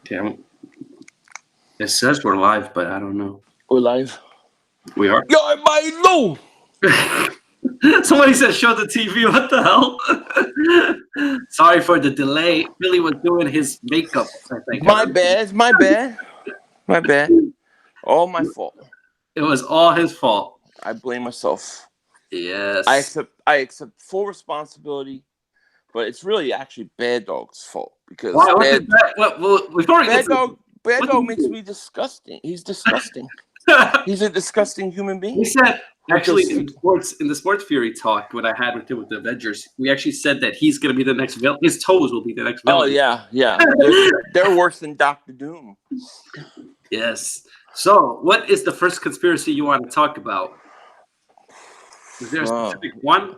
Damn. It says we're live, but I don't know. We're live. We are. Yo, everybody know. Somebody said show the TV. What the hell? Sorry for the delay. Billy was doing his makeup, I think. My bad. My bad. My bad. All my fault. It was all his fault. I blame myself. Yes. I accept full responsibility, but it's really actually Bad Dog's fault because Why? What did that? Well, before we Bad get Dog. Bad what Dog did makes you me disgusting. He's disgusting. to- He's a disgusting human being. We said actually those in the sports theory talk what I had with him with the Avengers, we actually said that he's going to be the next villain. His toes will be the next Oh villain. yeah. They're worse than Doctor Doom. Yes. So, what is the first conspiracy you want to talk about? Is there a specific one?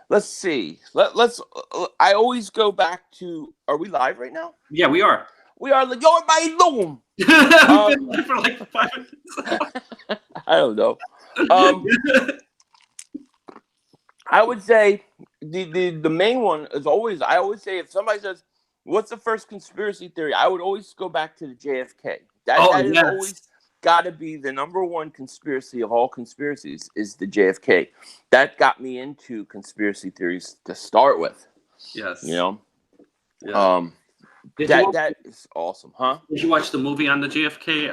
Let's see. Let's. I always go back to. Are we live right now? Yeah, we are. We are. Yo, everybody know. We've been live for like 5 minutes. I don't know. I would say the main one is always. I always say if somebody says, "What's the first conspiracy theory?" I would always go back to the JFK. That is always got to be the number one conspiracy of all conspiracies is the JFK. That got me into conspiracy theories to start with. Yes. You know. Yeah. That is awesome, huh? Did you watch the movie on the JFK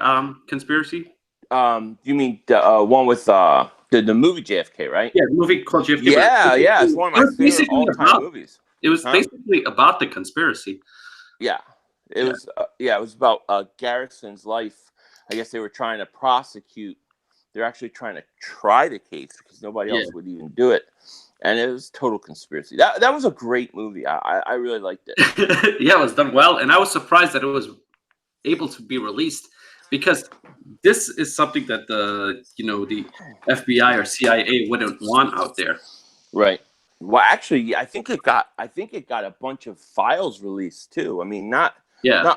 conspiracy? You mean the one with the movie JFK, right? Yeah, the movie called JFK. Yeah, it's one of my favorite all-time movies. It was basically about the conspiracy. Yeah, it was. It was about Garrison's life. I guess they were trying to prosecute. They're actually trying to try the case because nobody else would even do it, and it was total conspiracy. That was a great movie. I really liked it. Yeah, it was done well, and I was surprised that it was able to be released because this is something that the FBI or CIA wouldn't want out there. Right. Well, actually, I think it got a bunch of files released too. I mean, not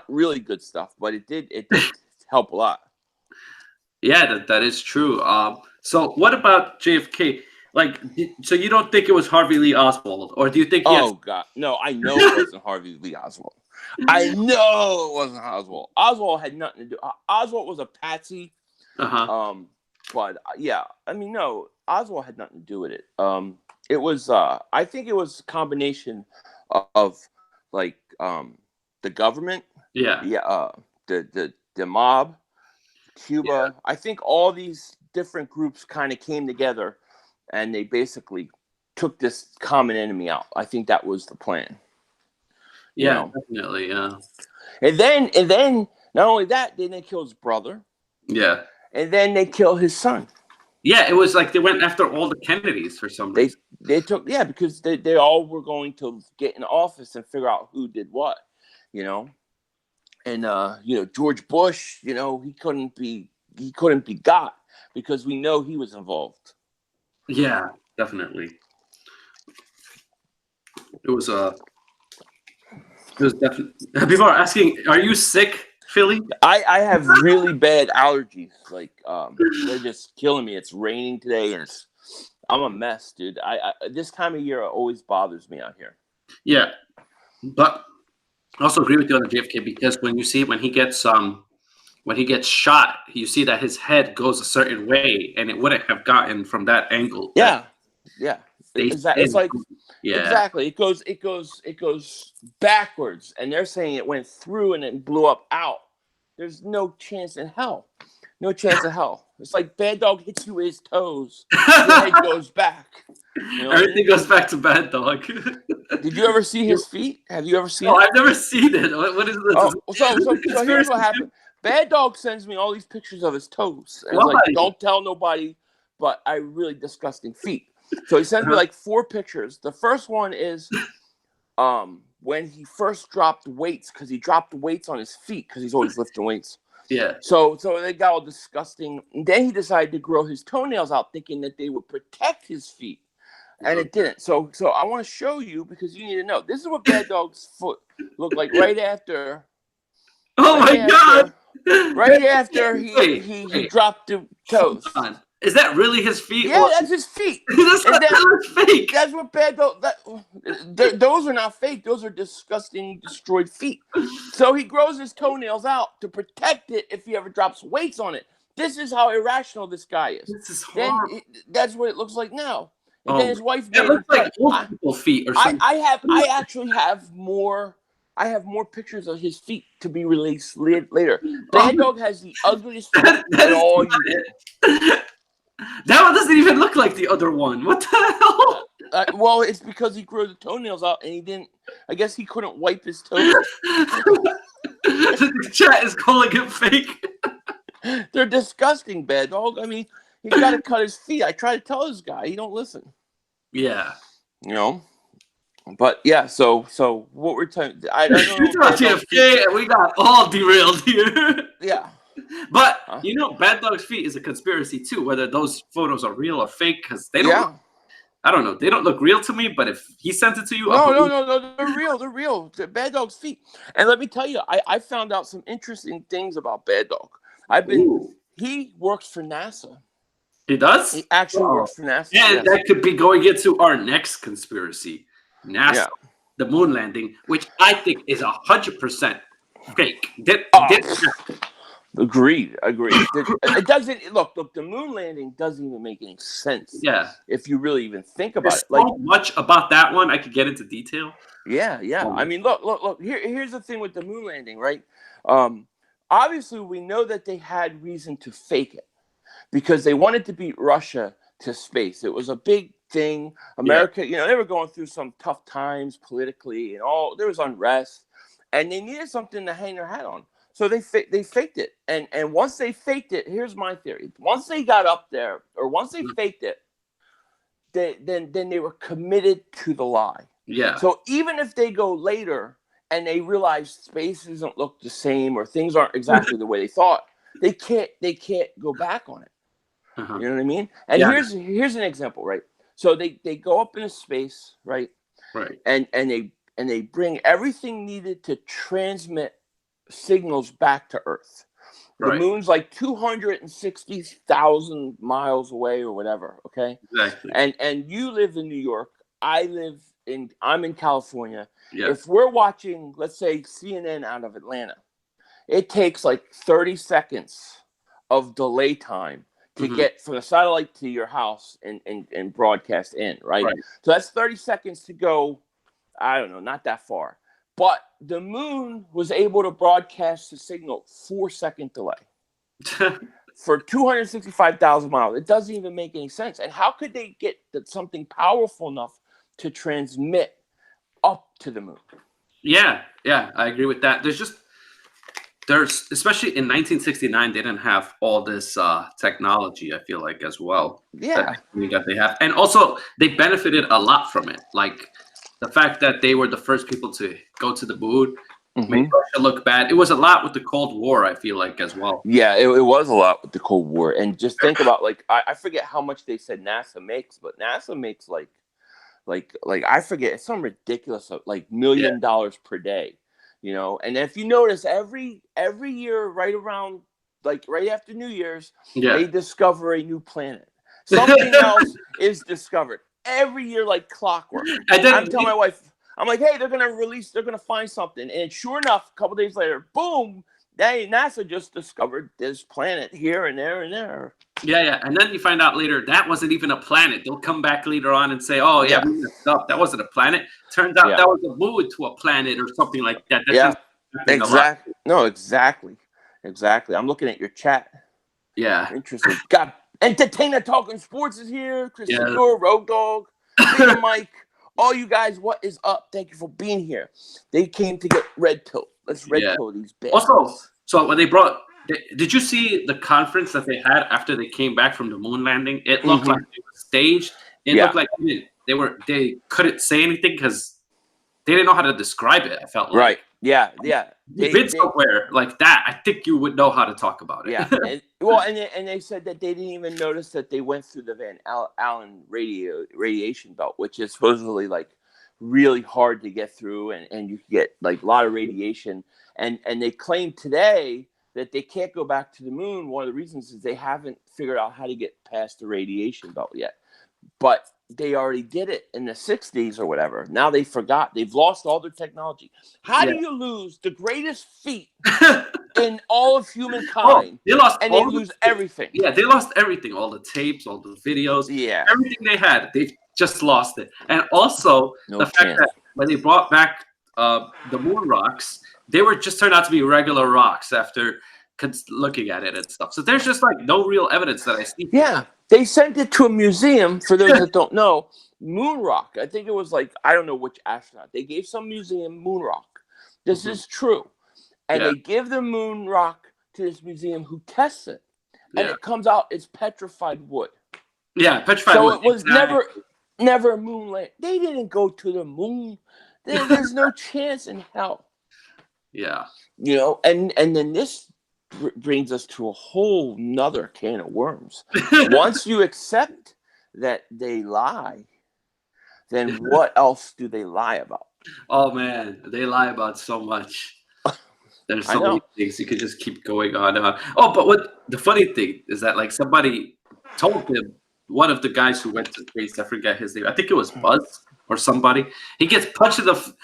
really good stuff, but it did help a lot. Yeah, that is true. So what about JFK? Like, so you don't think it was Harvey Lee Oswald, or do you think? Oh God, no! I know it wasn't Harvey Lee Oswald. I know it wasn't Oswald. Oswald had nothing to do. Oswald was a patsy. But yeah, I mean, no, Oswald had nothing to do with it. It was. I think it was a combination of like the government. Yeah. Yeah. The mob, Cuba. Yeah. I think all these different groups kind of came together, and they basically took this common enemy out. I think that was the plan. Yeah, definitely. Yeah. And then not only that, then they kill his brother. Yeah. And then they kill his son. Yeah, it was like they went after all the Kennedys for some reason. They took because they all were going to get in office and figure out who did what, And George Bush, he couldn't be got because we know he was involved. Yeah, definitely. It was definitely. People are asking, "Are you sick, Philly?" I have really bad allergies. Like they're just killing me. It's raining today, and I'm a mess, dude. I this time of year always bothers me out here. Yeah, but I also agree with you on the JFK because when he gets shot, you see that his head goes a certain way, and it wouldn't have gotten from that angle. Yeah. It's like exactly. It goes backwards, and they're saying it went through and it blew up out. There's no chance in hell. No chance in hell. It's like Bad Dog hits you with his toes. Your head goes back. Everything goes back to Bad Dog. Did you ever see his feet? Have you ever seen it? No, I've never seen it. What is this? Oh, so here's what happened. Bad Dog sends me all these pictures of his toes. And it's like, don't tell nobody, but I really disgusting feet. So he sends me like 4 pictures. The first one is when he first dropped weights, because he dropped weights on his feet because he's always lifting weights. Yeah. So they got all disgusting. And then he decided to grow his toenails out, thinking that they would protect his feet, and it didn't. So I want to show you because you need to know. This is what Bad Dog's foot looked like right after. Oh my God! Right after he dropped the toes. Is that really his feet? Yeah, that's his feet. That's fake. That's what bad dog. Those are not fake. Those are disgusting, destroyed feet. So he grows his toenails out to protect it if he ever drops weights on it. This is how irrational this guy is. This is horrible. That's what it looks like now. And then his wife. It looks like old people feet or something. I actually have more. I have more pictures of his feet to be released later. Bad Dog has the ugliest feet in all you. That one doesn't even look like the other one. What the hell? Well, it's because he grew the toenails out and he didn't. I guess he couldn't wipe his toes. The chat is calling it fake. They're disgusting, Bad Dog. I mean, he got to cut his feet. I try to tell this guy, he don't listen. Yeah, you know. But yeah, so what we're talking, I don't know. JFK, and we got all derailed here. Yeah. But you know, Bad Dog's feet is a conspiracy too. Whether those photos are real or fake, because they don't. Yeah. I don't know. They don't look real to me. But if he sent it to you, no, they're real. They're real. They're Bad Dog's feet. And let me tell you, I found out some interesting things about Bad Dog. He works for NASA. He does. He actually works for NASA. Yeah, yes. That could be going into our next conspiracy, NASA, the moon landing, which I think is 100% fake. Agreed. It doesn't look. The moon landing doesn't even make any sense. Yeah. If you really even think about it, so much about that one, I could get into detail. Yeah. I mean, look. Here's the thing with the moon landing, right? Obviously, we know that they had reason to fake it because they wanted to beat Russia to space. It was a big thing. America, they were going through some tough times politically and all. There was unrest, and they needed something to hang their hat on. So they faked it, and once they faked it, here's my theory: once they got up there, or once they faked it, then they were committed to the lie. Yeah. So even if they go later and they realize space doesn't look the same or things aren't exactly the way they thought, they can't go back on it. Uh-huh. You know what I mean? And here's an example, right? So they go up into space, right? Right. And they bring everything needed to transmit signals back to Earth. The moon's like 260,000 miles away or whatever. Okay. Exactly. And you live in New York. I'm in California. Yeah. If we're watching, let's say, CNN out of Atlanta, it takes like 30 seconds of delay time to get from the satellite to your house and broadcast in, right? So that's 30 seconds to go, I don't know, not that far. But the moon was able to broadcast the signal 4-second delay for 265,000 miles. It doesn't even make any sense. And how could they get something powerful enough to transmit up to the moon? Yeah, I agree with that. There's especially in 1969, they didn't have all this technology, I feel like, as well. Yeah. That they have. And also, they benefited a lot from it. Like, the fact that they were the first people to go to the moon made Russia look bad. It was a lot with the Cold War, I feel like, as well. Yeah, it was a lot with the Cold War. And just think about, like, I forget how much they said NASA makes, but NASA makes like I forget, it's some ridiculous, like $1 million per day, And if you notice, every year, right around, like right after New Year's, they discover a new planet. Something else is discovered. Every year, like clockwork. I'm telling my wife, I'm like, hey, they're gonna find something, and sure enough, a couple days later, boom, NASA just discovered this planet here and there and there. Yeah, and then you find out later that wasn't even a planet. They'll come back later on and say, oh yeah, we messed up. That wasn't a planet. Turns out that was a moon to a planet or something like that. Exactly. No, exactly. I'm looking at your chat. Yeah, interesting. God. Entertainer Talking Sports is here. Christopher, Road Dog, Peter, Mike, all you guys, what is up? Thank you for being here. They came to get red pill. Let's red pill these bitches. Also, so when did you see the conference that they had after they came back from the moon landing? It looked like they were staged. It looked like they couldn't say anything because they didn't know how to describe it. I felt like. Right. Yeah. You've been somewhere like that, I think you would know how to talk about it. Yeah. And they said that they didn't even notice that they went through the Van Allen radiation belt, which is supposedly like really hard to get through, and you get like a lot of radiation. And they claim today that they can't go back to the moon, one of the reasons is they haven't figured out how to get past the radiation belt yet. But they already did it in the 60s or whatever. Now they forgot. They've lost all their technology. How do you lose the greatest feat in all of humankind? They lost and they lose everything. Yeah, they lost everything. All the tapes, all the videos. Yeah. Everything they had. They just lost it. And also, the fact that when they brought back the moon rocks, they were just turned out to be regular rocks after looking at it and stuff. So there's just like no real evidence that I see. Yeah. They sent it to a museum, for those that don't know, moon rock. I think it was like, I don't know which astronaut. They gave some museum moon rock. This is true. And they give the moon rock to this museum who tests it. And it comes out, it's petrified wood. Yeah, petrified wood. So it was never a moon land. They didn't go to the moon. There's no chance in hell. Yeah. You know, and then this brings us to a whole nother can of worms. Once you accept that they lie, then what else do they lie about? Oh man, they lie about so much. There's so many things you could just keep going on. Oh, but what the funny thing is that like somebody told him, one of the guys who went to space, I forget his name. I think it was Buzz or somebody. He gets punched in the.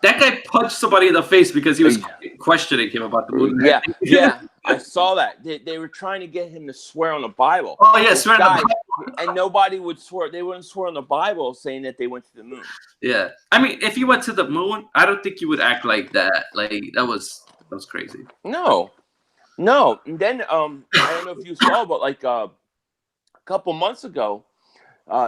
That guy punched somebody in the face because he was questioning him about the moon. Yeah, I saw that. They were trying to get him to swear on the Bible. Oh yeah, swear on the Bible. And nobody would swear. They wouldn't swear on the Bible saying that they went to the moon. Yeah, I mean, if you went to the moon, I don't think you would act like that. Like that was crazy. No. And then I don't know if you saw, but like a couple months ago,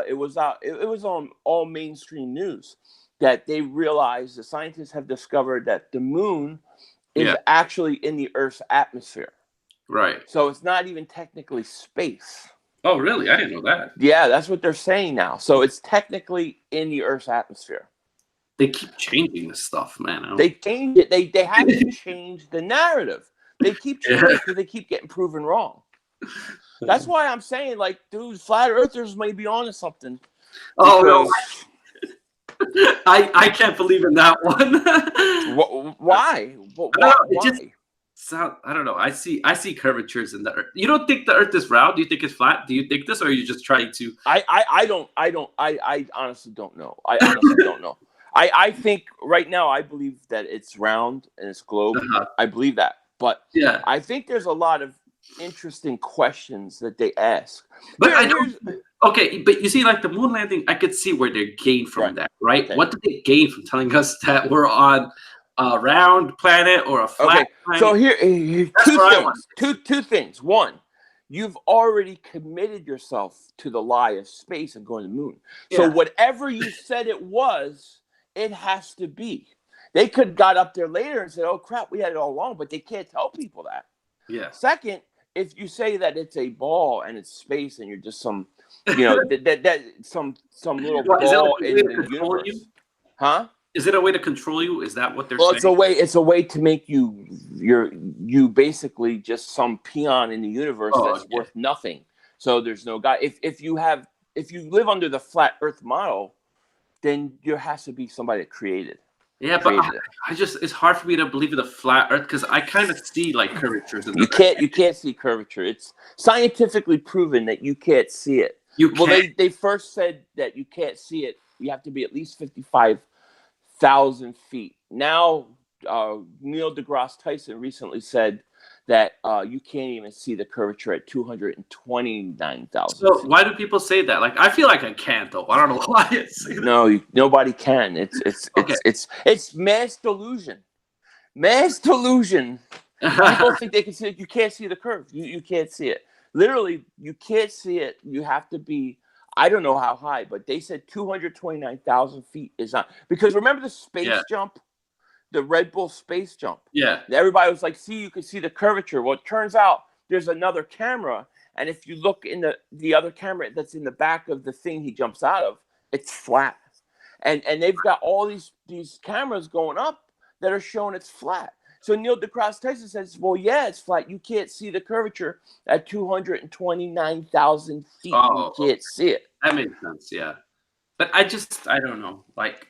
it was on all mainstream news that they realized the scientists have discovered that the moon is actually in the Earth's atmosphere. Right. So it's not even technically space. Oh, really? I didn't know that. Yeah, that's what they're saying now. So it's technically in the Earth's atmosphere. They keep changing this stuff, man. They change it. They haven't changed the narrative. They keep changing it because they keep getting proven wrong. That's why I'm saying, like, dude, flat earthers may be onto something. Oh, no. I can't believe in that one. Why? I don't know. I see curvatures in the Earth. You don't think the Earth is round? Do you think it's flat? Do you think this, or are you just trying to? I honestly don't know. I honestly don't know. I think right now I believe that it's round and it's globe. I believe that, but I think there's a lot of interesting questions that they ask. But okay, but you see, like the moon landing, I could see where they gain from that, right? Okay. What did they gain from telling us that we're on a round planet or a flat planet? So here two things. One, you've already committed yourself to the lie of space and going to the moon. So whatever you said it was, it has to be. They could have got up there later and said, "Oh crap, we had it all along," but they can't tell people that. Yeah. Second, if you say that it's a ball and it's space and you're just some, that some little ball in the universe, Is it a way to control you? Is that what they're saying? Well, it's a way to make you basically just some peon in the universe that's worth nothing. So there's no guy. If you live under the flat Earth model, then there has to be somebody that created. Yeah, but it's hard for me to believe in the flat Earth because I kind of see like curvatures. You can't see curvature. It's scientifically proven that you can't see it. They first said that you can't see it. You have to be at least 55,000 feet. Now, Neil deGrasse Tyson recently said that you can't even see the curvature at 229,000. So why do people say that? Like, I feel like I can't though. I don't know why. Nobody can. It's mass delusion. Mass delusion. People think they can see it. You can't see the curve. You can't see it. Literally, you can't see it. You have to be. I don't know how high, but they said 229,000 feet is not, because remember the space jump. The Red Bull space jump. Yeah. Everybody was like, see, you can see the curvature. Well, it turns out there's another camera. And if you look in the other camera that's in the back of the thing he jumps out of, it's flat. And they've got all these cameras going up that are showing it's flat. So Neil deGrasse Tyson says, well, yeah, it's flat. You can't see the curvature at 229,000 feet. You can't see it. That makes sense, yeah. But I don't know. Like,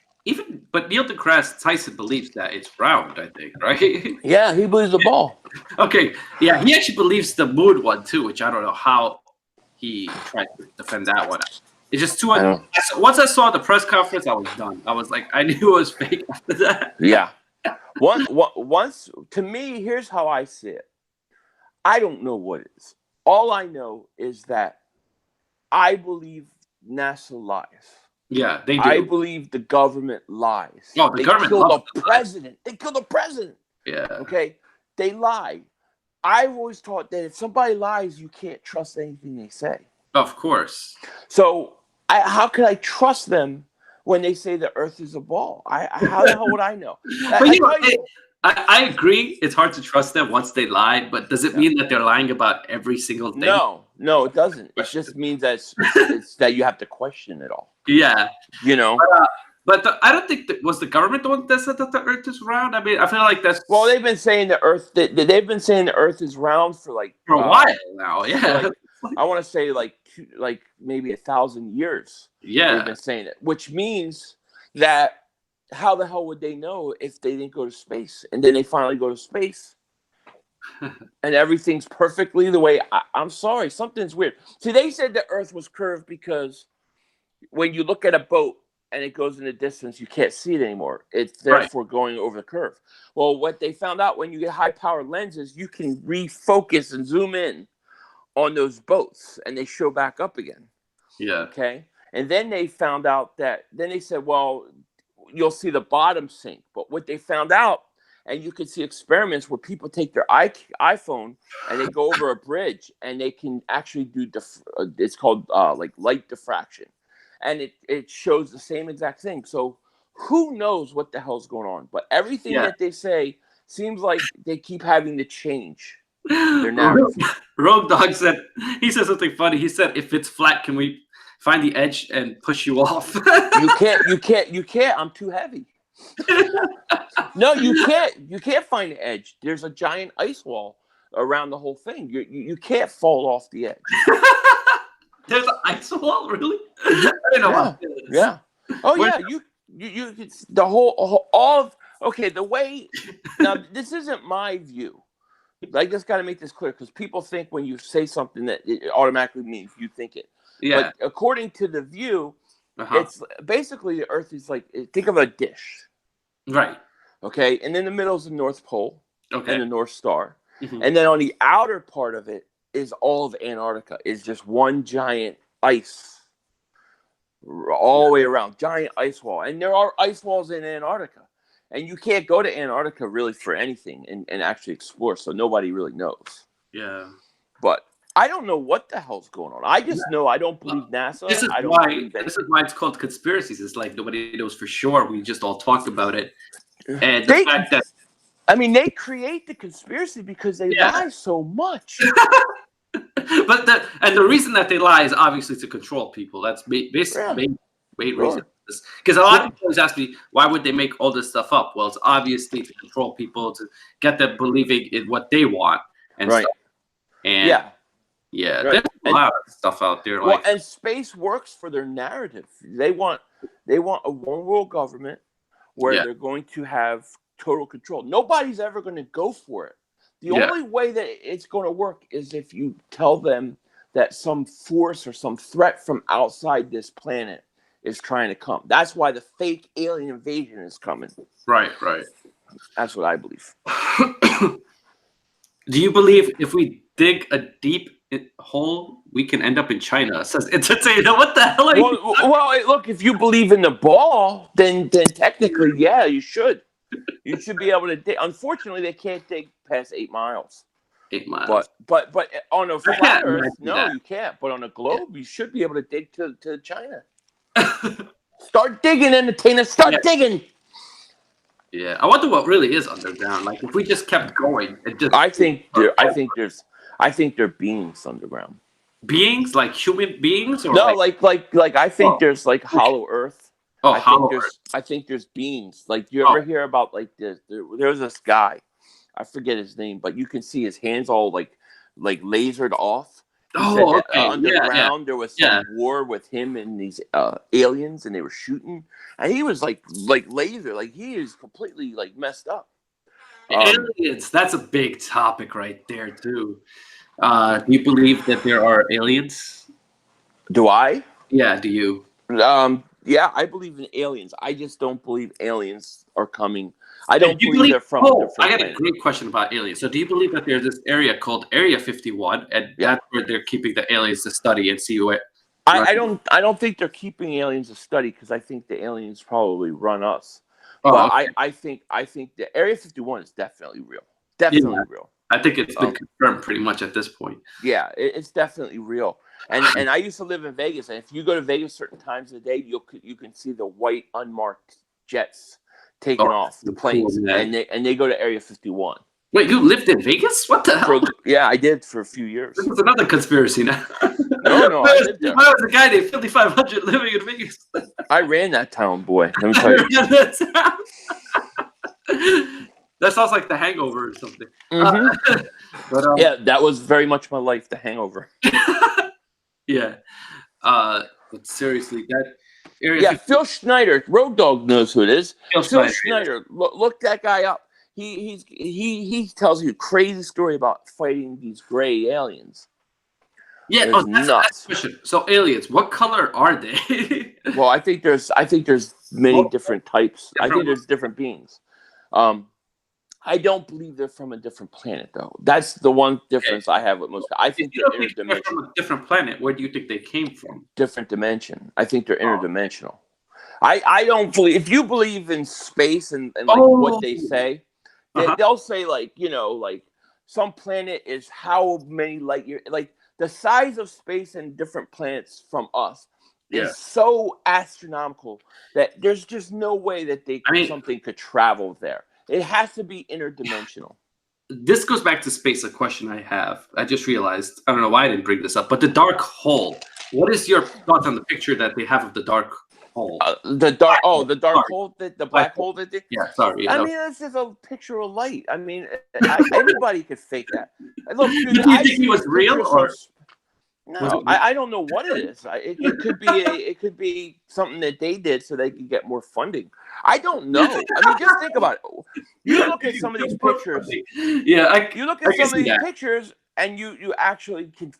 but Neil deGrasse Tyson believes that it's round. I think, right? Yeah, he believes the ball. Okay, yeah, he actually believes the moon one too, which I don't know how he tried to defend that one. It's just too much. Once I saw the press conference, I was done. I was like, I knew it was fake after that. Yeah. Once, to me, here's how I see it. I don't know what it is. All I know is that I believe NASA lies. Yeah, they do. I believe the government lies. Oh, the government killed the president. They killed the president. Yeah. Okay? They lie. I've always taught that if somebody lies, you can't trust anything they say. Of course. So how could I trust them when they say the Earth is a ball? How the hell would I know? I agree. It's hard to trust them once they lie, but does it mean that they're lying about every single thing? No, it doesn't. It just means that it's that you have to question it all. Yeah. You know? But I don't think was the government the one that said that the Earth is round. I mean, I feel like that's they've been saying the Earth. They've been saying the Earth is round for a while now. Yeah, I want to say like maybe 1,000 years. Yeah, they've been saying it, which means that how the hell would they know if they didn't go to space? And then they finally go to space, and everything's perfectly the way. I'm sorry, something's weird. See, they said the Earth was curved because when you look at a boat and it goes in the distance, you can't see it anymore. It's therefore going over the curve. Well, what they found out when you get high-powered lenses, you can refocus and zoom in on those boats, and they show back up again. Yeah. Okay. And then they found out that, then they said, well, you'll see the bottom sink. But what they found out, and you can see experiments where people take their iPhone and they go over a bridge and they can actually do, it's called like light diffraction. And it shows the same exact thing. So who knows what the hell's going on? But everything that they say seems like they keep having to change their narrative. Rogue Dog said, he said something funny. He said, if it's flat, can we find the edge and push you off? You can't. I'm too heavy. No, you can't find the edge. There's a giant ice wall around the whole thing. You can't fall off the edge. There's an ice wall, really? I didn't know about this. Yeah. Oh yeah. You it's the whole all of okay. The way now this isn't my view. I just got to make this clear because people think when you say something that it automatically means you think it. Yeah. But according to the view, it's basically the Earth is like, think of a dish. Right. Okay. And in the middle is the North Pole. Okay. And the North Star. Mm-hmm. And then on the outer part of it is all of Antarctica. It's just one giant ice all the way around. Giant ice wall. And there are ice walls in Antarctica. And you can't go to Antarctica really for anything and actually explore. So nobody really knows. Yeah. But I don't know what the hell's going on. I just know I don't believe NASA. This is why it's called conspiracies. It's like nobody knows for sure. We just all talk about it. And the fact that they create the conspiracy because they lie so much. But the reason that they lie is obviously to control people. That's basically main reason. Because a lot of people always ask me, why would they make all this stuff up? Well, it's obviously to control people, to get them believing in what they want and stuff. And there's a lot of stuff out there. Well, and space works for their narrative. They want a one world government where they're going to have total control. Nobody's ever going to go for it. The only way that it's going to work is if you tell them that some force or some threat from outside this planet is trying to come. That's why the fake alien invasion is coming. Right. That's what I believe. Do you believe if we dig a deep hole, we can end up in China? Says Entertainer. What the hell are you? Well, look, if you believe in the ball, then technically, yeah, you should. You should be able to dig. Unfortunately, they can't dig past 8 miles. 8 miles. But on a flat Earth, no, you can't. But on a globe, you should be able to dig to China. Start digging, Entertainer. Start digging. Yeah, I wonder what really is underground. Like if we just kept going, I think there are beings underground. Beings like human beings, or no, like I think there's like hollow Earth. Oh, hollow Earth. I think there's beings. Like you ever hear about like this? There was this guy, I forget his name, but you can see his hands all like lasered off, He said Oh, that okay. underground there was some war with him and these aliens, and they were shooting, and he was like laser, like he is completely like messed up. Aliens. That's a big topic right there too. Do you believe that there are aliens? Do I? Yeah. Do you? Yeah, I believe in aliens. I just don't believe aliens are coming. I Do don't you believe they're from a I different got a planet. great question about aliens. So, do you believe that there's this area called Area 51, and Yeah. that's where they're keeping the aliens to study and see what? I don't think they're keeping aliens to study, because I think the aliens probably run us. Oh, But okay. I think the Area 51 is definitely real. Yeah, Definitely real. I think it's been confirmed pretty much at this point. Yeah, it's definitely real. And I used to live in Vegas, and if you go to Vegas certain times of the day, you can see the white unmarked jets taking off the planes, cool, and they go to Area 51. Wait, you lived in Vegas? What the hell? Yeah, I did for a few years. This is another conspiracy now. No, I lived there. I was a guy named 5500 living in Vegas. I ran that town, boy. Let me tell you. That sounds like The Hangover or something. Mm-hmm. But, yeah, that was very much my life, The Hangover. Yeah. But seriously, that area. Yeah, Phil Schneider, Road Dogg knows who it is. Phil Schneider. Yeah. Look that guy up. He tells you a crazy story about fighting these gray aliens. Yeah, that's nuts. Question. So aliens, what color are they? Well, I think there's many different types. I think there's different beings. I don't believe they're from a different planet, though. That's the one difference I have with most. I think they're interdimensional. They're from a different planet. Where do you think they came from? Different dimension. I think they're interdimensional. I don't believe. If you believe in space and like what they say, they'll say like some planet is how many light years, like the size of space and different planets from us is so astronomical that there's just no way that something could travel there. It has to be interdimensional. This goes back to space, a question I have. I just realized, I don't know why I didn't bring this up, but the dark hole. What is your thoughts on the picture that they have of the dark hole? The dark hole, the black hole that they... Yeah, sorry. I mean, it's just a picture of light. I mean, anybody could fake that. Look, dude, do you think he was real or... No, I don't know what it is. It could be something that they did so they could get more funding. I don't know. I mean, just think about it. You look at some of these pictures. Yeah, you look at some of these pictures, and you actually can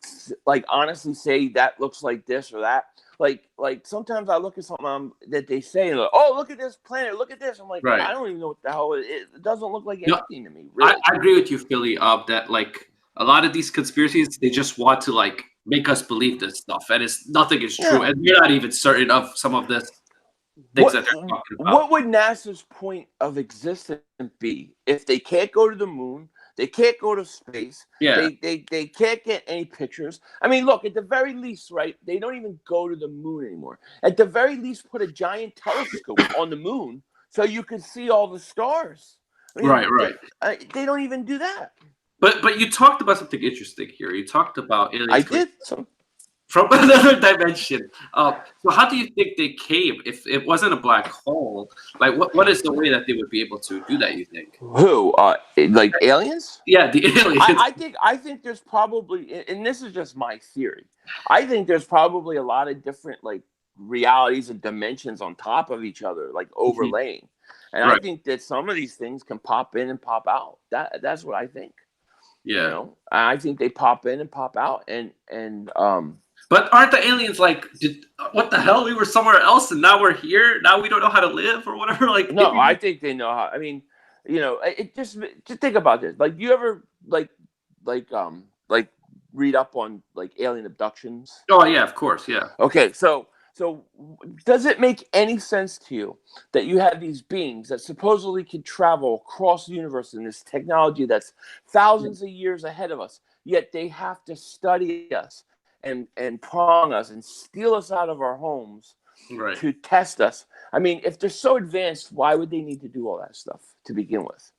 like honestly say that looks like this or that. Like sometimes I look at something that they say and like, oh, look at this planet, look at this. I'm like, I don't even know what the hell it doesn't look like anything to me. Really. I agree with you, Philly. That like a lot of these conspiracies, they just want to like make us believe this stuff, and nothing is true, and you're not even certain of some of this things that they're talking about. What would NASA's point of existence be if they can't go to the moon? They can't go to space. Yeah. They can't get any pictures. I mean, look, at the very least, right? They don't even go to the moon anymore. At the very least, put a giant telescope on the moon so you can see all the stars. I mean, right. They don't even do that. But you talked about something interesting here. You talked about aliens. I did. From another dimension. So how do you think they came? If it wasn't a black hole, like what is the way that they would be able to do that, you think? Who? Like aliens? Yeah, the aliens. I think there's probably, and this is just my theory, I think there's probably a lot of different like realities and dimensions on top of each other, like overlaying. And I think that some of these things can pop in and pop out. That's what I think. Yeah. I think they pop in and pop out, and But aren't the aliens like, what the hell? We were somewhere else and now we're here. Now we don't know how to live or whatever. Like, no, I think they know how. I mean, it just think about this. Like, you ever like read up on like alien abductions? Oh yeah, of course, yeah. Okay, so does it make any sense to you that you have these beings that supposedly can travel across the universe in this technology that's thousands of years ahead of us, yet they have to study us and prong us and steal us out of our homes to test us? I mean, if they're so advanced, why would they need to do all that stuff to begin with?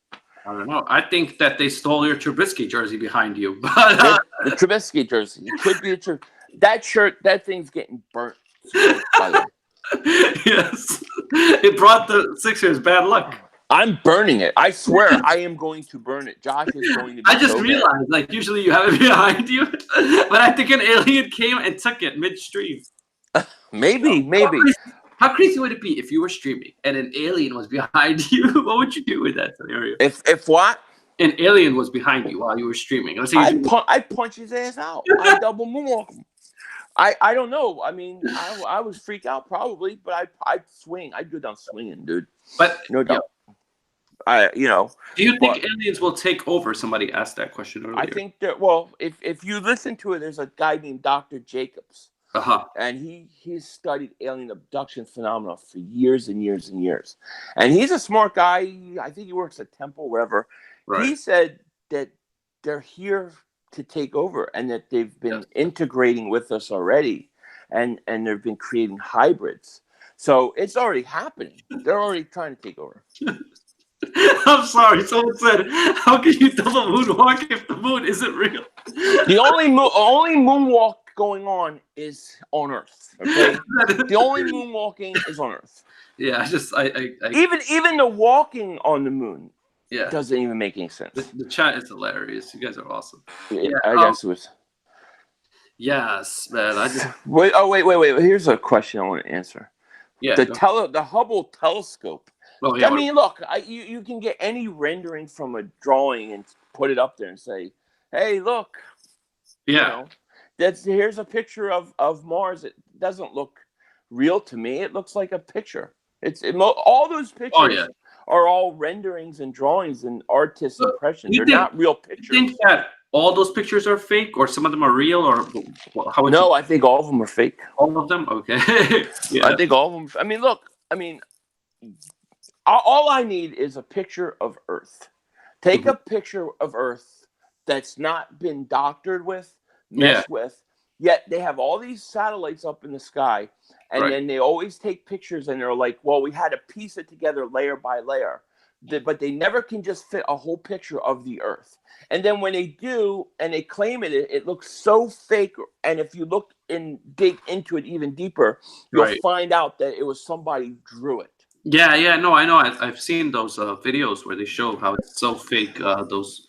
I don't know. I think that they stole your Trubisky jersey behind you. But the Trubisky jersey. It could be that shirt, that thing's getting burnt. By the way. Yes. It brought the Sixers bad luck. I'm burning it. I swear I am going to burn it. Josh is going to be I just so realized, like, usually you have it behind you, but I think an alien came and took it midstream. Maybe. How crazy would it be if you were streaming and an alien was behind you? What would you do with that scenario? If what? An alien was behind you while you were streaming. Let's say I'd punch his ass out. I'd double moonwalk him. I don't know. I mean, I was freaked out probably, but I'd swing. I'd go down swinging, dude. But no doubt. Do you think aliens will take over? Somebody asked that question earlier. I think that. Well, if you listen to it, there's a guy named Dr. Jacobs. And he's studied alien abduction phenomena for years and years and years. And he's a smart guy. I think he works at Temple, wherever. Right. He said that they're here to take over and that they've been integrating with us already. And they've been creating hybrids. So it's already happening. They're already trying to take over. I'm sorry. Someone said, how can you double moonwalk if the moon isn't real? The only moonwalk going on is on Earth. Okay, the only moonwalking is on Earth. Yeah, even the walking on the moon. Yeah, doesn't even make any sense. The chat is hilarious. You guys are awesome. Yeah, I guess it was. Yes, man. Wait. Here's a question I want to answer. Yeah, the Hubble telescope. Oh, yeah, I mean, look, you can get any rendering from a drawing and put it up there and say, "Hey, look." Yeah. Here's a picture of Mars. It doesn't look real to me. It looks like a picture. All those pictures are all renderings and drawings and artists' impressions. They're not real pictures. You think that all those pictures are fake, or some of them are real, or how? No, I think all of them are fake. All of them? Okay. Yeah. I think all of them. I mean, look. All I need is a picture of Earth. Take a picture of Earth that's not been doctored with, messed with. Yet they have all these satellites up in the sky, and then they always take pictures, and they're like, "Well, we had to piece it together layer by layer," but they never can just fit a whole picture of the Earth. And then when they do, and they claim it looks so fake. And if you look and dig into it even deeper, you'll find out that it was somebody drew it. Yeah, no, I know. I've seen those videos where they show how it's so fake. Those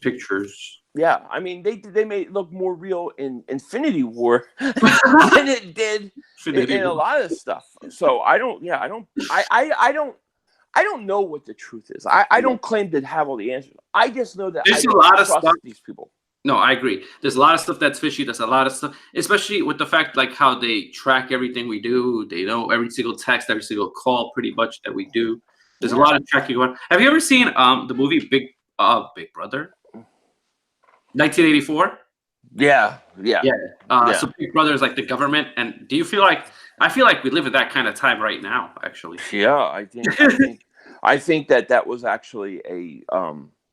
pictures. Yeah, I mean they made it look more real in Infinity War than it did in a lot of stuff. So I don't know what the truth is. I don't claim to have all the answers. I just know that there's a lot of stuff. These people. No, I agree. There's a lot of stuff that's fishy. There's a lot of stuff, especially with the fact like how they track everything we do. They know every single text, every single call, pretty much that we do. There's a lot of tracking going on. Have you ever seen the movie Big Brother? 1984. Yeah. So Big Brother is like the government, and do you feel like? I feel like we live in that kind of time right now. Actually. Yeah, I think that was actually a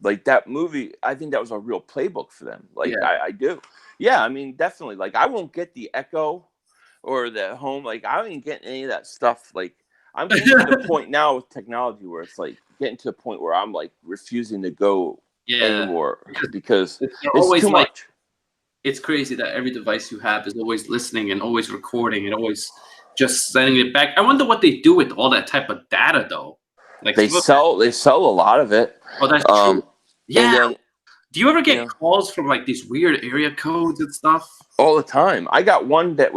like that movie. I think that was a real playbook for them. Like I do. Yeah, I mean definitely. Like I won't get the Echo or the Home. Like I don't even get any of that stuff. Like I'm getting to the point now with technology where it's like getting to the point where I'm like refusing to go anymore because it's too much. It's crazy that every device you have is always listening and always recording and always just sending it back. I wonder what they do with all that type of data though. Like they sell a lot of it. Oh, that's true. Yeah. Do you ever get calls from like these weird area codes and stuff? All the time. I got one that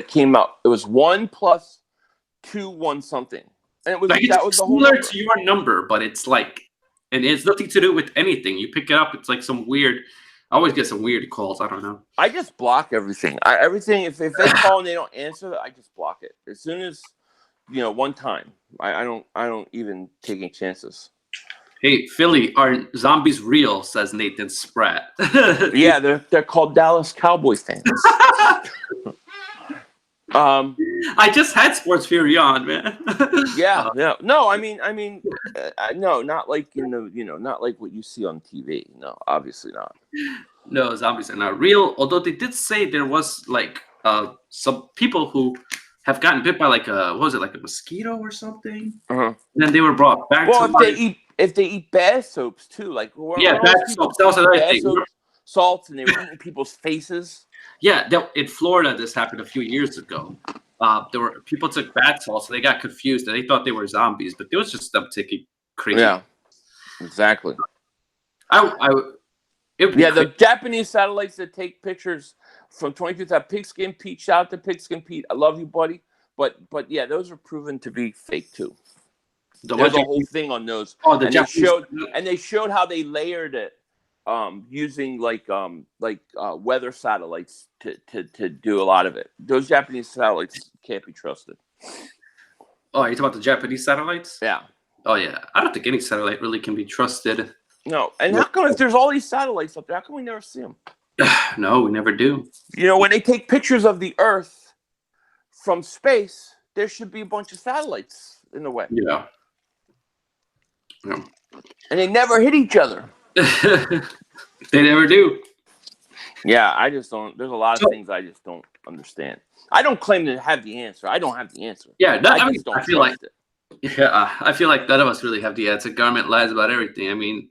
came out. It was 1+21 something, and it was like that was the whole number. To your number, but it's like, and it's nothing to do with anything. You pick it up, it's like some weird. I always get some weird calls. I don't know. I just block everything. Everything. If they call and they don't answer, I just block it as soon as one time. I don't even take any chances. Hey, Philly, are zombies real? Says Nathan Spratt. Yeah, they're called Dallas Cowboy fans. I just had Sports Fury on, man. Yeah. No, I mean, no, not like not like what you see on TV. No, obviously not. No, zombies are not real. Although they did say there was like some people who have gotten bit by like a like a mosquito or something. And then they were brought back. Well, if they eat bath soaps too, like bath soaps. That was another thing. Salts, and they were eating people's faces. Yeah, in Florida, this happened a few years ago. there were people took bath salts, so they got confused and they thought they were zombies, but it was just them taking crazy. Yeah, exactly. The Japanese satellites that take pictures from 25th have Pigskin Pete. Shout out to Pigskin Pete. I love you, buddy. But yeah, those are proven to be fake too. There's a whole thing on those. Oh, the and Japanese, they showed how they layered it using weather satellites to do a lot of it. Those Japanese satellites can't be trusted. Oh, you're talking about the Japanese satellites? Yeah. Oh yeah, I don't think any satellite really can be trusted. No, and how come if there's all these satellites up there, how come we never see them? No, we never do. You know, when they take pictures of the Earth from space, there should be a bunch of satellites in the way. Yeah. And they never hit each other. They never do. Yeah, I just don't. There's a lot of things I just don't understand. I don't claim to have the answer. I don't have the answer. Yeah, I just don't trust it. Yeah, I feel like none of us really have the answer. Government lies about everything. I mean,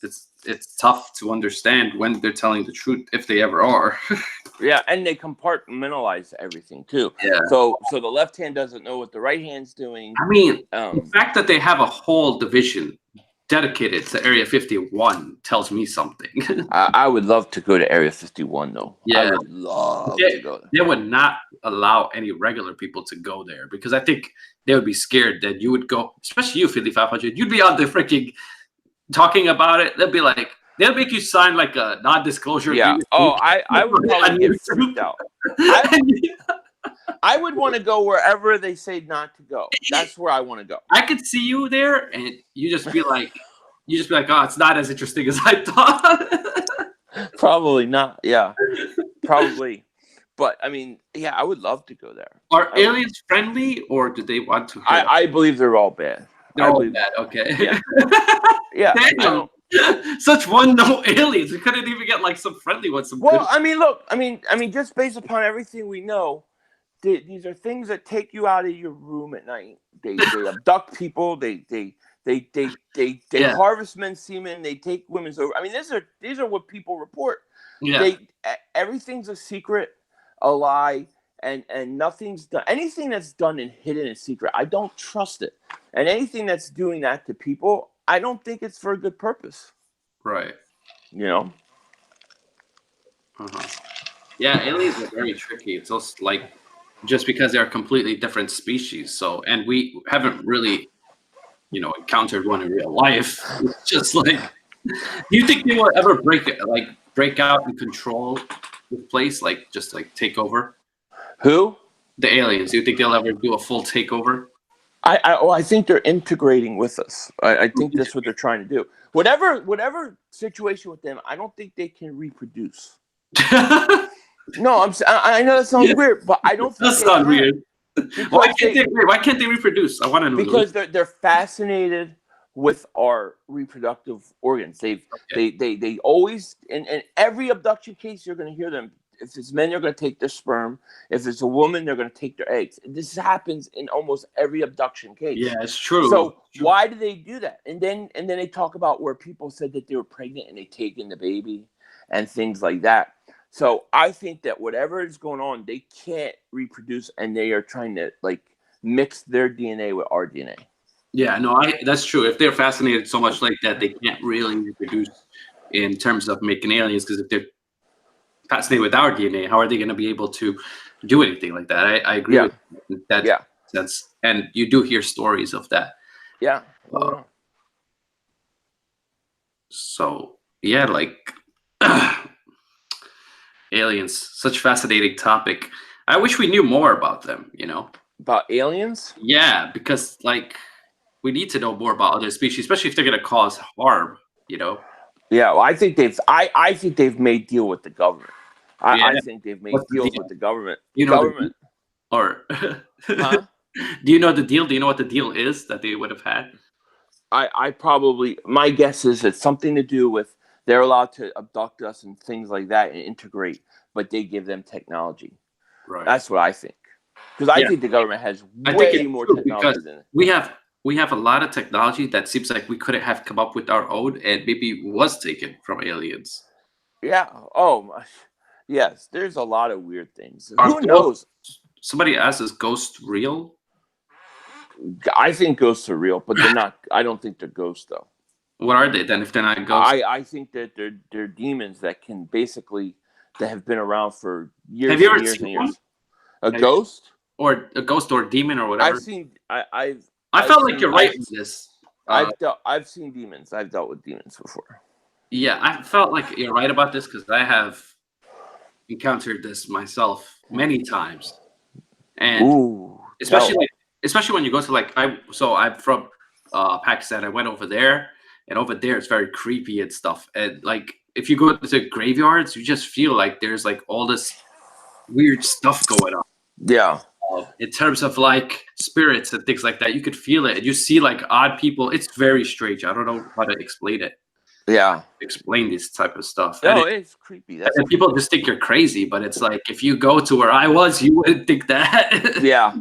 it's tough to understand when they're telling the truth, if they ever are. Yeah, and they compartmentalize everything too. Yeah. So the left hand doesn't know what the right hand's doing. I mean, the fact that they have a whole division dedicated to Area 51 tells me something. I would love to go to Area 51 though. Yeah, I would love to go there. They would not allow any regular people to go there because I think they would be scared that you would go, especially you, Philly 500. You'd be on the freaking talking about it. They'll be like, they'll make you sign like a non-disclosure. Yeah. Oh, I would probably get freaked out. I would want to go wherever they say not to go. That's where I want to go. I could see you there, and you just be like, oh, it's not as interesting as I thought. Probably not. Yeah, probably. But I mean, yeah, I would love to go there. Are aliens friendly, or do they want to? I believe they're all bad. They're all bad. Okay. Yeah. Yeah. Damn. Such no aliens. We couldn't even get like some friendly ones. I mean, look. I mean, just based upon everything we know. These are things that take you out of your room at night. They abduct people. They harvest men's semen. They take women's over. I mean, these are what people report. Yeah. Everything's a secret, a lie, and nothing's done. Anything that's done and hidden in secret, I don't trust it. And anything that's doing that to people, I don't think it's for a good purpose. Right. You know. Yeah, aliens are very tricky. It's also like. Just because they're a completely different species. So, and we haven't really, encountered one in real life. It's just like, do you think they will ever break out and control the place, just take over? Who? The aliens. Do you think they'll ever do a full takeover? I think they're integrating with us. I think that's what they're trying to do. Whatever situation with them, I don't think they can reproduce. No, I know that sounds weird, but I don't think that sounds weird. Why can't they reproduce? I want to know. Because they're fascinated with our reproductive organs. They always in every abduction case you're going to hear them. If it's men, they're going to take their sperm. If it's a woman, they're going to take their eggs. This happens in almost every abduction case. Yeah, it's true. So why do they do that? And then they talk about where people said that they were pregnant and they taken the baby and things like that. So I think that whatever is going on, they can't reproduce, and they are trying to mix their DNA with our DNA. Yeah, no, that's true. If they're fascinated so much like that, they can't really reproduce in terms of making aliens. Because if they're fascinated with our DNA, how are they going to be able to do anything like that? I agree with that sense, and you do hear stories of that. Yeah. So yeah, aliens, such fascinating topic. I wish we knew more about them, About aliens? Yeah, because we need to know more about other species, especially if they're going to cause harm, Yeah, well, I think they've made deal with the government. I think they've made deals with the government. Or huh? Do you know the deal? Do you know what the deal is that they would have had? I probably, my guess is it's something to do with they're allowed to abduct us and things like that and integrate, but they give them technology. Right. That's what I think. Because I think the government has way more technology than it. We have a lot of technology that seems like we couldn't have come up with our own, and maybe was taken from aliens. Yeah. Oh, yes. There's a lot of weird things. Who knows? somebody asked, is ghosts real? I think ghosts are real, but they're not. I don't think they're ghosts though. What are they then if they're not ghosts? I think that they're demons that can basically that have been around for years Have you ever and years seen and years. one? A ghost? Or a ghost or a demon or whatever? I've seen. I felt like you're right with this. I've seen demons. I've dealt with demons before. Yeah, I felt like you're right about this because I have encountered this myself many times, and Ooh, especially when you go to like I'm from Pakistan. I went over there, and over there it's very creepy and stuff. And like if you go to graveyards, you just feel like there's like all this weird stuff going on. Yeah. In terms of like spirits and things like that, you could feel it, and you see like odd people. It's very strange. I don't know how to explain it. Yeah. Explain this type of stuff. No, it's creepy. And people just think you're crazy, but it's like if you go to where I was, you wouldn't think that. yeah.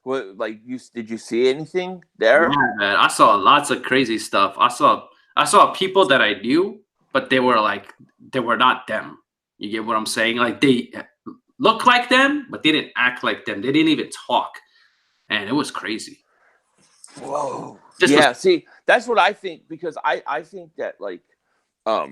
What did you see anything there? Yeah, man, I saw lots of crazy stuff. I saw people that I knew, but they were not them. You get what I'm saying? Like they look like them, but they didn't act like them. They didn't even talk, and it was crazy. Whoa. See, that's what I think because I think that like, I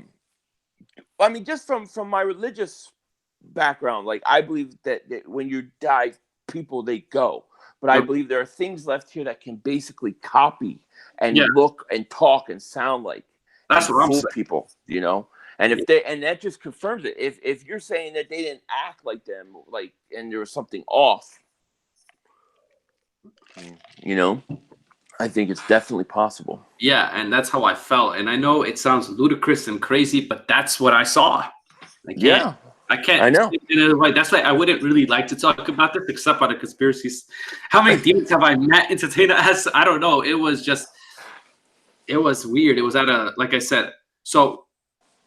mean, just from my religious background, like I believe that when you die, people they go. But I believe there are things left here that can basically copy and look and talk and sound like that's what I'm saying. People, you know. And if they and that just confirms it. If you're saying that they didn't act like them, like and there was something off, you know, I think it's definitely possible. Yeah, and that's how I felt. And I know it sounds ludicrous and crazy, but that's what I saw. I can't. I know. That's why I wouldn't really like to talk about this except on the conspiracies. How many demons have I met, entertained as? I don't know. It was weird. It was at like I said, so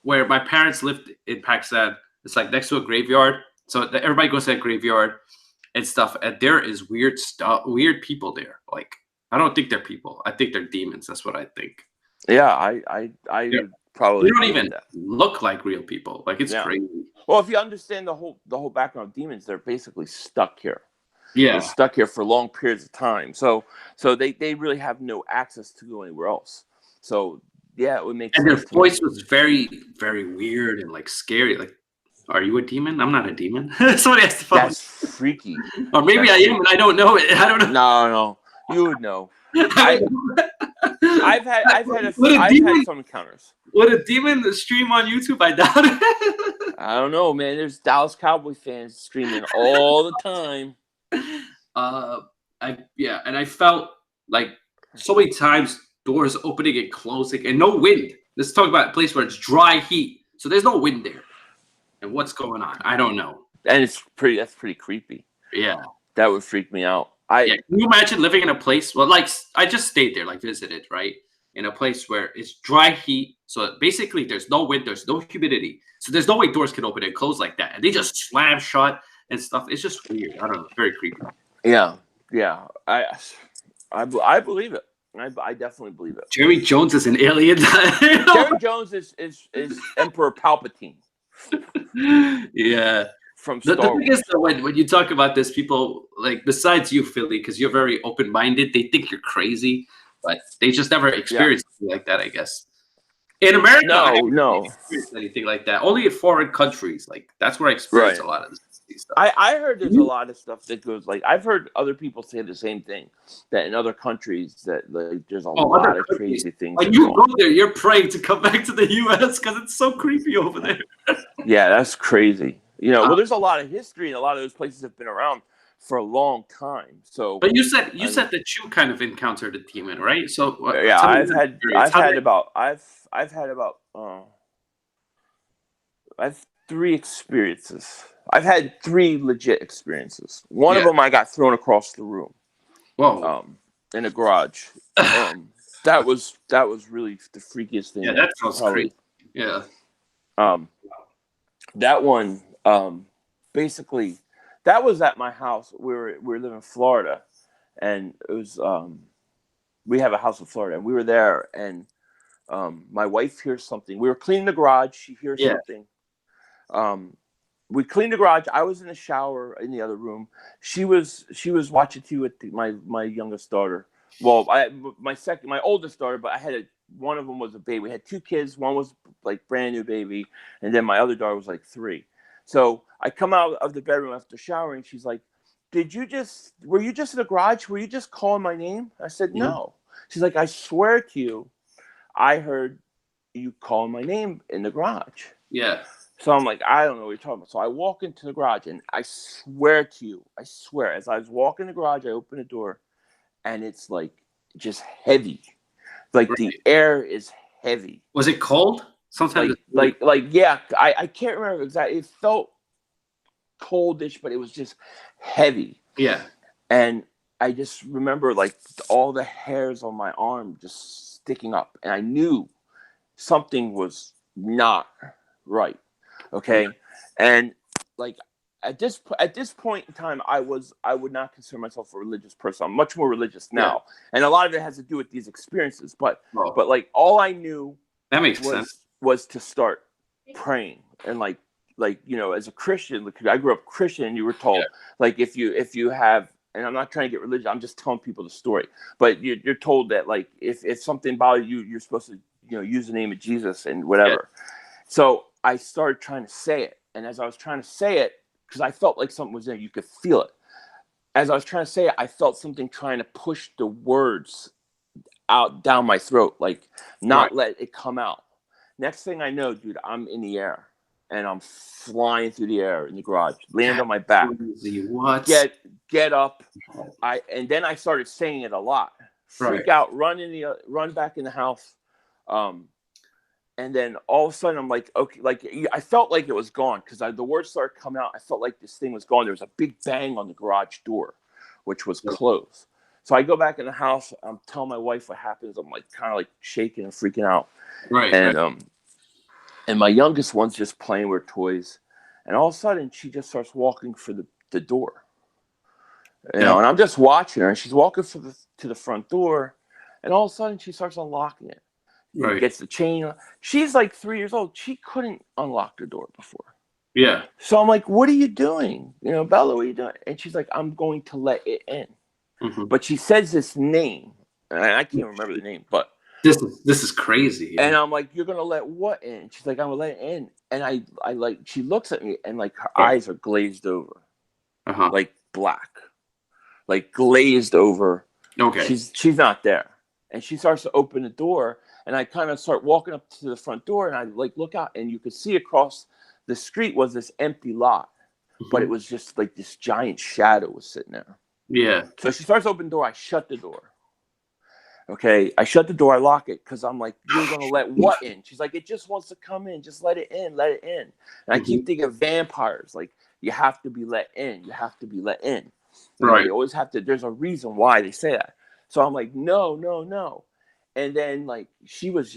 where my parents lived in Pakistan, it's like next to a graveyard. So everybody goes to that graveyard and stuff. And there is weird stuff, weird people there. Like, I don't think they're people. I think they're demons. That's what I think. Yeah, I would probably. They don't even look like real people. Like it's crazy. Well, if you understand the whole background of demons, they're basically stuck here. Yeah, they're stuck here for long periods of time. So they really have no access to go anywhere else. So yeah, it would make sense. And their voice was very, very weird and like scary. Like, are you a demon? I'm not a demon. Somebody has to follow. That's freaky. Or maybe I am, and I don't know it. I don't know. No, you would know. I've had some encounters. Would a demon stream on YouTube? I doubt it. I don't know, man. There's Dallas Cowboy fans streaming all the time. And I felt like so many times doors opening and closing and no wind. Let's talk about a place where it's dry heat, so there's no wind there. And what's going on? I don't know. And that's pretty creepy. Yeah, that would freak me out. Can you imagine living in a place? Well, like I just stayed there, like visited, right? In a place where it's dry heat. So basically there's no wind, there's no humidity. So there's no way doors can open and close like that. And they just slam shut and stuff. It's just weird. I don't know. Very creepy. Yeah. I believe it. I definitely believe it. Jerry Jones is an alien. Jerry Jones is Emperor Palpatine. Yeah. From Star Wars. The thing is that when you talk about this, people like besides you, Philly, because you're very open-minded, they think you're crazy, but they just never experienced anything like that, I guess. In America, I haven't experienced anything like that. Only in foreign countries, like that's where I experienced a lot of this stuff. I heard there's a lot of stuff that goes like I've heard other people say the same thing that in other countries that like there's a lot of crazy things. When you go there, you're praying to come back to the U.S. because it's so creepy over there. Yeah, that's crazy. You know, well, there's a lot of history, and a lot of those places have been around for a long time. So, but you said that you kind of encountered a demon, right? So, yeah, I've three experiences. I've had three legit experiences. One of them, I got thrown across the room. Whoa! In a garage. That was really the freakiest thing. Yeah, that sounds crazy. Yeah. That one. Basically, that was at my house. We live in Florida, and it was we have a house in Florida, and we were there, and my wife hears something. We were cleaning the garage. She hears something, we cleaned the garage. I was in the shower in the other room. She was watching TV with my youngest daughter. Well, my oldest daughter, but one of them was a baby. We had two kids. One was like brand new baby, and then my other daughter was like 3. So I come out of the bedroom after showering. She's like, were you just in the garage? Were you just calling my name? I said, no. She's like, I swear to you, I heard you calling my name in the garage. Yeah. So I'm like, I don't know what you're talking about. So I walk into the garage, and I swear to you, as I was walking the garage, I open the door, and it's like just heavy. Like the air is heavy. Was it cold? Sometimes yeah, I can't remember exactly. It felt coldish, but it was just heavy. Yeah. And I just remember like all the hairs on my arm just sticking up, and I knew something was not right. Okay. And like at this point in time, I would not consider myself a religious person. I'm much more religious now. Yeah. And a lot of it has to do with these experiences. But like all I knew that makes sense was to start praying. And like, as a Christian, I grew up Christian, and you were told like, if you have, and I'm not trying to get religious, I'm just telling people the story, but you're told that like, if something bothers you, you're supposed to, use the name of Jesus and whatever. Yeah. So I started trying to say it. And as I was trying to say it, because I felt like something was there, you could feel it. As I was trying to say it, I felt something trying to push the words out down my throat, like not let it come out. Next thing I know, dude, I'm in the air, and I'm flying through the air in the garage, land on my back. What? Get up. And then I started saying it a lot. Freak out, run back in the house. And then all of a sudden I'm like, okay, like I felt like it was gone because the words started coming out. I felt like this thing was gone. There was a big bang on the garage door, which was closed. So I go back in the house. I'm telling my wife what happens. I'm like kind of like shaking and freaking out. And my youngest one's just playing with toys, and all of a sudden she just starts walking for the door. And I'm just watching her, and she's walking to the front door, and all of a sudden she starts unlocking it. Gets the chain. She's like 3 years old. She couldn't unlock the door before. Yeah. So I'm like, what are you doing? Bella, what are you doing? And she's like, I'm going to let it in. Mm-hmm. But she says this name, and I can't remember the name, but this is crazy. And I'm like, you're gonna let what in? She's like, I'm gonna let it in. And I like, she looks at me, and like her eyes are glazed over, like black, like glazed over. Okay. She's not there, and she starts to open the door. And I kind of start walking up to the front door, and I like look out, and you could see across the street was this empty lot, but it was just like this giant shadow was sitting there. Yeah. So she starts to open the door. I shut the door. Okay. I shut the door. I lock it because I'm like, you're going to let what in? She's like, it just wants to come in. Just let it in. Let it in. And I keep thinking of vampires. Like, you have to be let in. You have to be let in. Right. You always have to. There's a reason why they say that. So I'm like, no, no, no. And then like she was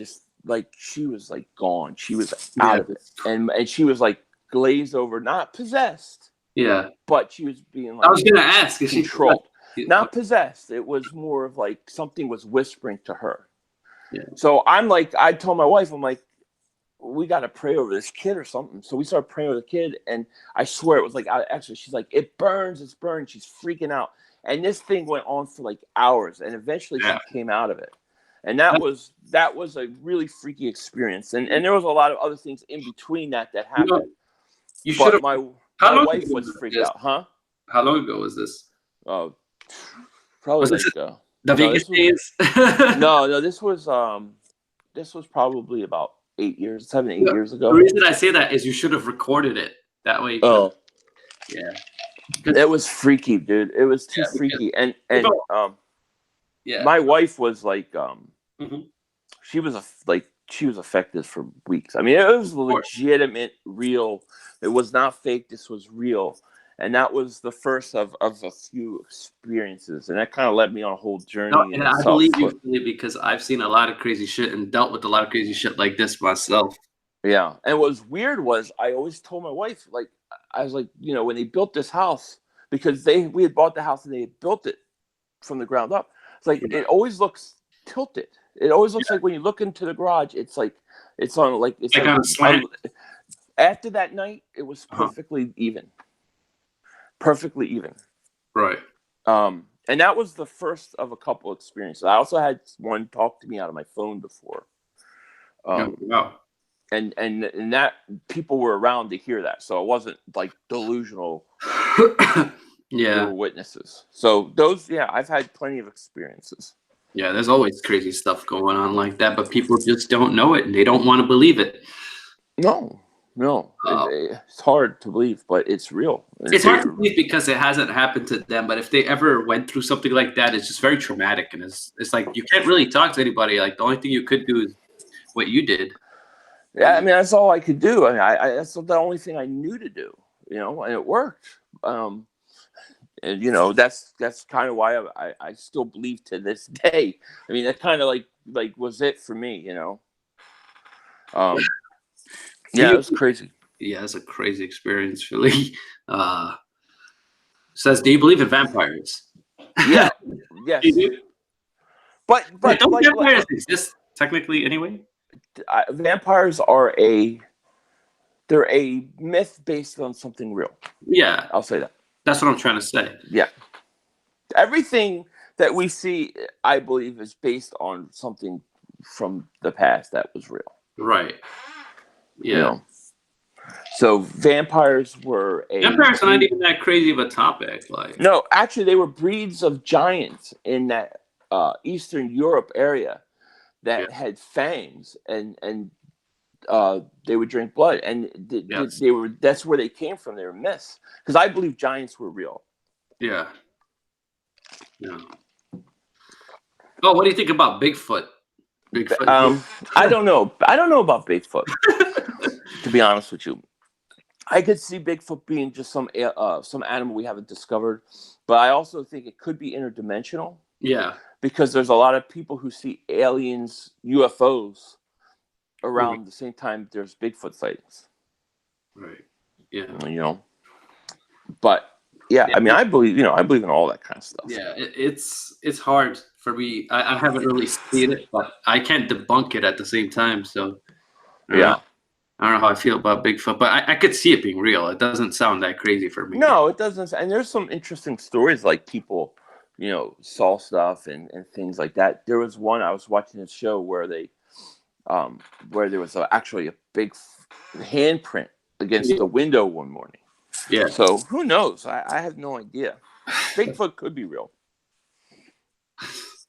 gone. She was out of it. And she was like glazed over, not possessed. Yeah. But she was being like, I was gonna ask, is controlled. Not possessed. It was more of like something was whispering to her. Yeah. So I'm like, I told my wife, I'm like, we gotta pray over this kid or something. So we started praying over the kid, and I swear it was like actually she's like, it's burned. She's freaking out. And this thing went on for like hours, and eventually she came out of it. And that was a really freaky experience. And there was a lot of other things in between that happened. You should have. My wife was freaked out, huh? How long ago was this? Oh, probably was the Vegas days. No, this was probably about 8 years ago. The reason I say that is you should have recorded it that way. Yeah. It was freaky, dude. It was too freaky. And my wife was like, she was affected for weeks. I mean, it was legitimate, real. It was not fake. This was real. And that was the first of a few experiences. And that kind of led me on a whole journey. No, and I believe you fully because I've seen a lot of crazy shit and dealt with a lot of crazy shit like this myself. Yeah. And what was weird was I always told my wife, like, I was like, when they built this house, because we had bought the house and they had built it from the ground up. It's like, it always looks tilted. It always looks like when you look into the garage, it's like, it's on like, it's like on a slant. after that night, it was perfectly even. Perfectly even. Right. And that was the first of a couple experiences. I also had one talk to me out of my phone before. Wow. And that people were around to hear that, so it wasn't like delusional. Yeah, there were witnesses. So those, I've had plenty of experiences. Yeah, there's always crazy stuff going on like that, but people just don't know it and they don't want to believe it. No, it's hard to believe, but it's real. It's hard to believe because it hasn't happened to them, but if they ever went through something like that, it's just very traumatic, and it's like you can't really talk to anybody. Like the only thing you could do is what you did. Yeah, I mean that's all I could do. I mean, that's the only thing I knew to do, and it worked. And that's kind of why I still believe to this day. I mean, that kind of like was it for me, Yeah, it was crazy. Yeah, it's a crazy experience, really. Says, do you believe in vampires? Yeah, yes. But don't vampires exist technically anyway? Vampires are they're a myth based on something real. Yeah, I'll say that. That's what I'm trying to say. Yeah. Everything that we see, I believe, is based on something from the past that was real. Right. Yeah. So vampires are not even that crazy of a topic. Like, no, actually, they were breeds of giants in that Eastern Europe area that had fangs, and they would drink blood, and they were. That's where they came from. They were myths, because I believe giants were real. Yeah. Yeah. Oh, what do you think about Bigfoot? I don't know. I don't know about Bigfoot. To be honest with you, I could see Bigfoot being just some animal we haven't discovered, but I also think it could be interdimensional. Yeah. Because there's a lot of people who see aliens, UFOs, around the same time there's Bigfoot sightings. Right. Yeah. But I mean, I believe in all that kind of stuff. Yeah, it's hard for me. I haven't really seen it, but I can't debunk it at the same time. So I don't know how I feel about Bigfoot, but I could see it being real. It doesn't sound that crazy for me. No, it doesn't. And there's some interesting stories, like people, saw stuff and things like that. There was one, I was watching a show where they, where there was actually a big handprint against the window one morning. Yeah. So who knows? I have no idea. Bigfoot could be real.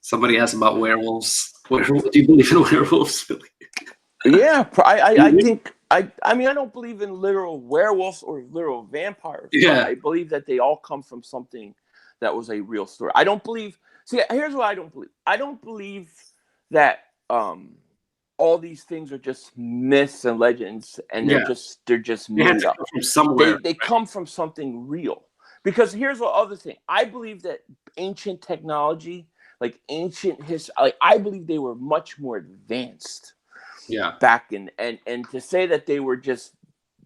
Somebody asked about werewolves. Do you believe in werewolves? Yeah, I think I mean, I don't believe in literal werewolves or literal vampires. Yeah, I believe that they all come from something that was a real story. I don't believe. See, here's what I don't believe. I don't believe that all these things are just myths and legends, and they're just made up. From somewhere. They come from something real. Because here's the other thing. I believe that ancient technology, like ancient history, I believe they were much more advanced. Yeah. Back in and to say that they were just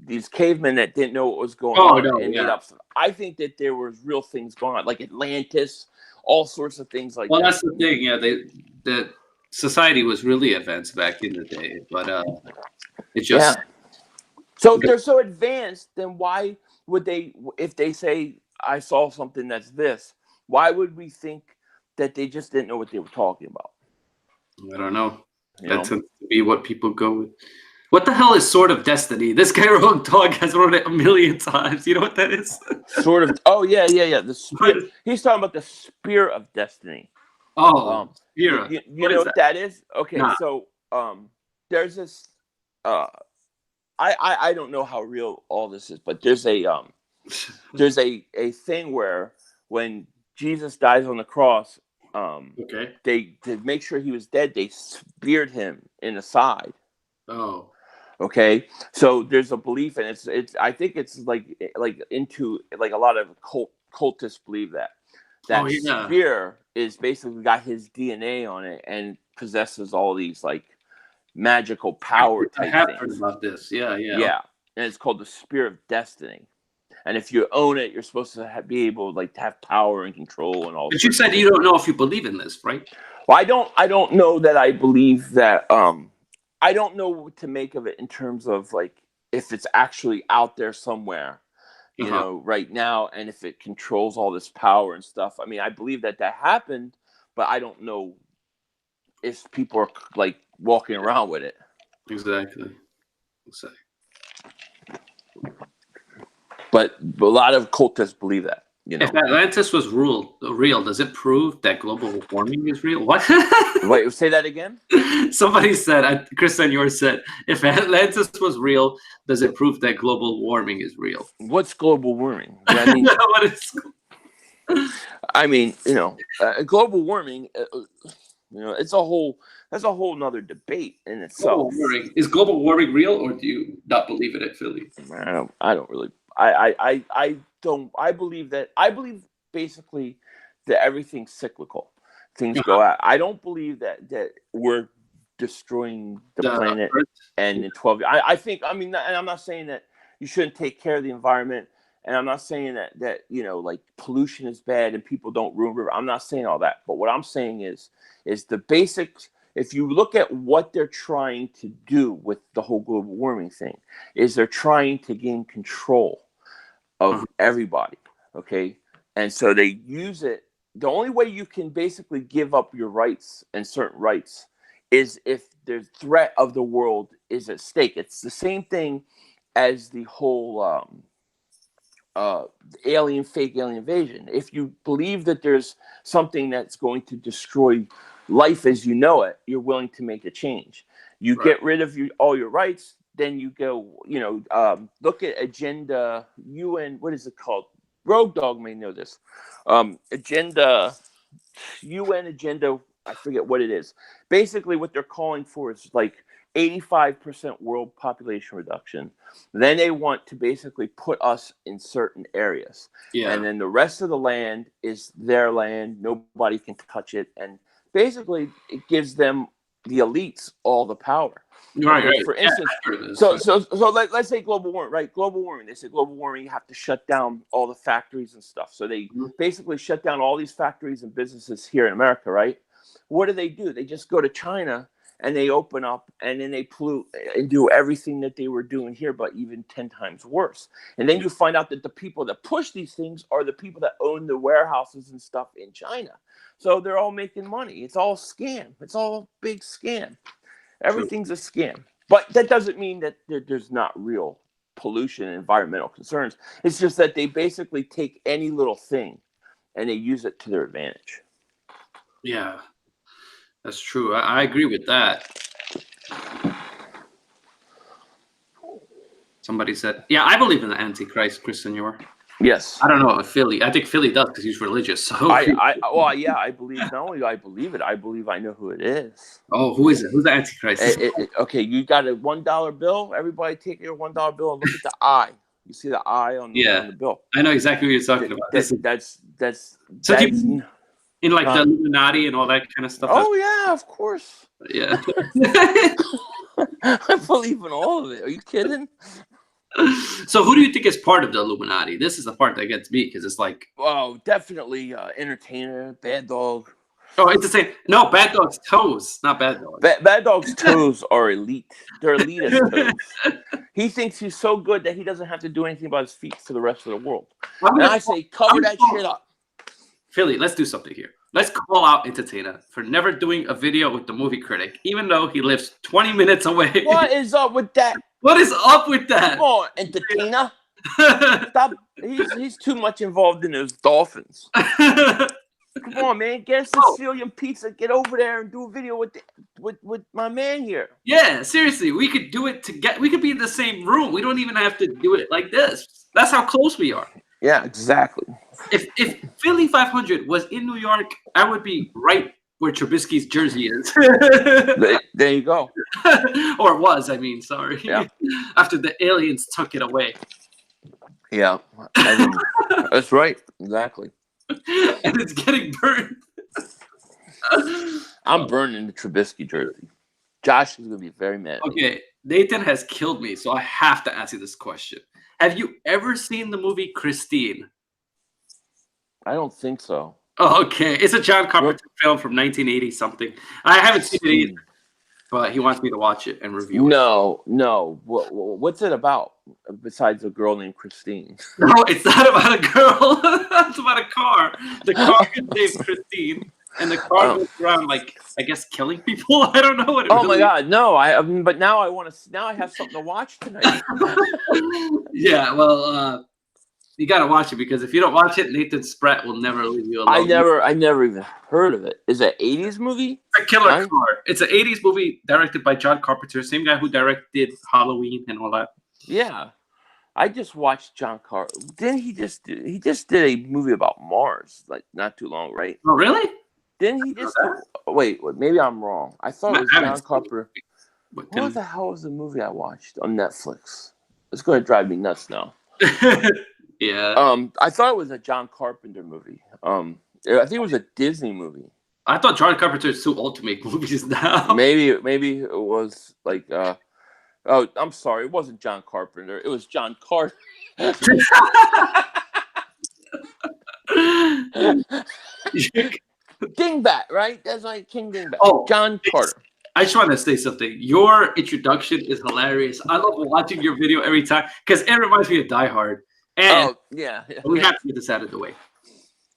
these cavemen that didn't know what was going on and made up stuff. I think that there was real things going on, like Atlantis, all sorts of things like that. Well, that's the thing. Yeah, the society was really advanced back in the day, but it just So if they're so advanced, then why would they? If they say I saw something that's this, why would we think that they just didn't know what they were talking about? I don't know. That tends to be what people go with. What the hell is Sword of Destiny? This guy wrote Dog has wrote it a million times. You know what that is? Sort of. Oh yeah. The spear. He's talking about the Spear of Destiny. Oh, Spear. You know what that is? Okay, nah. So there's this. I don't know how real all this is, but there's a thing where when Jesus dies on the cross, they to make sure he was dead, they speared him in the side. Oh. Okay, so there's a belief, and it's I think it's like into like a lot of cultists believe that spear is basically got his DNA on it and possesses all these like magical power type things. I have heard about this. Yeah, and it's called the Spear of Destiny. And if you own it, you're supposed to be able to have power and control and all. But you said you don't know if you believe in this, right? Well, I don't know that I believe that. I don't know what to make of it in terms of like if it's actually out there somewhere, you know, right now, and if it controls all this power and stuff. I mean, I believe that happened, but I don't know if people are like walking around with it. Exactly. But a lot of cultists believe that. You know, if Atlantis was real, does it prove that global warming is real? What? Wait, say that again. Somebody said, Chris Senor said, if Atlantis was real, does it prove that global warming is real? What's global warming? I mean, what is? I mean, you know, global warming. You know, that's a whole nother debate in itself. Global warming. Is global warming real, or do you not believe in it, Philly? I don't really. I don't. I believe basically that everything's cyclical. Things go out. I don't believe that we're destroying the planet Earth. And in 12 years. I think. I mean, and I'm not saying that you shouldn't take care of the environment. And I'm not saying that you know, like, pollution is bad and people don't ruin river. I'm not saying all that. But what I'm saying is the basics. If you look at what they're trying to do with the whole global warming thing, is they're trying to gain control of everybody. Okay, and so they use it. The only way you can basically give up your rights and certain rights is if the threat of the world is at stake. It's the same thing as the whole fake alien invasion. If you believe that there's something that's going to destroy life as you know it, you're willing to make a change. You get rid of all your rights, then you go, you know, look at Agenda UN. What is it called? Rogue Dog may know this. Agenda UN Agenda. I forget what it is. Basically, what they're calling for is like 85% world population reduction. Then they want to basically put us in certain areas. Yeah. And then the rest of the land is their land. Nobody can touch it. And basically, it gives them, the elites, all the power. Right, right. For instance, so let's say global warming, right? Global warming. They say global warming, you have to shut down all the factories and stuff. So they basically shut down all these factories and businesses here in America, right? What do? They just go to China and they open up and then they pollute and do everything that they were doing here, but even 10 times worse. And then you find out that the people that push these things are the people that own the warehouses and stuff in China. So they're all making money. It's all scam. It's all a big scam. Everything's a scam. But that doesn't mean that there's not real pollution and environmental concerns. It's just that they basically take any little thing and they use it to their advantage. Yeah, that's true. I agree with that. Somebody said, yeah, I believe in the Antichrist, Chris Senor. Yes. I don't know if Philly. I think Philly does because he's religious. So I believe, not only do I believe it, I believe I know who it is. Oh, who is it? Who's the Antichrist? Okay, you got a $1 bill. Everybody take your $1 bill and look at the eye. You see the eye on the bill. I know exactly what you're talking about. That's so people in like the Illuminati and all that kind of stuff. Oh yeah, of course. Yeah. I believe in all of it. Are you kidding? So who do you think is part of the Illuminati? This is the part that gets me because it's like, oh, definitely Entertainer, Bad Dog. Oh, it's the same. No, Bad Dog's toes, not Bad Dog. Bad Dog's toes are elite. They're elitist toes. He thinks he's so good that he doesn't have to do anything about his feet for the rest of the world. And I say, cover that shit up. Philly, let's do something here. Let's call out Entertainer for never doing a video with the movie critic, even though he lives 20 minutes away. What is up with that? What is up with that? Come on, Entertainer. Stop. He's too much involved in those Dolphins. Come on, man. Get a Sicilian pizza. Get over there and do a video with my man here. Yeah, seriously. We could do it together. We could be in the same room. We don't even have to do it like this. That's how close we are. Yeah, exactly. If Philly 500 was in New York, I would be right where Trubisky's jersey is. There you go. Or was, I mean, sorry. Yeah. After the aliens took it away. Yeah. That's right. Exactly. And it's getting burned. I'm burning the Trubisky jersey. Josh is going to be very mad. Okay, Nathan has killed me, so I have to ask you this question. Have you ever seen the movie Christine? I don't think so. Oh, okay. It's a John Carpenter film from 1980 something. I haven't seen it either. but he wants me to watch it and review it. No. What's it about besides a girl named Christine? No, it's not about a girl. It's about a car. The car is named Christine, and the car goes around like I guess killing people. I don't know what. Oh my God, no! But now I want to. Now I have something to watch tonight. Yeah, well, you gotta watch it because if you don't watch it, Nathan Spratt will never leave you alone. I never even heard of it. Is it an 80s movie? It's a killer car. It's an 80s movie directed by John Carpenter, same guy who directed Halloween and all that. Yeah, I just watched John Carpenter. Didn't he just did a movie about Mars like not too long, right? Oh, really? Didn't he just wait? Maybe I'm wrong. I thought it was John Carpenter. What the hell was the movie I watched on Netflix? It's going to drive me nuts now. Yeah. I thought it was a John Carpenter movie. I think it was a Disney movie. I thought John Carpenter is too old to make movies now. Maybe it was like oh, I'm sorry, it wasn't John Carpenter. It was John Carter. Dingbat, right? That's like King Dingbat. Oh, John Carter. I just want to say something. Your introduction is hilarious. I love watching your video every time because it reminds me of Die Hard. And yeah. We have to get this out of the way.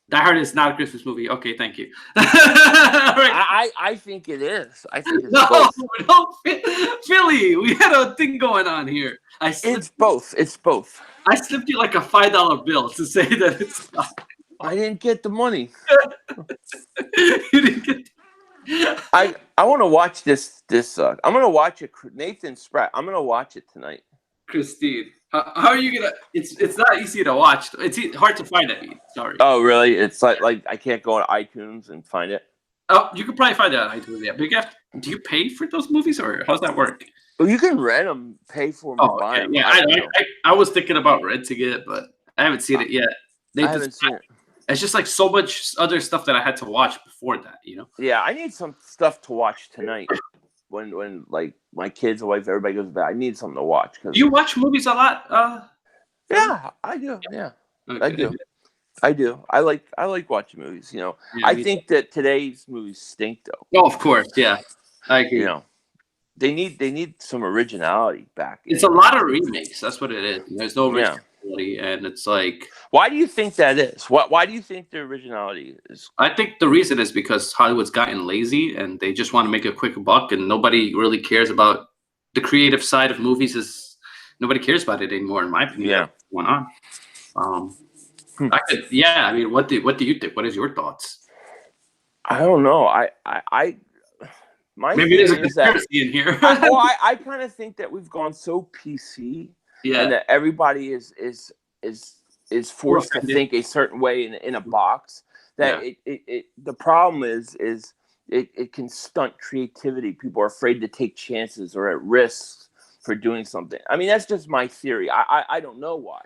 Die Hard is not a Christmas movie. Okay, thank you. I think it is. I think it's no, Philly. We had a thing going on here. It's both. It's both. I slipped you like a $5 bill to say that it's not. I didn't get the money. You didn't get. I want to watch this. I'm gonna watch it. Nathan Spratt. I'm gonna watch it tonight. Christine, how are you gonna? It's not easy to watch. It's hard to find it. Sorry. Oh really? It's like I can't go on iTunes and find it. Oh, you could probably find it on iTunes. Yeah, but do you pay for those movies or how's that work? Well, you can rent them, pay for them, buy them. Yeah, I was thinking about renting it, but I haven't seen it yet. I haven't seen it. It's just like so much other stuff that I had to watch before that, you know? Yeah, I need some stuff to watch tonight. When like my kids, the wife, everybody goes to bed, I need something to watch. Do you watch movies a lot? Yeah, I do. Yeah, okay. I do. I like watching movies. You know, yeah, I think that today's movies stink though. Oh, of course, yeah, I agree. You know, they need some originality back. It's a lot of remakes. That's what it is. There's no originality, and it's like. Why do you think that is? Why do you think the originality is? I think the reason is because Hollywood's gotten lazy, and they just want to make a quick buck, and nobody really cares about the creative side of movies. Nobody cares about it anymore, in my opinion. Yeah. What's going on? I mean, what do you think? What is your thoughts? I don't know. Maybe there's a conspiracy in here. I kind of think that we've gone so PC, and that everybody is forced to think a certain way in a box. That the problem is it can stunt creativity. People are afraid to take chances or at risks for doing something. I mean, that's just my theory. I don't know why.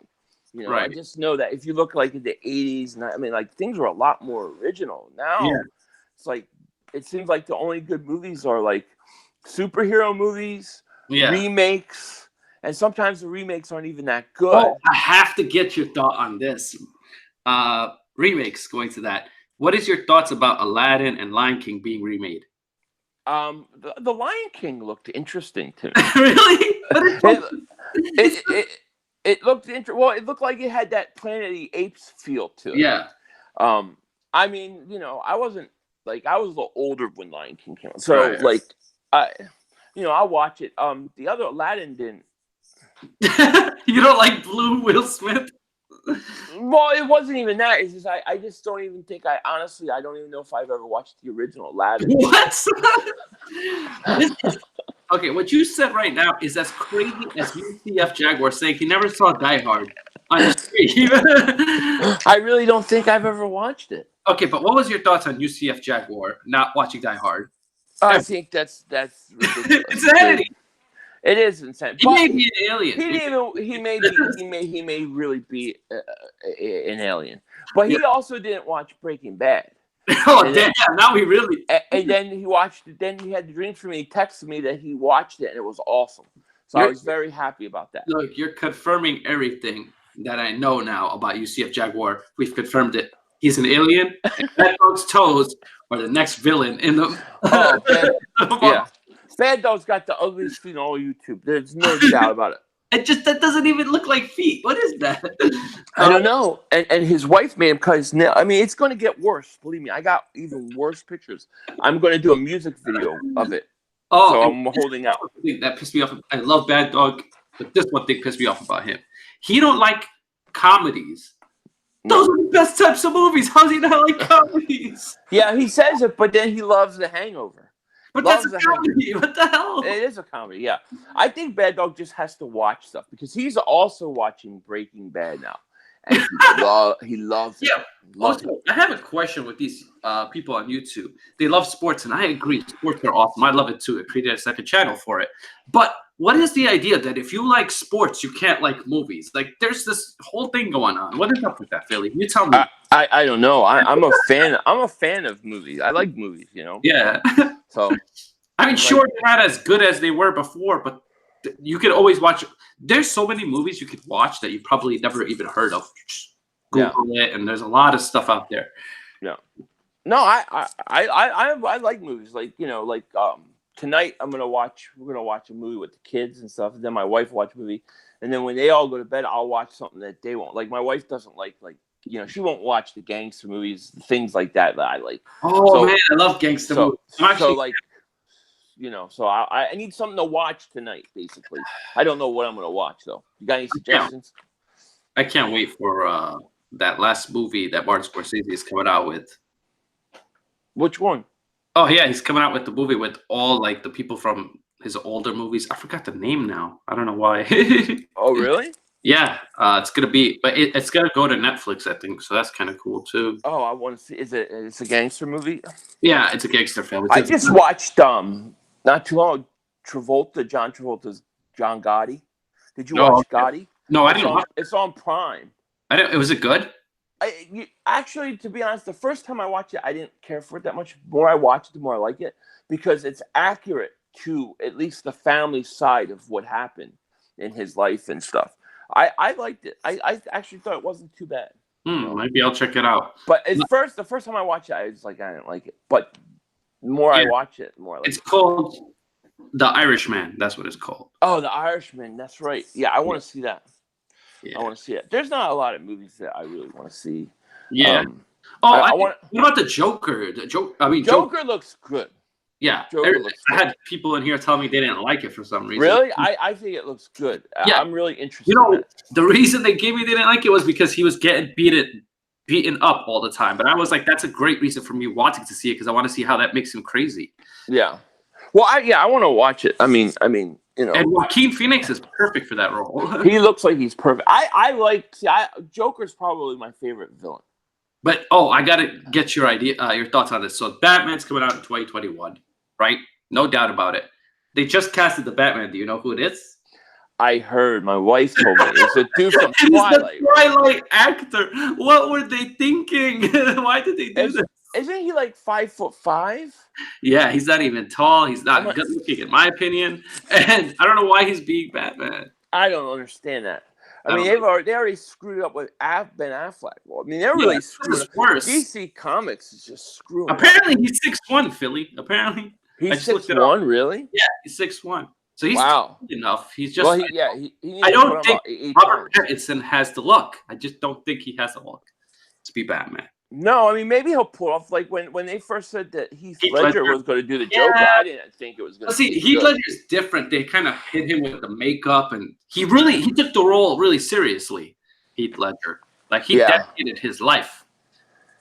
You know, I just know that if you look like in the 80s, and I mean, like things were a lot more original. Now it's like it seems like the only good movies are like superhero movies, remakes, and sometimes the remakes aren't even that good. Oh, I have to get your thought on this. Remakes, going to that. What is your thoughts about Aladdin and Lion King being remade? The Lion King looked interesting to me. Really? It looked well. It looked like it had that Planet of the Apes feel to it. Yeah. I mean, you know, I was a little older when Lion King came out, so I'll watch it. The other Aladdin didn't. You don't like Blue Will Smith? Well, it wasn't even that. It's just I just don't even think I don't even know if I've ever watched the original Aladdin. What? Okay, what you said right now is as crazy as UCF Jaguar saying he never saw Die Hard on the street. I really don't think I've ever watched it. Okay, but what was your thoughts on UCF Jaguar not watching Die Hard? I think that's ridiculous. It's insanity. It is insane. He may be an alien. He may really be an alien. But he also didn't watch Breaking Bad. Oh damn! Now he really. And then he watched it. Then he had the dreams for me. He texted me that he watched it and it was awesome. So I was very happy about that. Look, you're confirming everything that I know now about UCF Jaguar. We've confirmed it. He's an alien. And that dog's toes are the next villain in the. Yeah. Bad Dog's got the ugliest feet on all YouTube. There's no doubt about it. That doesn't even look like feet. What is that? I don't know. And his wife made him cut his nail. I mean, it's going to get worse. Believe me, I got even worse pictures. I'm going to do a music video of it. Oh, so I'm holding out. That pissed me off. I love Bad Dog, but this one thing pissed me off about him. He don't like comedies. Those are the best types of movies. How's he not like comedies? Yeah, he says it, but then he loves The Hangover. But that's a comedy. What the hell? It is a comedy, yeah. I think Bad Dog just has to watch stuff because he's also watching Breaking Bad now. And he loves it. Yeah. Also, I have a question with these people on YouTube. They love sports, and I agree. Sports are awesome. I love it too. I created a second channel for it. But what is the idea that if you like sports, you can't like movies? Like, there's this whole thing going on. What is up with that, Philly? You tell me. I don't know. I'm a fan. I'm a fan of movies. I like movies, you know? Yeah. So, I mean, sure, they're not as good as they were before, but you could always watch. There's so many movies you could watch that you probably never even heard of. Just Google it, and there's a lot of stuff out there. Yeah. No, I like movies. Like, you know, like tonight we're gonna watch a movie with the kids and stuff. And then my wife will watch a movie, and then when they all go to bed, I'll watch something that they won't. Like my wife doesn't like. You know, she won't watch the gangster movies, things like that I like. Oh, man, I love gangster movies. So like, you know, so I need something to watch tonight, basically. I don't know what I'm going to watch, though. You got any suggestions? I can't wait for that last movie that Martin Scorsese is coming out with. Which one? Oh, yeah, he's coming out with the movie with all, like, the people from his older movies. I forgot the name now. I don't know why. Oh, really? Yeah, it's gonna be, but it's gonna go to Netflix, I think. So that's kind of cool too. Oh, I want to see. It's a gangster movie? Yeah, it's a gangster film. I just watched not too long. John Travolta's John Gotti. Did you watch Gotti? No, I didn't. It's on Prime. Was it good? Actually, to be honest, the first time I watched it, I didn't care for it that much. The more I watch it, the more I like it because it's accurate to at least the family side of what happened in his life and stuff. I liked it. I actually thought it wasn't too bad. Maybe I'll check it out. But the first time I watched it, I was like, I didn't like it. But the more I watch it, the more I like it. It's called The Irishman. That's what it's called. Oh, The Irishman. That's right. Yeah, I want to see that. Yeah. I want to see it. There's not a lot of movies that I really want to see. Yeah. What about the Joker? Joker looks good. Yeah, I had people in here tell me they didn't like it for some reason. Really? I think it looks good. Yeah. I'm really interested. You know, the reason they gave me they didn't like it was because he was getting beaten up all the time. But I was like, that's a great reason for me wanting to see it because I want to see how that makes him crazy. Yeah. Well, I want to watch it. I mean, you know. And Joaquin Phoenix is perfect for that role. He looks like he's perfect. Joker's probably my favorite villain. But I gotta get your thoughts on this. So Batman's coming out in 2021. Right? No doubt about it. They just casted the Batman. Do you know who it is? I heard. My wife told me. It's a dude from Twilight. It's the Twilight actor. What were they thinking? Why did they do this? Isn't he like 5'5"? Yeah, he's not even tall. He's not good looking, in my opinion. And I don't know why he's being Batman. I don't understand that. I mean, they already screwed up with Ben Affleck. Well, I mean, they're really screwed up. Worse. DC Comics is just screwing. Apparently, he's 6'1", Philly. Apparently. He's 6'1", really? Yeah, he's 6'1". So he's good enough. He's just. Well, he needs I to don't put think Robert Pattinson has the look. I just don't think he has the look to be Batman. No, I mean maybe he'll pull off like when they first said that Heath Ledger was going to do the Joker. I didn't think it was going to. See, Heath Ledger is different. They kind of hit him with the makeup, and he took the role really seriously. Heath Ledger, like he dedicated his life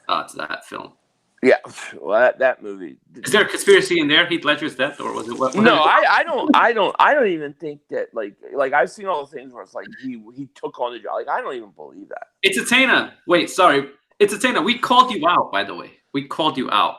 to that film. Yeah, well, that movie. Is there a conspiracy in there? Heath Ledger's death, or was it what? No, I don't even think that. Like I've seen all the things where it's like he took on the job. Like I don't even believe that. It's Atana. Wait, sorry. It's Atana. We called you out, by the way. We called you out.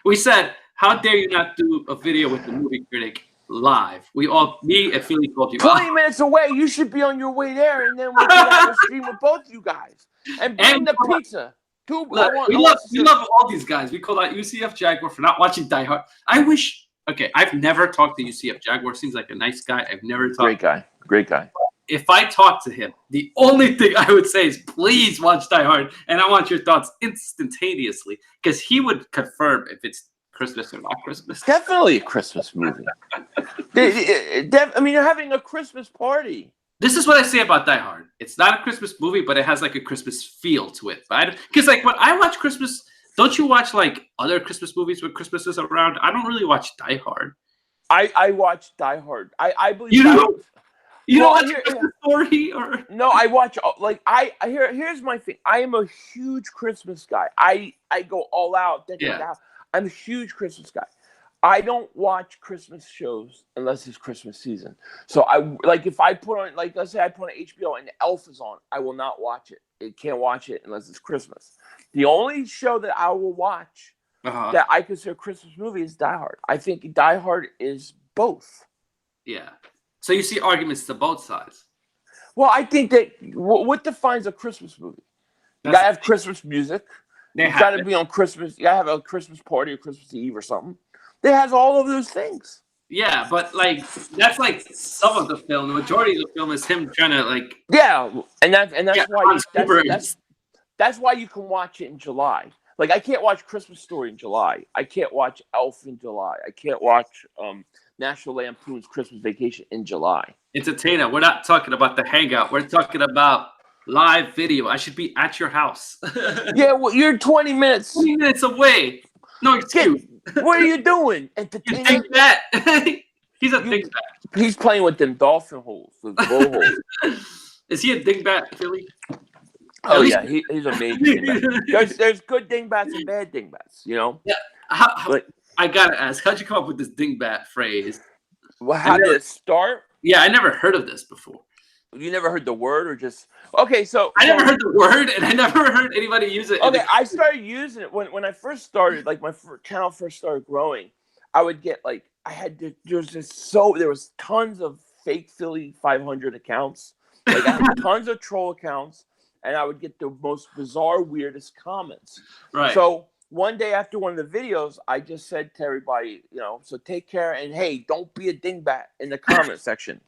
We said, "How dare you not do a video with the movie critic live?" Me and Philly called you 20 out. minutes away. You should be on your way there, and then we can have a stream with both you guys and bring the pizza. We love all these guys. We call out UCF Jaguar for not watching Die Hard. I've never talked to UCF Jaguar. Seems like a nice guy. I've never talked. Great guy. If I talk to him, the only thing I would say is please watch Die Hard, and I want your thoughts instantaneously because he would confirm if it's Christmas or not Christmas. Definitely a Christmas movie. I mean, you're having a Christmas party. This is what I say about Die Hard. It's not a Christmas movie, but it has like a Christmas feel to it. Because like when I watch Christmas, don't you watch like other Christmas movies when Christmas is around? I don't really watch Die Hard. I watch Die Hard. I believe you don't. You well, don't watch Christmas Story or no? I watch like here's my thing. I am a huge Christmas guy. I go all out. I'm a huge Christmas guy. I don't watch Christmas shows unless it's Christmas season. So if I put on let's say I put on HBO and Elf is on, I will not watch it. I can't watch it unless it's Christmas. The only show that I will watch that I consider a Christmas movie is Die Hard. I think Die Hard is both. Yeah. So you see arguments to both sides. Well, I think that what defines a Christmas movie? You gotta have Christmas music. You gotta be on Christmas. You gotta have a Christmas party or Christmas Eve or something. It has all of those things. Yeah, but like that's like some of the film. The majority of the film is him trying to like. Yeah, and that's why you can watch it in July. Like I can't watch Christmas Story in July. I can't watch Elf in July. I can't watch National Lampoon's Christmas Vacation in July. Entertainer, we're not talking about the hangout. We're talking about live video. I should be at your house. Yeah, well, you're 20 minutes. 20 minutes away. No excuse. What are you doing? Entertainer? Think that. He's a dingbat. He's playing with them dolphin holes, the blowholes. Is he a dingbat, Philly? Oh yeah, he's a major dingbat. There's good dingbats and bad dingbats, you know. Yeah. I gotta ask, how'd you come up with this dingbat phrase? Well, how did it start? Yeah, I never heard of this before. You never heard the word, or just okay? So I never heard the word, and I never heard anybody use it. Okay, I started using it when I first started. Like my channel first started growing, I would get like there was tons of fake Philly 500 accounts. Like I had tons of troll accounts, and I would get the most bizarre, weirdest comments. Right. So one day after one of the videos, I just said to everybody, so take care, and hey, don't be a dingbat in the comment section.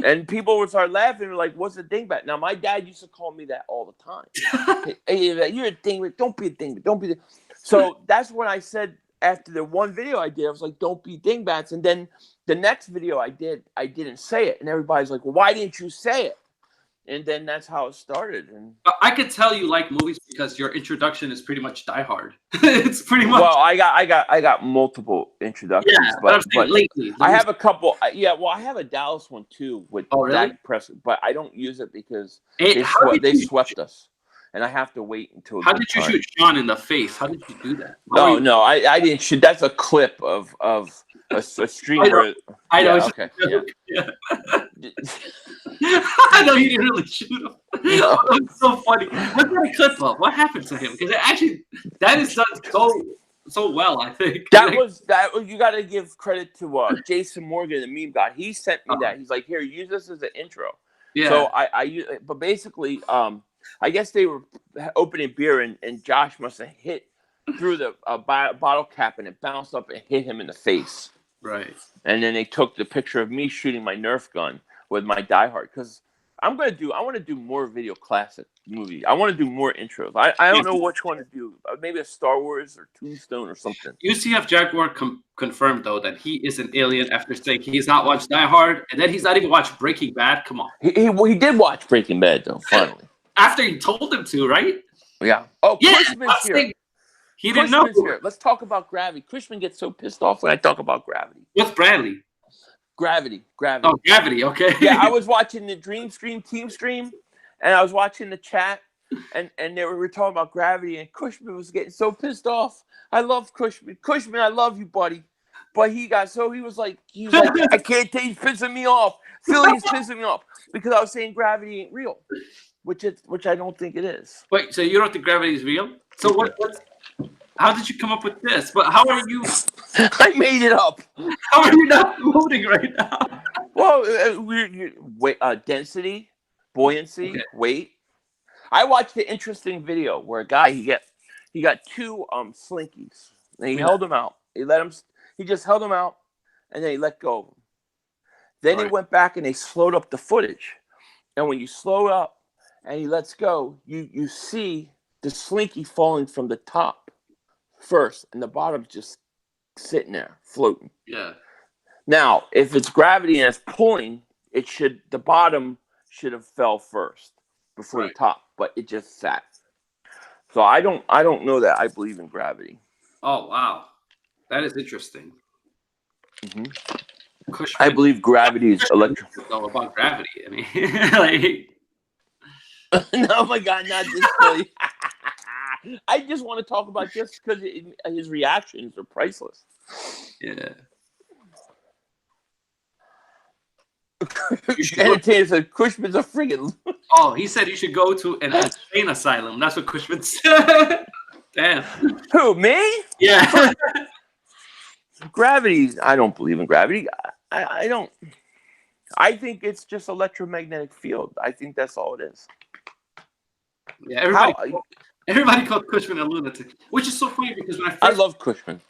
And people would start laughing, like, what's a dingbat? Now, my dad used to call me that all the time. Hey, you're a dingbat. Don't be a dingbat. Don't be. So that's when I said, after the one video I did, I was like, don't be dingbats. And then the next video I didn't say it. And everybody's like, well, why didn't you say it? And then that's how it started. And I could tell you like movies because your introduction is pretty much Die Hard. It's pretty much. Well, I got multiple introductions, but lately, I have a couple. Yeah, well, I have a Dallas one too with Dak Prescott, but I don't use it because they swept us, and I have to wait until. How did you shoot Sean in the face? How did you do that? No, I didn't shoot. That's a clip of a streamer. I know. Yeah, okay. Yeah. I know you didn't really shoot him. No. It's so funny. What's that a clip of? What happened to him? Because that is done so well. I think that you got to give credit to Jason Morgan, the meme guy. He sent me that. He's like, here, use this as an intro. Yeah. So but basically, I guess they were opening beer and Josh must have hit through the bottle cap and it bounced up and hit him in the face. Right. And then they took the picture of me shooting my Nerf gun with my Die Hard because I want to do more video classic movies. I want to do more intros. I don't know which one to do. Maybe a Star Wars or Tombstone or something. UCF Jaguar confirmed though that he is an alien after saying he's not watched Die Hard and then he's not even watched Breaking Bad. Come on. He did watch Breaking Bad though. Finally. After you told him to, right? Yeah. Oh, yeah. Cushman's here. He didn't know. Here. Let's talk about Gravity. Cushman gets so pissed off when I talk about Gravity. What's Bradley? Gravity. Oh, Gravity. Okay. Yeah, I was watching the Dream Stream team stream, and I was watching the chat, and they were talking about Gravity, and Cushman was getting so pissed off. I love Cushman. Cushman, I love you, buddy. But he was like, I can't take. He's pissing me off. Philly's pissing me off because I was saying Gravity ain't real, which I don't think it is. Wait, so you don't think Gravity is real? So how did you come up with this? But how are you? I made it up. How are you not floating right now? Well, density, buoyancy, weight. I watched the interesting video where a guy he got two slinkies and he held them out. He just held them out and then he let go of them. Then he went back and they slowed up the footage. And when you slow up and he lets go, you see the slinky falling from the top first, and the bottom just sitting there floating. Yeah. Now, if it's gravity and it's pulling, the bottom should have fell first before the top, but it just sat. So I don't know that I believe in gravity. Oh wow, that is interesting. Mm-hmm. Cushman, I believe gravity is electric. All about gravity. I mean, like, no, my God, not this silly. I just want to talk about just because his reactions are priceless. Yeah. Entertainer said Cushman's a friggin'. Oh, he said you should go to an insane asylum. That's what Cushman said. Damn. Who, me? Yeah. Gravity. I don't believe in gravity. I don't. I think it's just electromagnetic field. I think that's all it is. Yeah. Everybody called Cushman a lunatic, which is so funny because when I love Cushman.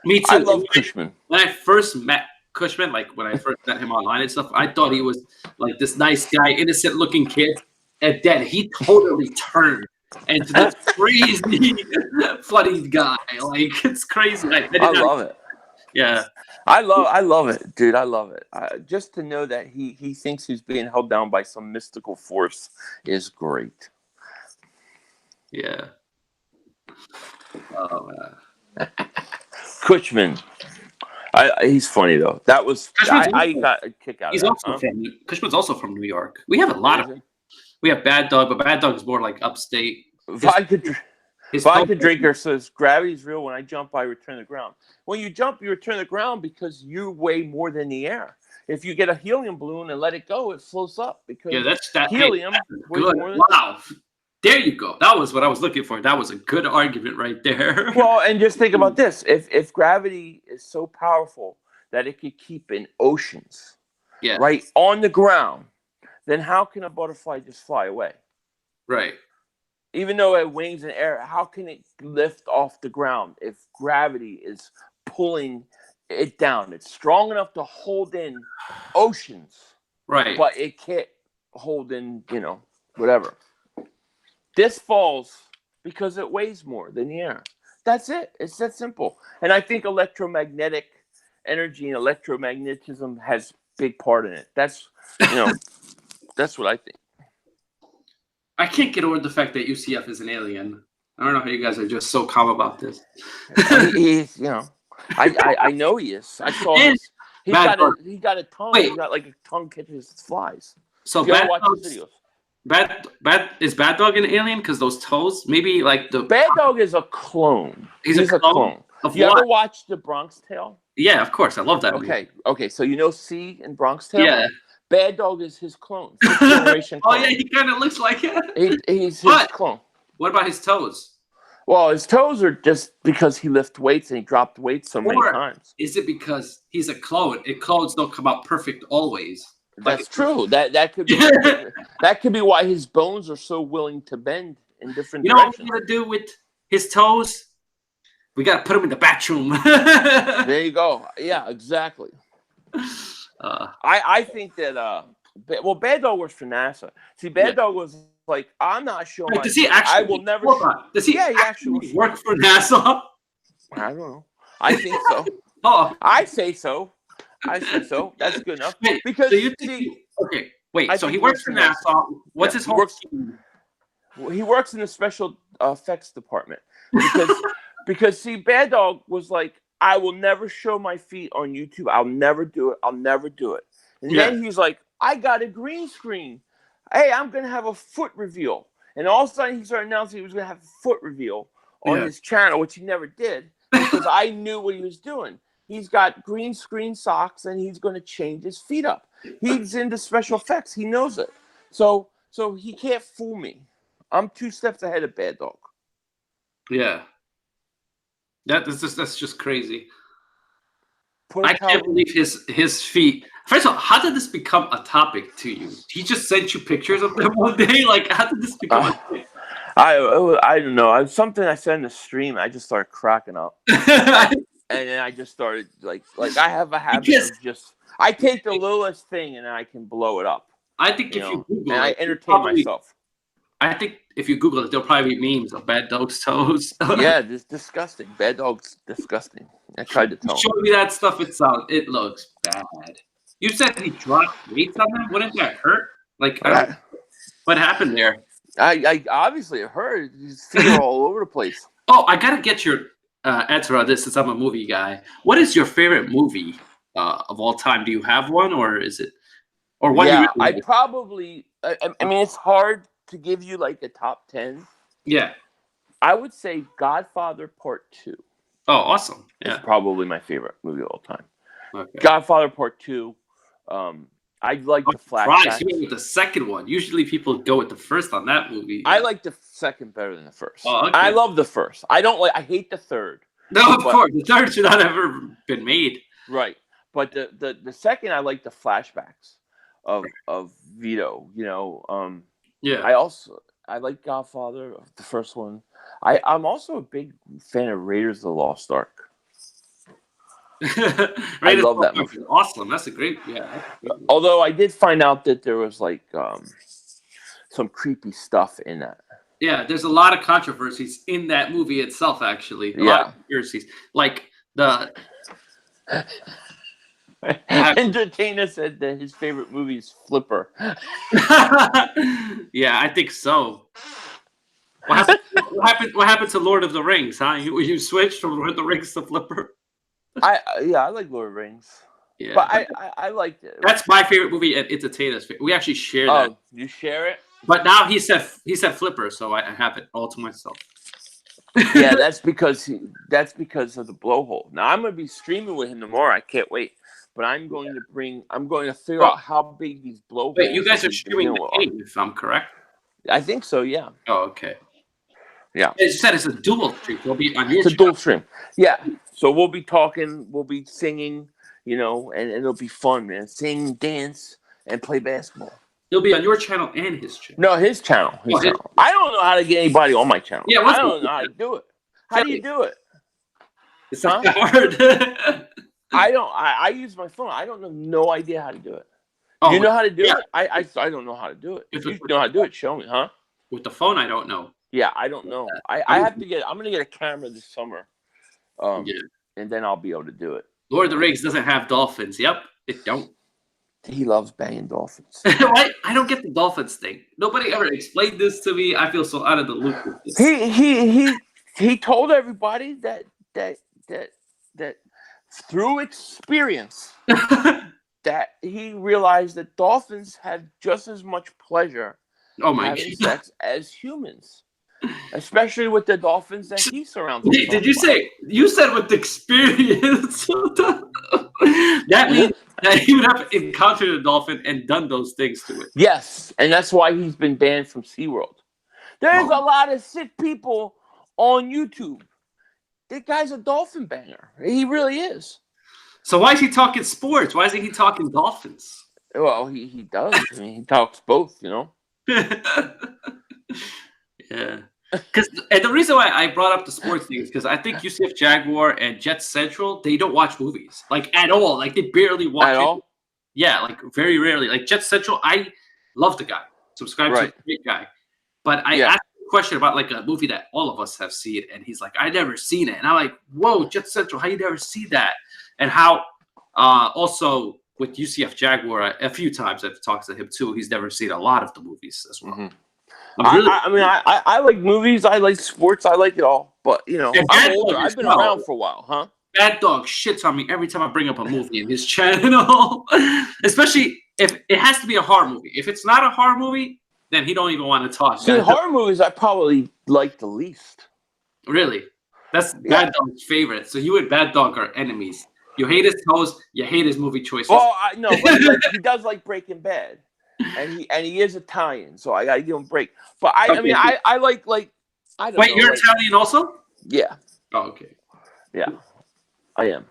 Me too. I love Cushman. When I first met Cushman, like when I first met him online and stuff, I thought he was like this nice guy, innocent looking kid. And then he totally turned into this crazy, funny guy. Like it's crazy. I love it. Yeah. I love it, dude. I love it. Just to know that he thinks he's being held down by some mystical force is great. Yeah. Oh man. Cushman. He's funny though. That was I got a kick out of that. Cushman's also from New York. We have a lot of. We have Bad Dog, but Bad Dog is more like upstate. Vodka Drinker says gravity's real. When I jump, I return to the ground. When you jump, you return to the ground because you weigh more than the air. If you get a helium balloon and let it go, it floats up because helium weighs more than There you go. That was what I was looking for. That was a good argument right there. Well, and just think about this. If gravity is so powerful that it could keep in oceans, right, on the ground, then how can a butterfly just fly away? Right. Even though it wings in air, how can it lift off the ground if gravity is pulling it down? It's strong enough to hold in oceans. Right. But it can't hold in, whatever. This falls because it weighs more than the air. That's it. It's that simple. And I think electromagnetic energy and electromagnetism has a big part in it. That's, that's what I think. I can't get over the fact that UCF is an alien. I don't know how you guys are just so calm about this. He's, I know he is. I saw this. He got a tongue. Wait. He got like a tongue catches flies. So Bad Dog an alien? Because those toes, maybe like the Bad Dog is a clone. He's a clone. Of you what? Ever watched The Bronx Tale? Yeah, of course. I love that movie. Okay. So C in Bronx Tale? Yeah. Bad Dog is his clone. Generation clone. Oh, yeah, he kind of looks like it. He's his clone. What about his toes? Well, his toes are just because he lifted weights and he dropped weights so many times. Is it because he's a clone? Clones don't come out perfect always. That's true. That could be that could be why his bones are so willing to bend in different directions. What we're gonna do with his toes? We gotta put him in the bathroom. There you go. Yeah, exactly. I think that Bad Dog works for NASA. See, Bad Dog was like, I'm not sure. Does he actually? I will never. Does he? Yeah, he actually work for NASA. I don't know. I think so. Oh, I say so. That's good enough. Because okay, wait. So he works for NASA. What's his whole team? He works in the special effects department because see, Bad Dog was like, I will never show my feet on YouTube. I'll never do it. And then he's like, I got a green screen. Hey, I'm gonna have a foot reveal. And all of a sudden he started announcing he was gonna have a foot reveal on his channel, which he never did because I knew what he was doing. He's got green screen socks and he's going to change his feet up. He's into special effects. He knows it. So he can't fool me. I'm 2 steps ahead of Bad Dog. Yeah. That's just crazy. I can't believe his feet. First of all, how did this become a topic to you? He just sent you pictures of them one day? Like, how did this become a thing? I don't know. Something I said in the stream, I just started cracking up. And then I just started like I have a habit of just I take the littlest thing and I can blow it up. I think if you Google and I entertain myself. I think if you Google it, there'll probably be memes of bad dog's toes. Yeah, this disgusting. Bad dog's disgusting. I tried to tell him. Show me that stuff. It looks bad. You said he dropped weights on them. Wouldn't that hurt? Like, I don't. What happened there? I obviously heard his feet are all over the place. Oh, I gotta get your answer on this since I'm a movie guy. What is your favorite movie of all time? Do you have one, or is it, or what? Yeah, you really I probably. I mean, it's hard to give you like a top 10. Yeah. I would say Godfather Part 2. Oh, awesome! It's Yeah, probably my favorite movie of all time. okay. Godfather Part 2. I like the flashbacks. You went with the second one. Usually people go with the first on that movie. I like the second better than the first. Oh, okay. I love the first. I hate the third. No, of course. The third should not have ever been made. Right. But the second, I like the flashbacks of Vito, you know. Yeah. I like Godfather, the first one. I'm also a big fan of Raiders of the Lost Ark. I love that movie. Awesome. That's a great, yeah. Although I did find out that there was like some creepy stuff in that. Yeah, there's a lot of controversies in that movie itself, actually. A lot of conspiracies. Like the Entertainer said that his favorite movie is Flipper. Yeah, I think so. What happened to Lord of the Rings, huh? You switched from Lord of the Rings to Flipper? I like Lord of the Rings. Yeah, but I liked it. That's my favorite movie, and Entertainer's favorite. We actually share that. Oh, you share it? But now he said Flipper, so I have it all to myself. Yeah, that's because of the blowhole. Now I'm gonna be streaming with him tomorrow. I can't wait. But I'm going to figure out how big these blowholes. Wait, you guys are streaming the game, if I'm correct? I think so. Yeah. Oh, okay. Yeah. You said it's a dual stream. It'll be on your. It's a dual stream. Yeah. So we'll be talking. We'll be singing. You know, and it'll be fun, man. Sing, dance, and play basketball. It'll be on your channel and his channel. No, his channel. Channel. I don't know how to get anybody on my channel. Yeah, I don't know how to do it. How do you do it? It's not hard. I use my phone. I don't know. No idea how to do it. Oh, you know how to do it? I don't know how to do it. If you know how to do it, show me, huh? With the phone, I don't know. Yeah, I don't know. I have to get. I'm gonna get a camera this summer. And then I'll be able to do it. Lord of the Rings doesn't have dolphins. Yep, it don't. He loves banging dolphins. I don't get the dolphins thing. Nobody ever explained this to me. I feel so out of the loop with this. He told everybody that through experience that he realized that dolphins have just as much pleasure having sex as humans. Especially with the dolphins that he surrounds himself Did you say you said with experience? That means that he would have encountered a dolphin and done those things to it. Yes, and that's why he's been banned from SeaWorld. There's a lot of sick people on YouTube. That guy's a dolphin banger. He really is. So why is he talking sports? Why isn't he talking dolphins? Well, he does. I mean, he talks both, you know. Yeah. And the reason why I brought up the sports thing is because I think UCF Jaguar and Jet Central, they don't watch movies like at all. Like they barely watch at all. Yeah, like very rarely. Like Jet Central, I love the guy. Subscribe to a great guy. But I asked him a question about like a movie that all of us have seen, and he's like, I never seen it. And I'm like, whoa, Jet Central, how you never see that? And how also with UCF Jaguar, a few times I've talked to him too. He's never seen a lot of the movies as well. Mm-hmm. I like movies. I like sports. I like it all. But, you know, I'm older. I've been around for a while, huh? Bad Dog shits on me every time I bring up a movie in his channel. Especially if it has to be a horror movie. If it's not a horror movie, then he don't even want to talk. See, horror movies I probably like the least. Really? That's Bad Dog's favorite. So you and Bad Dog are enemies. You hate his toes. You hate his movie choices. Well, I know, but he does like Breaking Bad. And he is Italian, so I gotta give him a break. But I like I don't know. Wait, you're Italian also? Yeah. Oh, okay. Yeah, I am.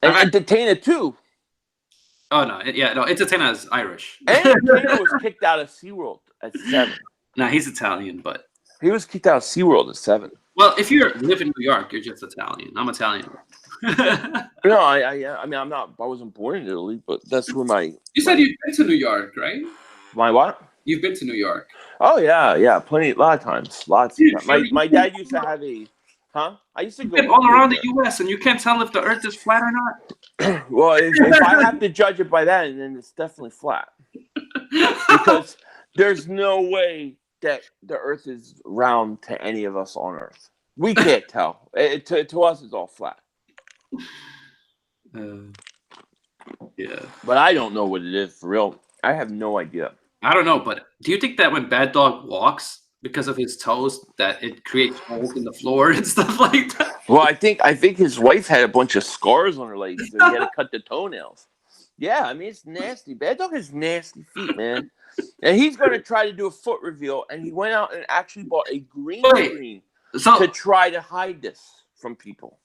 And Entertainer too. Oh no, Entertainer is Irish. Entertainer was kicked out of SeaWorld at 7. No, he's Italian, but he was kicked out of SeaWorld at 7. Well, if you live in New York, you're just Italian. I'm Italian. No, I wasn't born in Italy, but that's where my. You said you've been to New York, right? My what? You've been to New York. Oh yeah, plenty, a lot of times, lots of Dude, times. Philly, My dad used to have a, huh? I used to you've go been all live around the there. U.S. and you can't tell if the Earth is flat or not. Well, if I have to judge it by that, then it's definitely flat. Because there's no way that the Earth is round to any of us on Earth. We can't tell. To us, it's all flat. Yeah. But I don't know what it is for real. I have no idea. I don't know, but do you think that when Bad Dog walks, because of his toes, that it creates holes in the floor and stuff like that? Well, I think his wife had a bunch of scars on her legs, so he had to cut the toenails. Yeah, I mean, it's nasty. Bad Dog has nasty feet, man. And he's going to try to do a foot reveal, and he went out and actually bought a green screen to try to hide this from people.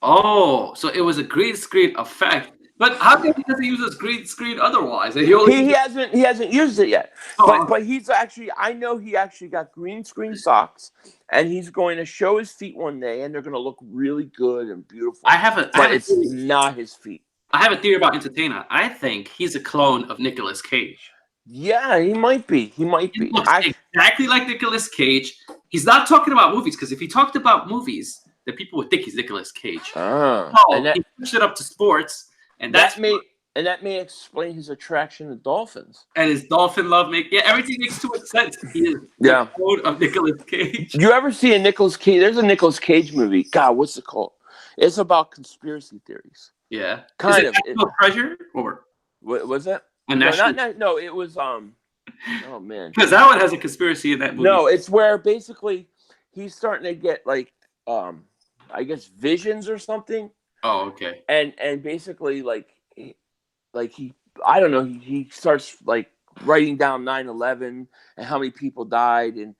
Oh, so it was a green screen effect. But how come he doesn't use this green screen otherwise? He hasn't used it yet. But he's actually, I know he actually got green screen socks, and he's going to show his feet one day, and they're going to look really good and beautiful. But it's not his feet. I have a theory about Entertainer. I think he's a clone of Nicolas Cage. Yeah, he might be. He looks exactly like Nicolas Cage. He's not talking about movies, because if he talked about movies, then people would think he's Nicolas Cage. He pushed it up to sports. And that may explain his attraction to dolphins. And his dolphin love everything makes too much sense. He is the clone of Nicolas Cage. You ever see a Nicolas Cage? There's a Nicolas Cage movie. God, what's it called? It's about conspiracy theories. Yeah. Kind of. National Treasure? Or what was that? No, it was oh man. Because that one has a conspiracy in that movie. No, it's where basically he's starting to get like I guess visions or something. Oh, okay. And basically he I don't know, he starts like writing down 9/11 and how many people died and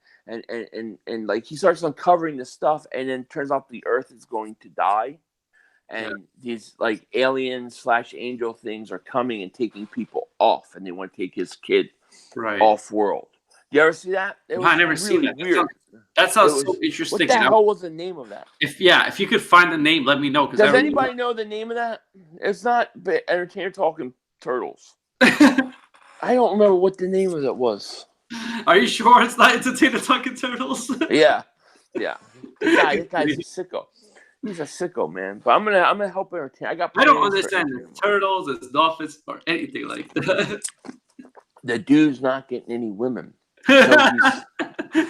like he starts uncovering this stuff, and then turns out the Earth is going to die, and these like aliens / angel things are coming and taking people off, and they want to take his kid off world. You ever see that? I never seen that. Weird. That sounds so interesting. What the hell was the name of that? If you could find the name, let me know. Does anybody know the name of that? It's not Entertainer Talking Turtles. I don't remember what the name of it was. Are you sure it's not Entertainer Talking Turtles? Yeah. This guy's a sicko. He's a sicko, man. But I'm gonna help entertain. I don't understand the turtles, the dolphins, or anything like that. The dude's not getting any women. So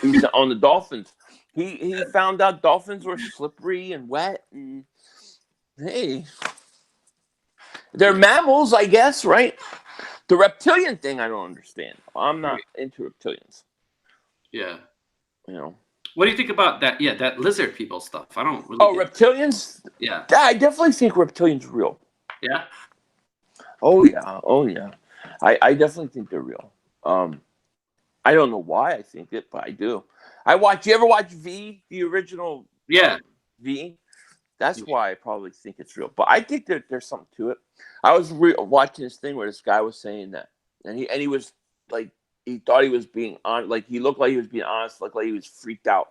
he's on the dolphins. He found out dolphins were slippery and wet, and hey, they're mammals, I guess, right? The reptilian thing, I don't understand. I'm not into reptilians. Yeah. You know. What do you think about that? Yeah, that lizard people stuff. I don't really. Oh, reptilians? Yeah. I definitely think reptilians are real. Yeah. Oh yeah. I definitely think they're real. I don't know why I think it, but I do. You ever watch V, the original? Yeah. V? That's why I probably think it's real. But I think there's something to it. I was watching this thing where this guy was saying that, and he was like, he thought he was being honest. Like he looked like he was being honest. Looked like he was freaked out.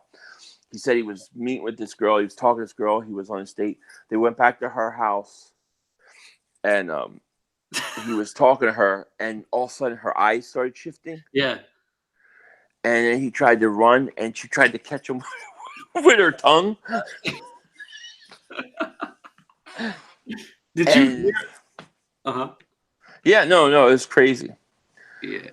He said he was meeting with this girl. He was talking to this girl. He was on a date. They went back to her house, and he was talking to her, and all of a sudden her eyes started shifting. Yeah. And then he tried to run, and she tried to catch him with her tongue. Did you? Yeah, no, it was crazy. Yeah.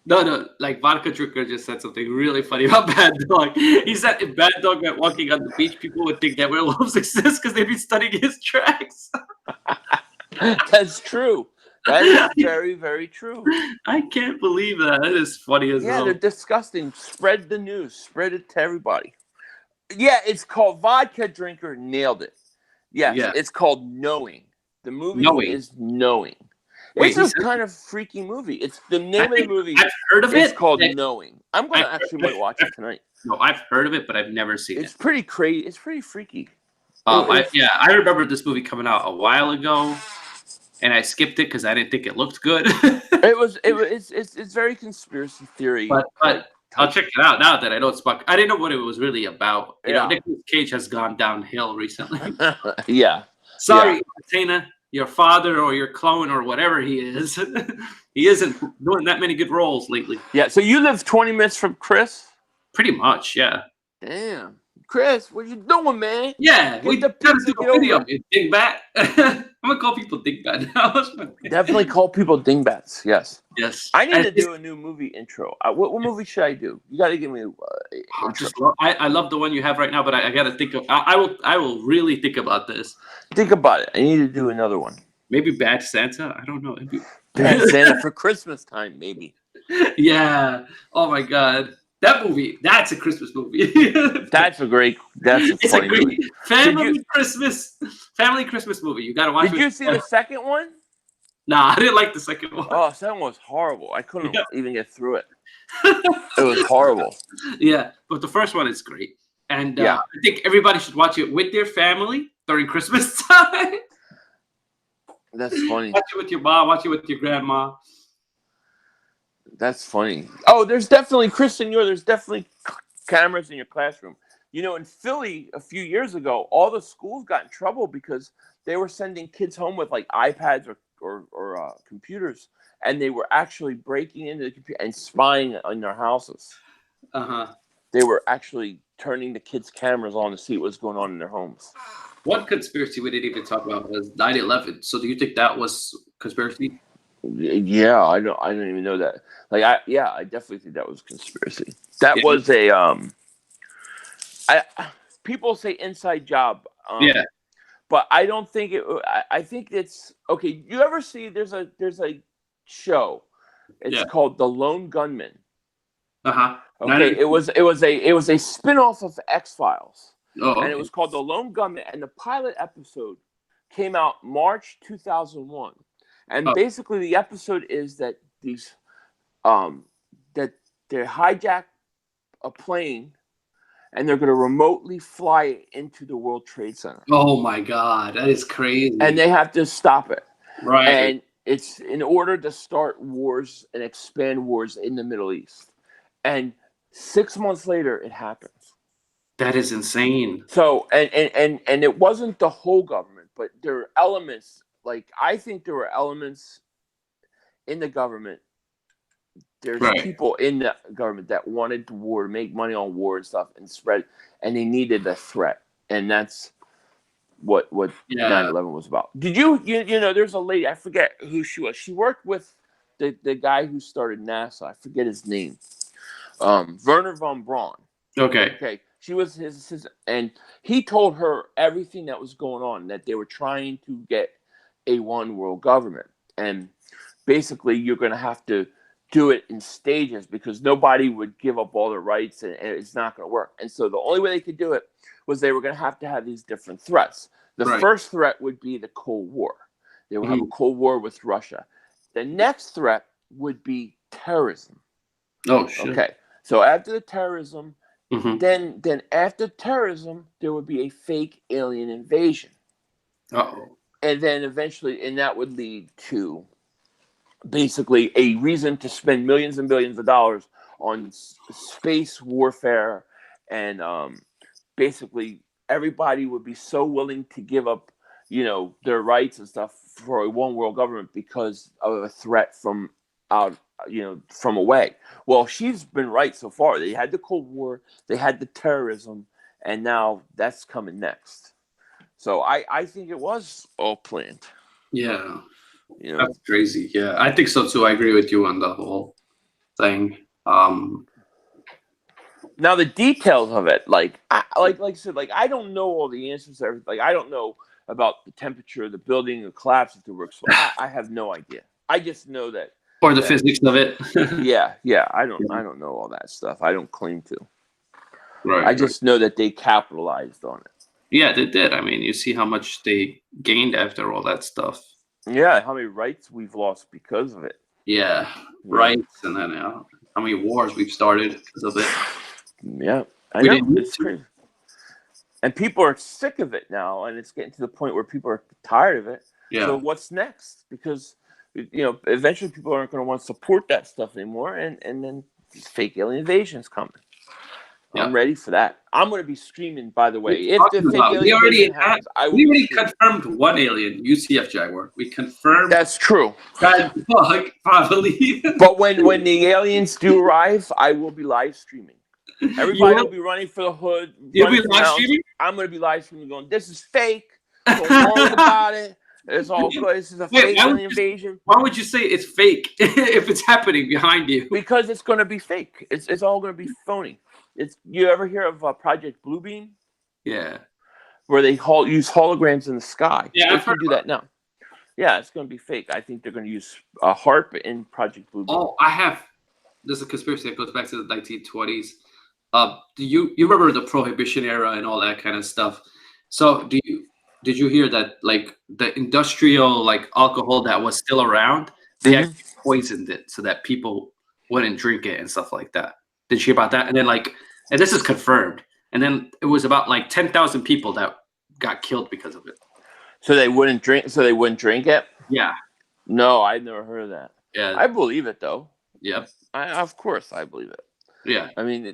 No, like Vodka Drinker just said something really funny about Bad Dog. He said if Bad Dog went walking on the beach, people would think that werewolves exist because they'd be studying his tracks. That's true. That is very, very true. I can't believe that. That is funny as hell. Yeah, they're disgusting. Spread the news. Spread it to everybody. Yeah, it's called Vodka Drinker. Nailed it. Yes, it's called Knowing. The movie is Knowing. It's a kind of freaky movie. It's the name of the movie. I've heard of it. It's called Knowing. I'm going to actually watch it tonight. No, I've heard of it, but I've never seen it. It's pretty crazy. It's pretty freaky. I remember this movie coming out a while ago, and I skipped it because I didn't think it looked good. It's very conspiracy theory. But I'll check it out now that I know it's about. I didn't know what it was really about. You know, Nicolas Cage has gone downhill recently. Yeah. Sorry, Entertainer. your father or your clone or whatever he is. He isn't doing that many good roles lately. Yeah. So you live 20 minutes from Chris? Pretty much, yeah. Damn. Chris, what you doing, man? Yeah, Get we the gotta pizza, do get a video, over. dingbat. I'm gonna call people dingbat now. Definitely call people dingbats. Yes. Yes. I need And to do a new movie intro. What movie should I do? You got to give me an intro. I love the one you have right now, but I gotta think of. I will really think about this. Think about it. I need to do another one. Maybe Bad Santa. I don't know. Bad Santa for Christmas time, maybe. Yeah. Oh my God. That movie. That's a Christmas movie. That's a funny movie. Family Christmas movie. You gotta watch it. Did you see the second one? Nah, I didn't like the second one. Oh, the second one was horrible. I couldn't even get through it. It was horrible. Yeah, but the first one is great. And I think everybody should watch it with their family during Christmas time. That's funny. Watch it with your mom. Watch it with your grandma. That's funny. Oh, there's definitely, Kristen, there's definitely cameras in your classroom. In Philly a few years ago, all the schools got in trouble because they were sending kids home with like iPads or computers, and they were actually breaking into the computer and spying on their houses. They were actually turning the kids' cameras on to see what was going on in their homes. One conspiracy we didn't even talk about was 9/11. So do you think that was conspiracy? Yeah, I don't even know that. I definitely think that was conspiracy. That was a people say inside job. But I don't think it. I think it's okay. You ever see? There's a show. It's called The Lone Gunman. Okay, it was a spinoff of X-Files. And it was called The Lone Gunman, and the pilot episode came out March 2001. And basically, the episode is that that they hijack a plane, and they're going to remotely fly it into the World Trade Center. Oh my God, that is crazy! And they have to stop it. Right. And it's in order to start wars and expand wars in the Middle East. And 6 months later, it happens. That is insane. So, and it wasn't the whole government, but there are elements. Like, I think there were elements in the government. There's people in the government that wanted war, make money on war and stuff, and spread, and they needed a threat, and that's what 9/11 was about. Did you there's a lady, I forget who she was. She worked with the guy who started NASA. I forget his name. Werner von Braun. Okay. She was his, and he told her everything that was going on, that they were trying to get a one world government. And basically, you're going to have to do it in stages because nobody would give up all their rights, and it's not going to work. And so the only way they could do it was they were going to have these different threats. The first threat would be the Cold War. They would have a Cold War with Russia. The next threat would be terrorism. Oh, shit. Okay. So after the terrorism, then after terrorism, there would be a fake alien invasion. And then eventually, and that would lead to basically a reason to spend millions and billions of dollars on space warfare. And basically, everybody would be so willing to give up, their rights and stuff for a one world government because of a threat from from away. Well, she's been right so far. They had the Cold War, they had the terrorism, and now that's coming next. So I think it was all planned. Yeah. That's crazy. Yeah, I think so too. I agree with you on the whole thing. Now the details of it, like I said, I don't know all the answers to everything. I don't know about the temperature of the building, the collapse if it works. So I have no idea. I just know that. Or the physics of it. yeah. I don't know all that stuff. I don't claim to. Right. I just know that they capitalized on it. Yeah, they did. I mean, you see how much they gained after all that stuff. Yeah, how many rights we've lost because of it. Yeah, rights, and then how many wars we've started because of it. Yeah, I know. It's crazy. And people are sick of it now, and it's getting to the point where people are tired of it. Yeah. So what's next? Because eventually people aren't going to want to support that stuff anymore, and then fake alien invasion's coming. I'm ready for that. I'm going to be streaming, by the way. If the fake we alien already invasion happens, I will we be already streaming. confirmed one alien, UCF Jaguar. We confirmed That's true. that bug, probably. But when the aliens do arrive, I will be live streaming. Everybody will be running for the hood. You'll be for live streaming? I'm going to be live streaming going, this is fake. Don't worry about it. It's all good. This is a fake alien invasion. Why would you say it's fake if it's happening behind you? Because it's going to be fake. It's all going to be phony. You ever hear of Project Bluebeam? Yeah. Where they use holograms in the sky. Yeah, they can do that now. Yeah, it's going to be fake. I think they're going to use a HARP in Project Bluebeam. Oh, there's a conspiracy that goes back to the 1920s. Do you remember the Prohibition era and all that kind of stuff? So did you hear that, like, the industrial, like, alcohol that was still around, they actually poisoned it so that people wouldn't drink it and stuff like that? Did you hear about that? And then, like, and this is confirmed. And then it was about like 10,000 people that got killed because of it. So they wouldn't drink. So they wouldn't drink it. Yeah. No, I've never heard of that. Yeah. I believe it though. Yep. Of course, I believe it. Yeah. I mean, I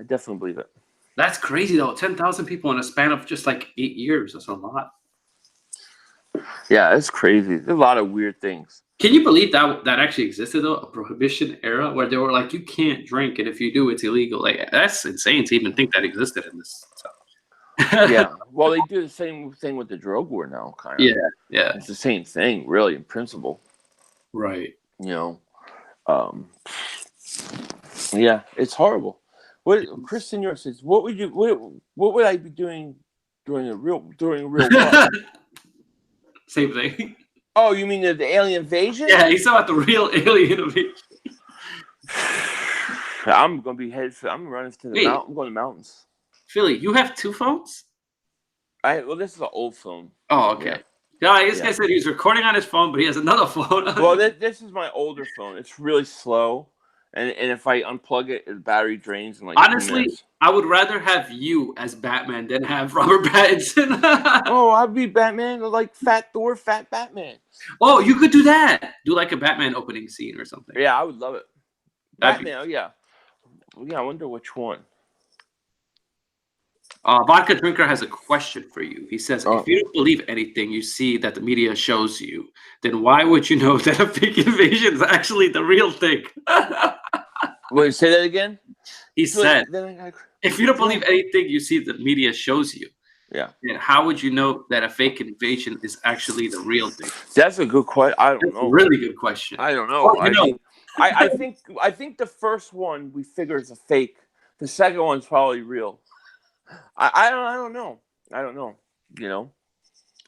definitely believe it. That's crazy though. 10,000 people in a span of just like 8 years. That's a lot. Yeah, it's crazy. There's a lot of weird things. Can you believe that actually existed though? A Prohibition era where they were like, you can't drink, and if you do, it's illegal. Like, that's insane to even think that existed in this stuff. Yeah. Well, they do the same thing with the drug war now, kind of. Yeah. It's the same thing, really, in principle. Right. You know. Yeah, it's horrible. What Chris Senior says? What would I be doing during a real war? Same thing. Oh, you mean the alien invasion? Yeah, he's talking about the real alien invasion. I'm gonna be I'm running to the mountain. I'm going to the mountains. Philly, you have 2 phones? Well, this is an old phone. Oh, okay. Yeah, this guy said he was recording on his phone, but he has another phone. Well, this is my older phone. It's really slow, and if I unplug it, the battery drains in like 2 honestly, minutes. I would rather have you as Batman than have Robert Pattinson. Oh, I'd be Batman, like Fat Thor, Fat Batman. Oh, you could do that. Do like a Batman opening scene or something. Yeah, I would love it. Batman, yeah. Yeah, I wonder which one. Vodka Drinker has a question for you. He says, if you don't believe anything you see that the media shows you, then why would you know that a fake invasion is actually the real thing? Wait, say that again? He said, if you don't believe anything you see the media shows you, then how would you know that a fake invasion is actually the real thing? That's a good question. I don't know. Really good question. I don't know. I think the first one we figure is a fake. The second one's probably real. I don't know. I don't know. You know.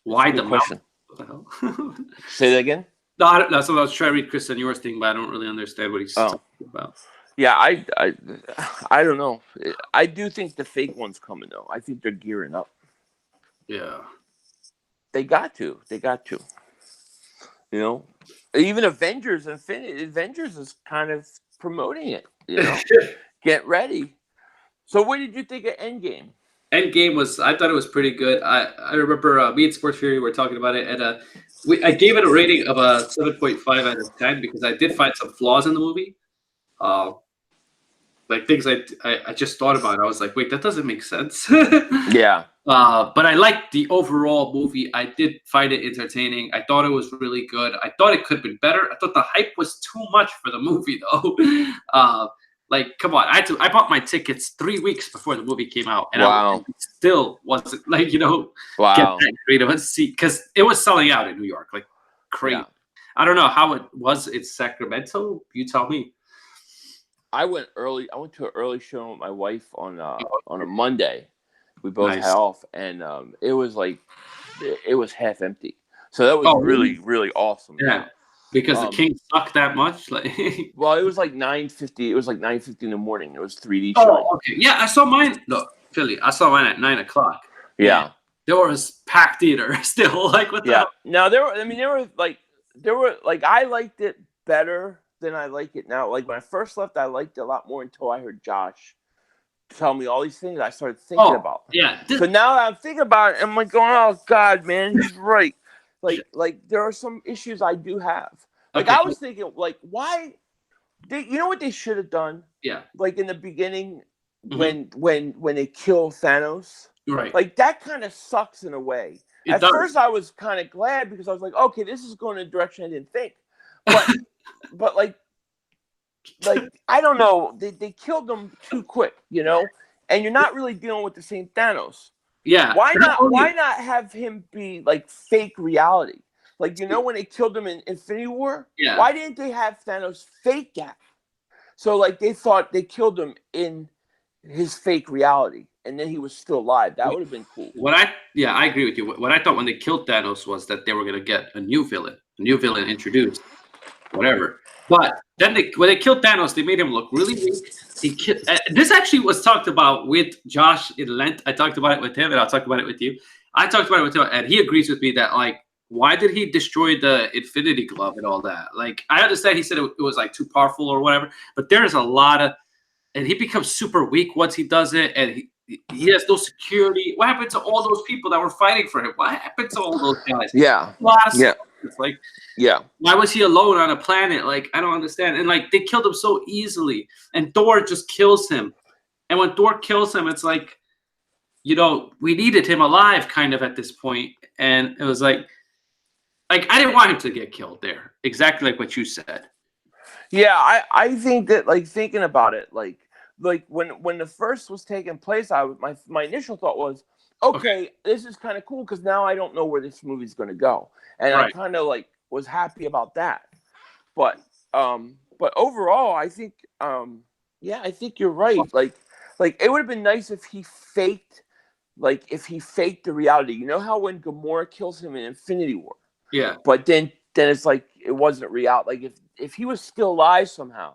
Why the question? What the hell? Say that again. No, I don't know. So I was trying to read Chris and yours thing, but I don't really understand what he's talking about. Yeah, I don't know. I do think the fake one's coming though. I think they're gearing up. Yeah. They got to. You know, even Avengers is kind of promoting it. You know, get ready. So, what did you think of Endgame? Endgame I thought it was pretty good. I remember me and Sports Fury were talking about it, and I gave it a rating of a 7.5 out of 10 because I did find some flaws in the movie. Like things I just thought about. I was like, wait, that doesn't make sense. Yeah. But I liked the overall movie. I did find it entertaining. I thought it was really good. I thought it could have been better. I thought the hype was too much for the movie, though. Like, come on! I bought my tickets 3 weeks before the movie came out, and I still wasn't like, get that great of a seat because it was selling out in New York like crazy. Yeah. I don't know how it was in Sacramento. You tell me. I went early. I went to an early show with my wife on a Monday. We both had off, and it was half empty. So that was really awesome. Yeah. Because the King sucked that much, like. Well, it was like 9:50. It was like 9:50 in the morning. It was 3D. Oh, okay. Yeah, I saw mine. Look, Philly. I saw mine at 9:00. Yeah, there was packed theater still. Like what? Yeah. Now there were. I mean, there were like I liked it better than I like it now. Like when I first left, I liked it a lot more until I heard Josh tell me all these things. I started thinking about. Yeah. So now that I'm thinking about it, I'm like going, oh God, man, he's right. Like there are some issues I do have. Like I was thinking, like, why? You know what they should have done? Yeah. Like in the beginning, when they kill Thanos. Right. Like that kind of sucks in a way. It At does. first, I was kind of glad because I was like, okay, this is going in a direction I didn't think. But like I don't know, they killed them too quick, and you're not really dealing with the same Thanos. Yeah. Why not have him be like fake reality? Like when they killed him in Infinity War, Yeah. why didn't they have Thanos fake that? So like they thought they killed him in his fake reality, and then he was still alive. That would have been cool. I agree with you. What I thought when they killed Thanos was that they were gonna get a new villain introduced, whatever. But then when they killed Thanos, they made him look really weak. This actually was talked about with Josh in Lent. I talked about it with him, and I'll talk about it with you. I talked about it with him, and he agrees with me that like, why did he destroy the Infinity Glove and all that? Like, I understand he said it was like too powerful or whatever, but there's a lot of, and he becomes super weak once he does it, and he has no security. What happened to all those people that were fighting for him? What happened to all those guys? Yeah. It's like, why was he alone on a planet? Like, I don't understand. And like, they killed him so easily, and Thor just kills him. And when Thor kills him, it's like, we needed him alive kind of at this point. And it was like I didn't want him to get killed there. Exactly like what you said. Yeah, I think that, like, thinking about it, like when the first was taking place, my initial thought was, okay, this is kind of cool because now I don't know where this movie's going to go, and I kind of like was happy about that. But overall, I think I think you're right. Like it would have been nice if he faked the reality. You know how when Gamora kills him in Infinity War. Yeah. But then it's like it wasn't real. Like if he was still alive somehow,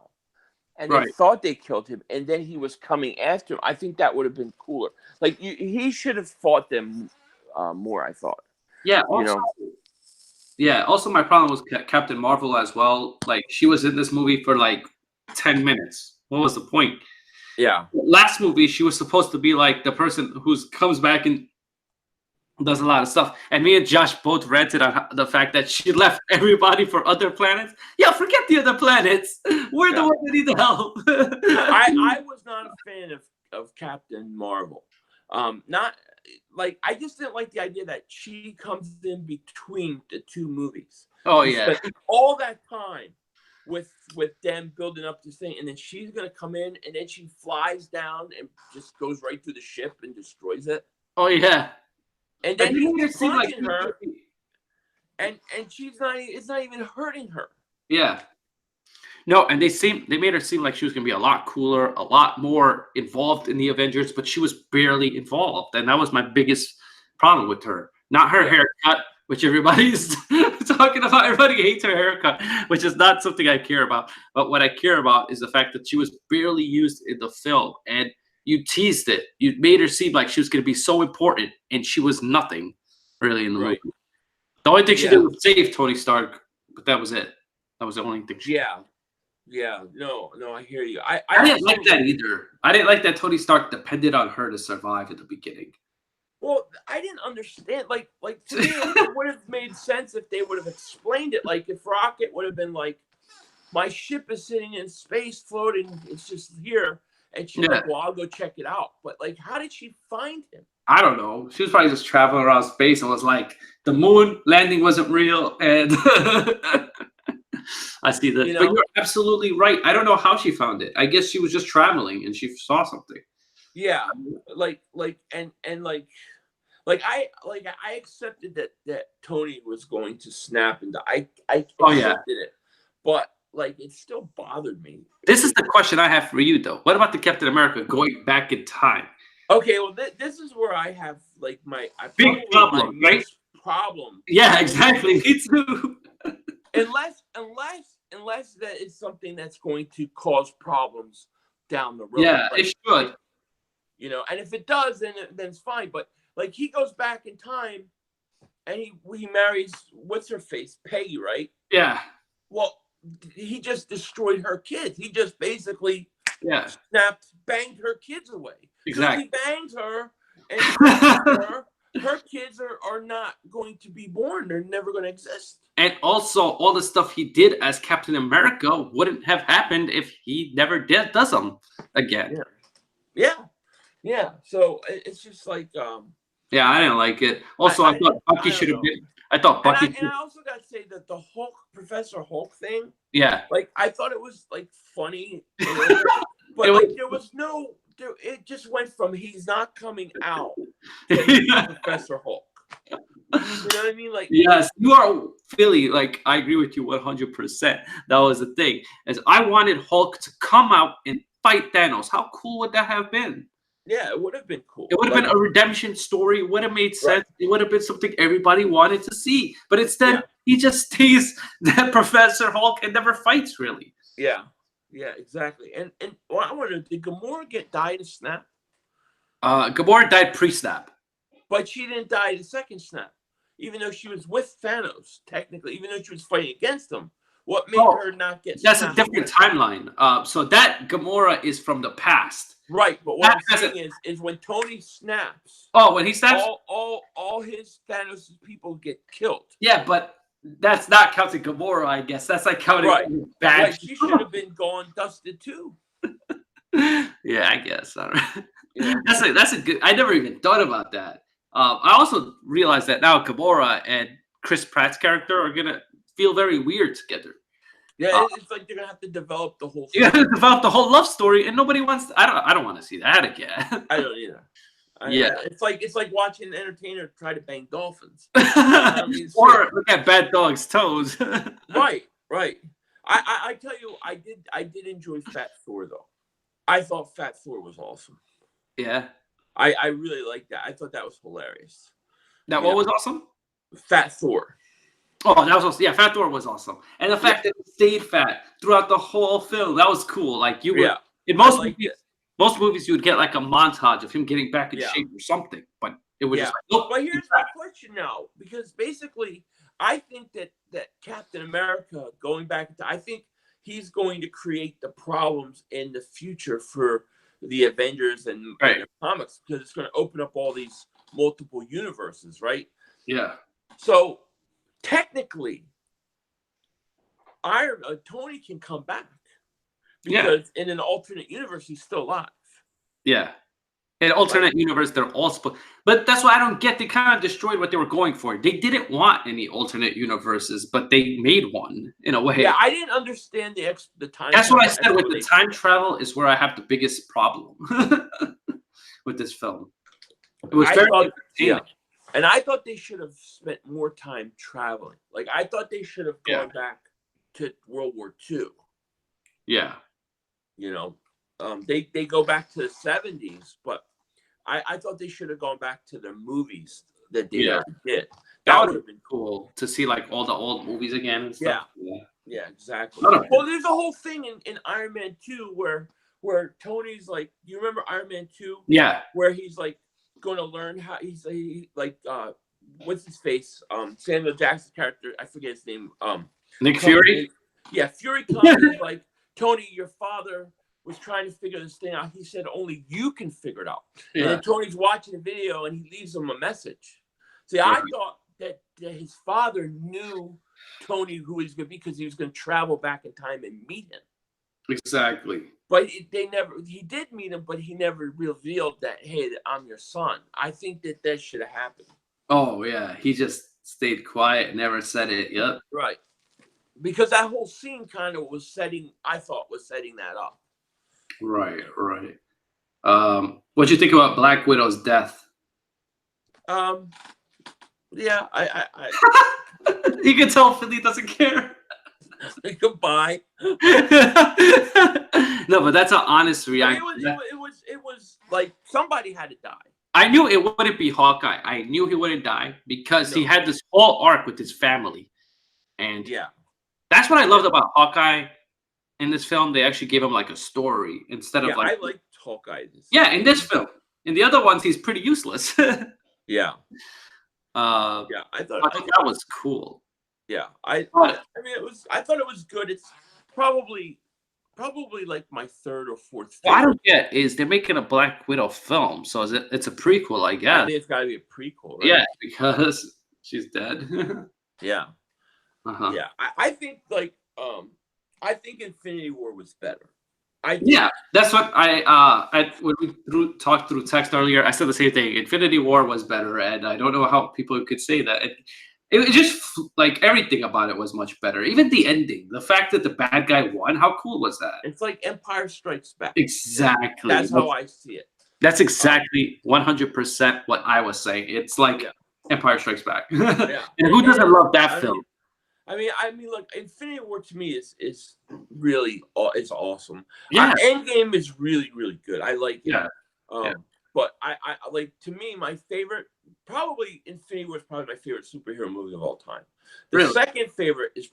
and they thought they killed him, and then he was coming after him, I think that would have been cooler. Like he should have fought them more. I thought. Yeah. Also, my problem was Captain Marvel as well. Like, she was in this movie for like 10 minutes. What was the point? Yeah. Last movie, she was supposed to be like the person who comes back and does a lot of stuff. And me and Josh both ranted on the fact that she left everybody for other planets. Yeah, forget the other planets. We're the ones that need the help. I was not a fan of Captain Marvel. Not like, I just didn't like the idea that she comes in between the two movies. Oh, yeah. Spent all that time with them building up this thing, and then she's gonna come in, and then she flies down and just goes right through the ship and destroys it. Oh, yeah. And then he's punching her, and she's not. It's not even hurting her. Yeah. No, and they made her seem like she was gonna be a lot cooler, a lot more involved in the Avengers, but she was barely involved, and that was my biggest problem with her. Not her haircut, which everybody's talking about. Everybody hates her haircut, which is not something I care about. But what I care about is the fact that she was barely used in the film, and you teased it. You made her seem like she was going to be so important, and she was nothing really in the movie. The only thing she did was save Tony Stark, but that was it. That was the only thing. Yeah. No, I hear you. I didn't like that either. I didn't like that Tony Stark depended on her to survive at the beginning. Well, I didn't understand. Like to me, it would have made sense if they would have explained it. Like if Rocket would have been like, "My ship is sitting in space, floating. It's just here." And she's like, "Well, I'll go check it out." But like, how did she find him? I don't know. She was probably just traveling around space and was like, the moon landing wasn't real. And I see that. But you're absolutely right. I don't know how she found it. I guess she was just traveling and she saw something. Yeah. I accepted that Tony was going to snap, and I accepted it. But like, it still bothered me. This is the question I have for you, though. What about the Captain America going back in time? Okay, well, this is where I have like my big problem, right? Problem. Yeah, exactly. Me too. unless that is something that's going to cause problems down the road. Yeah, it should. And if it does, then it's fine. But like, he goes back in time, and he marries, what's her face, Peggy, right? Yeah. Well, he just destroyed her kids. He just basically banged her kids away. Exactly. He bangs her, and her kids are not going to be born. They're never going to exist. And also, all the stuff he did as Captain America wouldn't have happened if he never does them again. Yeah. So it's just like Yeah, I didn't like it. Also, I thought Bucky I don't should have know. been. I thought And Bucky. I also got to say that the Hulk, Professor Hulk thing, Yeah, like I thought it was like funny a little bit, it but like there was no, it just went from he's not coming out to he's Professor Hulk. You know what I mean? Like yes, you are Philly. Like I agree with you 100%. That was the thing. As I wanted Hulk to come out and fight Thanos. How cool would that have been? yeah, it would have been cool. It would have Like, been a redemption story. It would have made right. sense. It would have been something everybody wanted to see. But instead, Yeah. he just stays that Professor Hulk and never fights really. Yeah. Yeah, exactly. And well, I wonder, did Gamora die in a snap? Gamora died pre-snap. But she didn't die the second snap, even though she was with Thanos, technically, even though she was fighting against him. What made her not get That's a snapped different away? timeline. So that Gamora is from the past. Right, but what I'm saying is when Tony snaps, when he snaps, all his Thanos people get killed. Yeah, but that's not counting Gamora, I guess. That's like counting bad. Right, she should have been gone dusted too. Yeah, I guess. All right. Yeah. That's a good. I never even thought about that. I also realized that now Gamora and Chris Pratt's character are gonna feel very weird together. Yeah, it's like they're gonna have to develop the whole thing. You gotta develop the whole love story, and nobody wants. I don't want to see that again. I don't either. It's like watching an entertainer try to bang dolphins. Or look at Bad Dog's toes. Right. I tell you, I did enjoy Fat Thor though. I thought Fat Thor was awesome. Yeah. I really liked that. I thought that was hilarious. That what was awesome? Fat Thor. Oh, that was awesome. Yeah, Fat Thor was awesome. And the fact that he stayed fat throughout the whole film, that was cool. Like you would in most movies you would get like a montage of him getting back in shape or something. But it was just like, but here's my question now, because basically I think that Captain America going back into, I think he's going to create the problems in the future for the Avengers and the comics, because it's going to open up all these multiple universes, right? Yeah. So technically, Tony can come back because in an alternate universe he's still alive. Yeah. In alternate universe, they're all but that's why I don't get. They kind of destroyed what they were going for. They didn't want any alternate universes, but they made one in a way. Yeah, I didn't understand the time. That's what I said with the time travel is where I have the biggest problem with this film. It was very entertaining. And I thought they should have spent more time traveling. Like I thought they should have gone back to World War II. Yeah. You know, they go back to the 70s, but I thought they should have gone back to the movies that they did. That would have been cool to see like all the old movies again and stuff. Yeah, exactly. Well, there's a whole thing in Iron Man 2 where Tony's like, you remember Iron Man 2? Yeah. Where he's like going to learn how what's his face? Samuel Jackson's character, I forget his name. Nick Fury? Yeah, Fury comes and like, Tony, your father was trying to figure this thing out. He said only you can figure it out. Yeah. And then Tony's watching the video and he leaves him a message. See, I thought that his father knew Tony who he was going to be because he was going to travel back in time and meet him. Exactly. But he did meet him, but he never revealed that, hey, I'm your son. I think that should have happened. Oh, yeah. He just stayed quiet and never said it. Yep. Right. Because that whole scene kind of was setting that up. Right. What'd you think about Black Widow's death? Yeah, I you can tell Philly doesn't care. Goodbye. No, but that's an honest reaction. It was like somebody had to die. I knew it wouldn't be Hawkeye. I knew he wouldn't die because he had this whole arc with his family. And that's what I loved about Hawkeye in this film. They actually gave him like a story instead of like. I liked Hawkeye. In this film. In the other ones, he's pretty useless. Yeah. I thought that was cool. Yeah, I thought it was good. It's probably like my third or fourth film. What I don't get is they're making a Black Widow film, so it's a prequel, I guess. I think it's got to be a prequel, right? Yeah, because she's dead. Yeah. Yeah, I think I think Infinity War was better. I did. Yeah, that's what when we talked through text earlier, I said the same thing. Infinity War was better, and I don't know how people could say that. It just like everything about it was much better. Even the ending, the fact that the bad guy won, how cool was that? It's like Empire Strikes Back. Exactly. That's how I see it. That's exactly 100% what I was saying. It's like Empire Strikes Back. Yeah. And who doesn't love that film? I mean, look, Infinity War to me is really it's awesome. Yeah. Endgame is really, really good. I like it. Yeah. But I like, to me, my favorite, probably Infinity War is probably my favorite superhero movie of all time. The second favorite is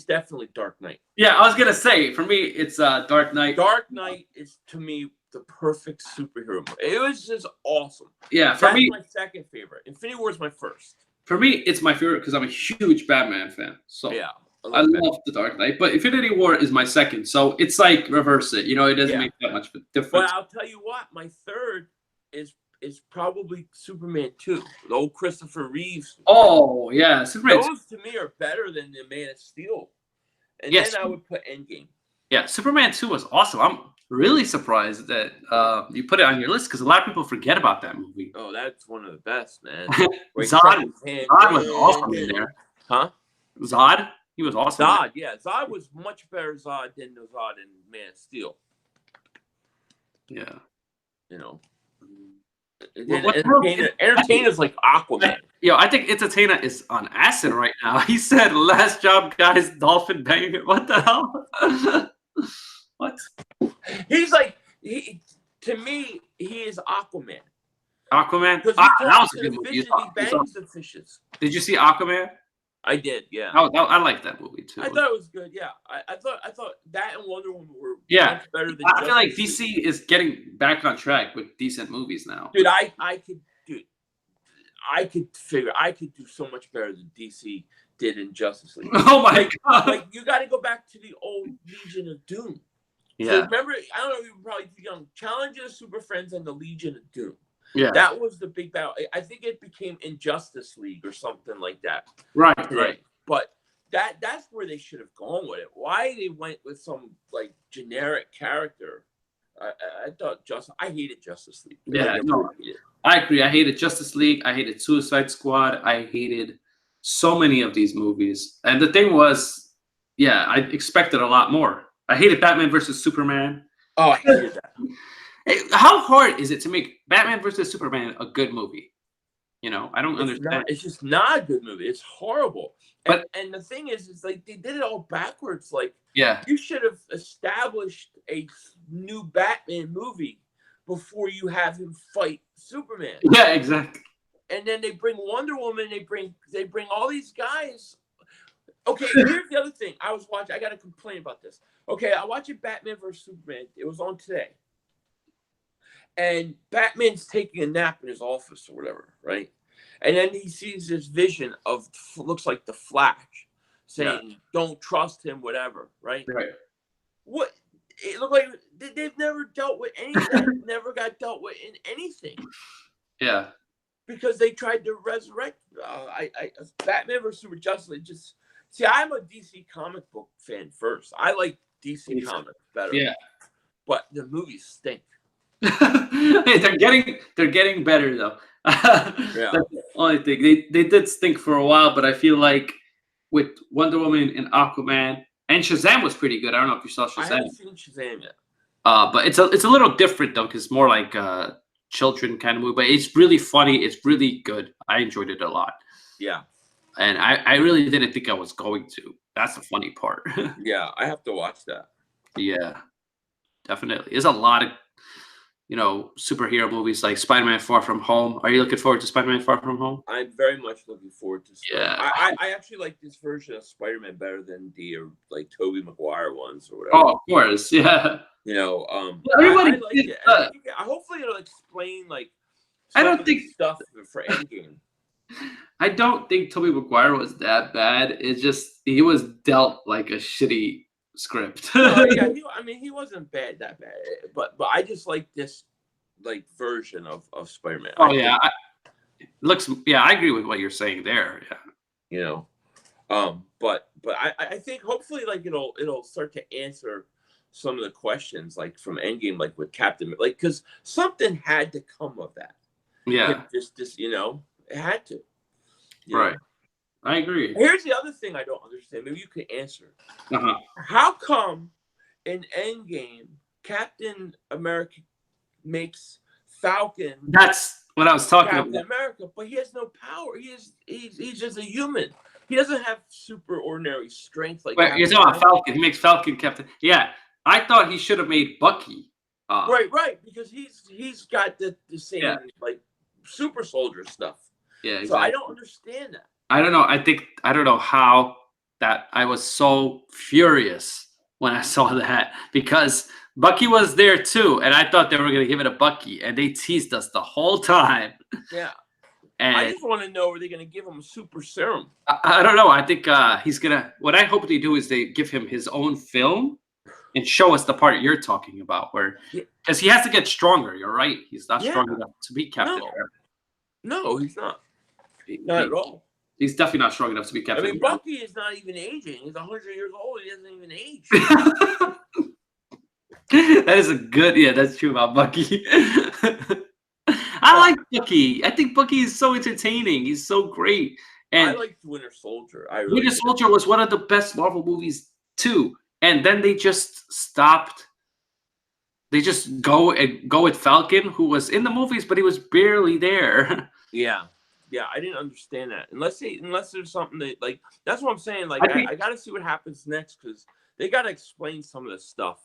definitely Dark Knight. Yeah, I was gonna say, for me, it's Dark Knight. Dark Knight is, to me, the perfect superhero movie. It was just awesome. Yeah, that's my second favorite. Infinity War is my first. For me, it's my favorite because I'm a huge Batman fan. So yeah, I love the Dark Knight, but Infinity War is my second. So it's like reverse it. You know, it doesn't make that much difference. But I'll tell you what, my third is probably Superman 2, the old Christopher Reeves. Oh yeah, Superman. Those to me are better than the Man of Steel. And then I would put Endgame. Yeah, Superman 2 was awesome. I'm really surprised that you put it on your list because a lot of people forget about that movie. Oh, that's one of the best, man. Zod was awesome in there. Huh? Zod? He was awesome. Zod, yeah. Zod was much better Zod than the Zod in Man of Steel. Yeah. You know. Entertainer's like Aquaman. Yo, I think Entertainer is on acid right now. He said, "Last job, guys, dolphin banging." What the hell? What? He's like, to me, he is Aquaman. Aquaman? That was a good movie. He bangs the fishes. Did you see Aquaman? I did, yeah. I like that movie too. I thought it was good, yeah. I thought that and Wonder Woman were much better than. I feel like DC is getting back on track with decent movies now. Dude, I could do so much better than DC did in Justice League. Oh my god! Like, you got to go back to the old Legion of Doom. Yeah. So remember, I don't know, you were probably too young. Challenge of the Super Friends and the Legion of Doom. Yeah. That was the big battle. I think it became Injustice League or something like that. Right. Right. But that's where they should have gone with it. Why they went with some like generic character? I thought I hated Justice League. Yeah, I agree. I hated Justice League. I hated Suicide Squad. I hated so many of these movies. And the thing was, yeah, I expected a lot more. I hated Batman versus Superman. Oh, I hated that. How hard is it to make Batman versus Superman a good movie? You know, I don't understand. It's just not a good movie. It's horrible. And the thing is like they did it all backwards. Like, you should have established a new Batman movie before you have him fight Superman. Yeah, exactly. And then they bring Wonder Woman. They bring all these guys. Okay, here's the other thing. I was watching. I got to complain about this. Okay, I watched Batman vs Superman. It was on today. And Batman's taking a nap in his office or whatever, right? And then he sees this vision of, looks like the Flash, saying, "Don't trust him," whatever, right? Right. What? It looked like they've never dealt with anything. Never got dealt with in anything. Yeah. Because they tried to resurrect Batman vs Super Justice League. Just see, I'm a DC comic book fan first. I like DC comics better. Yeah. But the movies stink. Hey, they're getting better though. Yeah. That's the only thing. They did stink for a while, but I feel like with Wonder Woman and Aquaman and Shazam was pretty good. I don't know if you saw Shazam. I haven't seen Shazam yet. But it's a little different though, because it's more like children kind of movie. But it's really funny. It's really good. I enjoyed it a lot. Yeah. And I really didn't think I was going to. That's the funny part. Yeah, I have to watch that. Yeah, definitely. There's a lot of superhero movies like Spider-Man Far From Home. Are you looking forward to Spider-Man Far From Home? I'm very much looking forward to Yeah. I actually like this version of Spider-Man better than the like Tobey Maguire ones or whatever. Oh, of course, yeah. Everybody I like it. Hopefully it'll explain like I don't think stuff for Endgame. I don't think Tobey Maguire was that bad. It's just he was dealt like a shitty script. Yeah, he wasn't that bad. But I just like this like version of Spider-Man. Oh yeah, I agree with what you're saying there. Yeah. But I think hopefully like it'll start to answer some of the questions, like from Endgame, like with Captain, like because something had to come of that. Yeah. Just it had to. Right. I agree. Here's the other thing I don't understand. Maybe you could answer. How come in Endgame Captain America makes Falcon? That's what I was talking Captain about. America, but he has no power. He's just a human. He doesn't have super ordinary strength like. Wait, you're talking about Falcon. He makes Falcon Captain. Yeah, I thought he should have made Bucky. Right, because he's got the same like super soldier stuff. Yeah, exactly. So I don't understand that. I don't know. I don't know how that I was so furious when I saw that because Bucky was there too, and I thought they were gonna give it a Bucky, and they teased us the whole time. Yeah. And I just want to know, are they going to give him a super serum? I don't know. I think he's gonna. What I hope they do is they give him his own film and show us the part you're talking about, where because he has to get stronger. You're right. He's not strong enough to be Captain America. No, he's not. Not at all. He's definitely not strong enough to be Captain America. Bucky is not even aging. He's 100 years old. He doesn't even age. That is a good. Yeah, that's true about Bucky. I like Bucky. I think Bucky is so entertaining. He's so great. And I like Winter Soldier. Winter Soldier was one of the best Marvel movies too. And then they just stopped. They just go with Falcon, who was in the movies, but he was barely there. Yeah, I didn't understand that. Unless there's something that like that's what I'm saying. Like I got to see what happens next because they got to explain some of this stuff.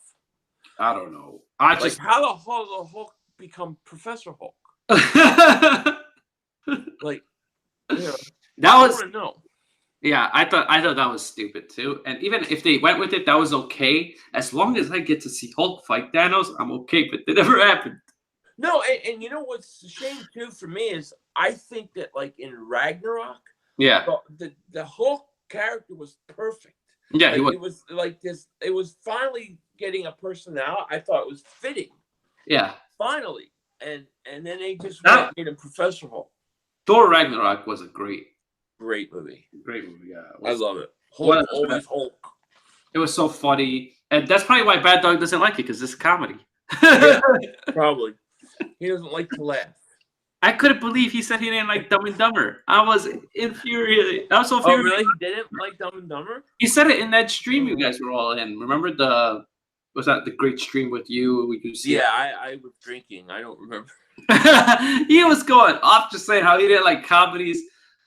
I don't know. How the Hulk become Professor Hulk. Like, that was no. Yeah, I thought that was stupid too. And even if they went with it, that was okay. As long as I get to see Hulk fight Thanos, I'm okay. But it never happened. No, and you know what's a shame too for me is I think that like in Ragnarok, the Hulk character was perfect. Yeah, like, it was like this. It was finally getting a personality. I thought it was fitting. Yeah, finally. And then they just made him Professor Hulk. Thor Ragnarok was a great movie. Great movie, yeah. I love it. Hulk, always Hulk. It was so funny. And that's probably why Bad Dog doesn't like it, because it's comedy. Yeah, probably. He doesn't like to laugh. I couldn't believe he said he didn't like Dumb and Dumber. I was infuriated. I was so infuriated. Oh, really? He didn't like Dumb and Dumber? He said it in that stream you guys were all in. Remember was that the great stream with you? We could see. Yeah, I was drinking. I don't remember. He was going off just saying how he didn't like comedies.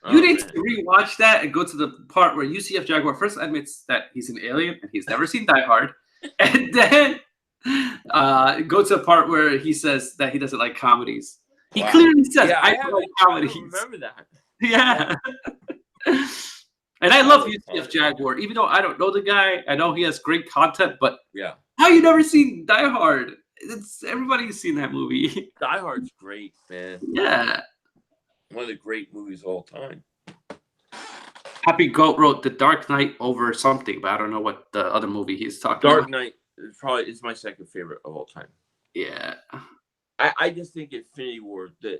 You need to rewatch that and go to the part where UCF Jaguar first admits that he's an alien and he's never seen Die Hard, and then go to the part where he says that he doesn't like comedies. He clearly says, "I don't like comedies." I remember that. Yeah. And I love UCF Jaguar, even though I don't know the guy. I know he has great content, but how you never seen Die Hard? Everybody's seen that movie. Die Hard's great, man. Yeah. One of the great movies of all time. Happy Goat wrote The Dark Knight over something, but I don't know what the other movie he's talking about. Dark Knight is my second favorite of all time. Yeah. I just think Infinity War, to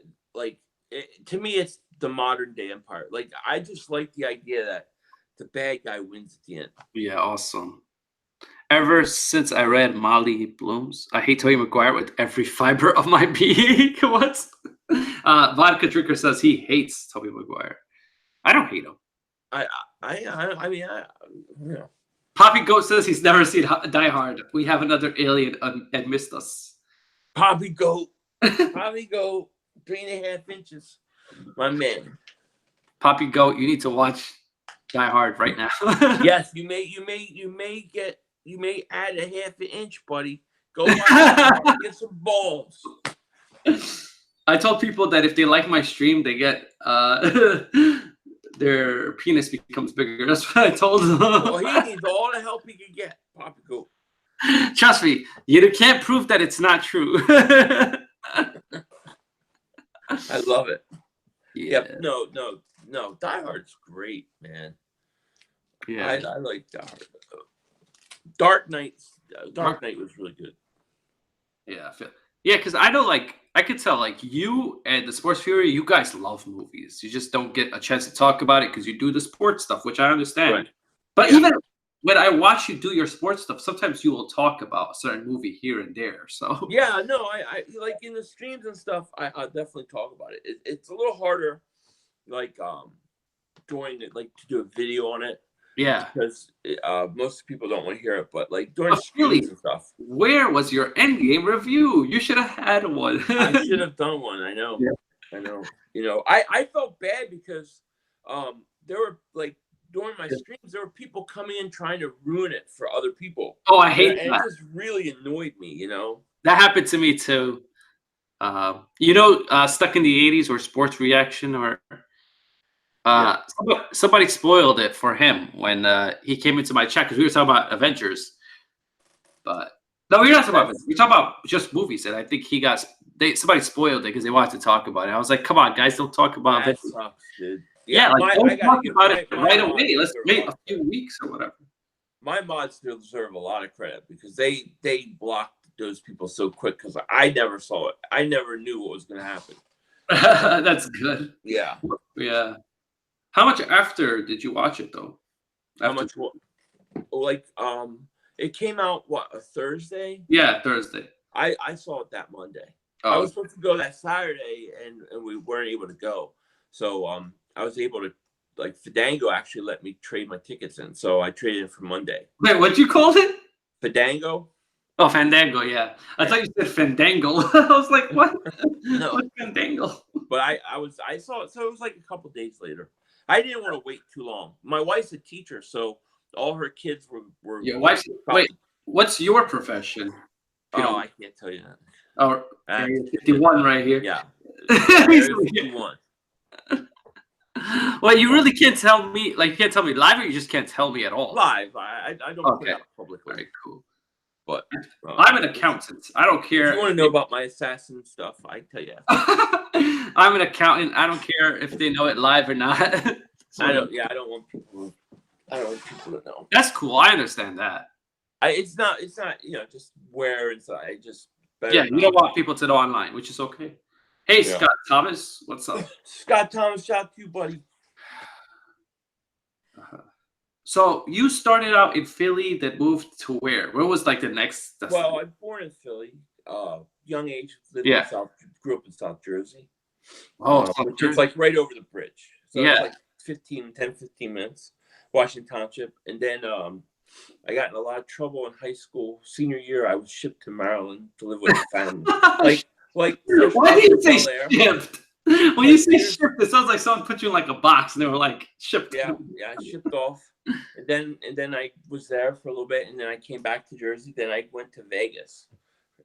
me, it's the modern day Empire. Like, I just like the idea that the bad guy wins at the end. Yeah, awesome. Ever since I read Molly Bloom's, I hate Tobey Maguire with every fiber of my being. What? Vodka Drinker says he hates Tobey Maguire. I don't hate him. I mean, Poppy Goat says he's never seen Die Hard. We have another alien and missed us. Poppy Goat. 3.5 inches. My man. Poppy Goat, you need to watch Die Hard right now. Yes, you may add a half an inch, buddy. Go watch get some balls. I told people that if they like my stream, they get their penis becomes bigger. That's what I told them. Well, he needs all the help he can get. Poppy Goat. Trust me, you can't prove that it's not true. I love it. Yeah. No. Die Hard's great, man. Yeah. I like Die Hard. Dark Knight was really good. Yeah, because I know, I could tell, you and the Sports Fury, you guys love movies. You just don't get a chance to talk about it because you do the sports stuff, which I understand. Right. But when I watch you do your sports stuff, sometimes you will talk about a certain movie here and there. So Yeah, no, I like in the streams and stuff. I definitely talk about it. It's a little harder, like doing it, like to do a video on it yeah. because most people don't want to hear it. But like during But streams really, and stuff, where was your Endgame review? You should have had one. I should have done one. I know, Yeah. I know. I felt bad because there were like during my streams there were people coming in trying to ruin it for other people, Oh, I hate and it that. just really annoyed me. That happened to me too. Stuck in the '80s or Sports Reaction or Yeah. somebody spoiled it for him when he came into my chat because we were talking about Avengers. But no, we're not talking about Avengers. We're talking about just movies, and I think somebody spoiled it because they wanted to talk about it. I was like, come on, guys, don't talk about That Avengers. sucks, dude. Yeah, like don't talk about it right mods away. Let's deserve wait a few weeks or whatever. My mods deserve a lot of credit because they blocked those people so quick because I never saw it. I never knew what was going to happen. That's good. Yeah. Yeah. How much after did you watch it though? How much? What? Like it came out a Thursday? Yeah, Thursday. I saw it that Monday. Oh. I was supposed to go that Saturday and we weren't able to go. So I was able to like Fandango actually let me trade my tickets in. So I traded in for Monday. Wait, what'd you call it? Fandango? Oh, Fandango, yeah. I thought you said Fandango. I was like, what? No. What's Fandango? But I saw it, so it was like a couple days later. I didn't want to wait too long. My wife's a teacher, so all her kids were Your wife's wait, what's your profession? I can't tell you that. Oh, 51 right here. Yeah. 51. Well, you really can't tell me, like, you can't tell me live, or you just can't tell me at all? Live. I don't put it out publicly. Very cool. But I'm an accountant. I don't care. If you want to know about my assassin stuff, I tell you. I'm an accountant. I don't care if they know it live or not. I don't want people to know. That's cool. I understand that. It's not just where inside. Just you don't want people to know online, which is okay. Hey, yeah. Scott Thomas, what's up? Scott Thomas, shout out to you, buddy. So you started out in Philly, then moved to where? Where was like the next? Well, I was born in Philly, young age. Grew up in South Jersey. Oh, which is like right over the bridge. So yeah, it's like 15 minutes. Washington Township, and then I got in a lot of trouble in high school. Senior year, I was shipped to Maryland to live with a family. Like why do you say shipped? When you say shipped, it sounds like someone put you in like a box and they were like shipped. Yeah, I shipped off, and then I was there for a little bit, and then I came back to Jersey. Then I went to Vegas,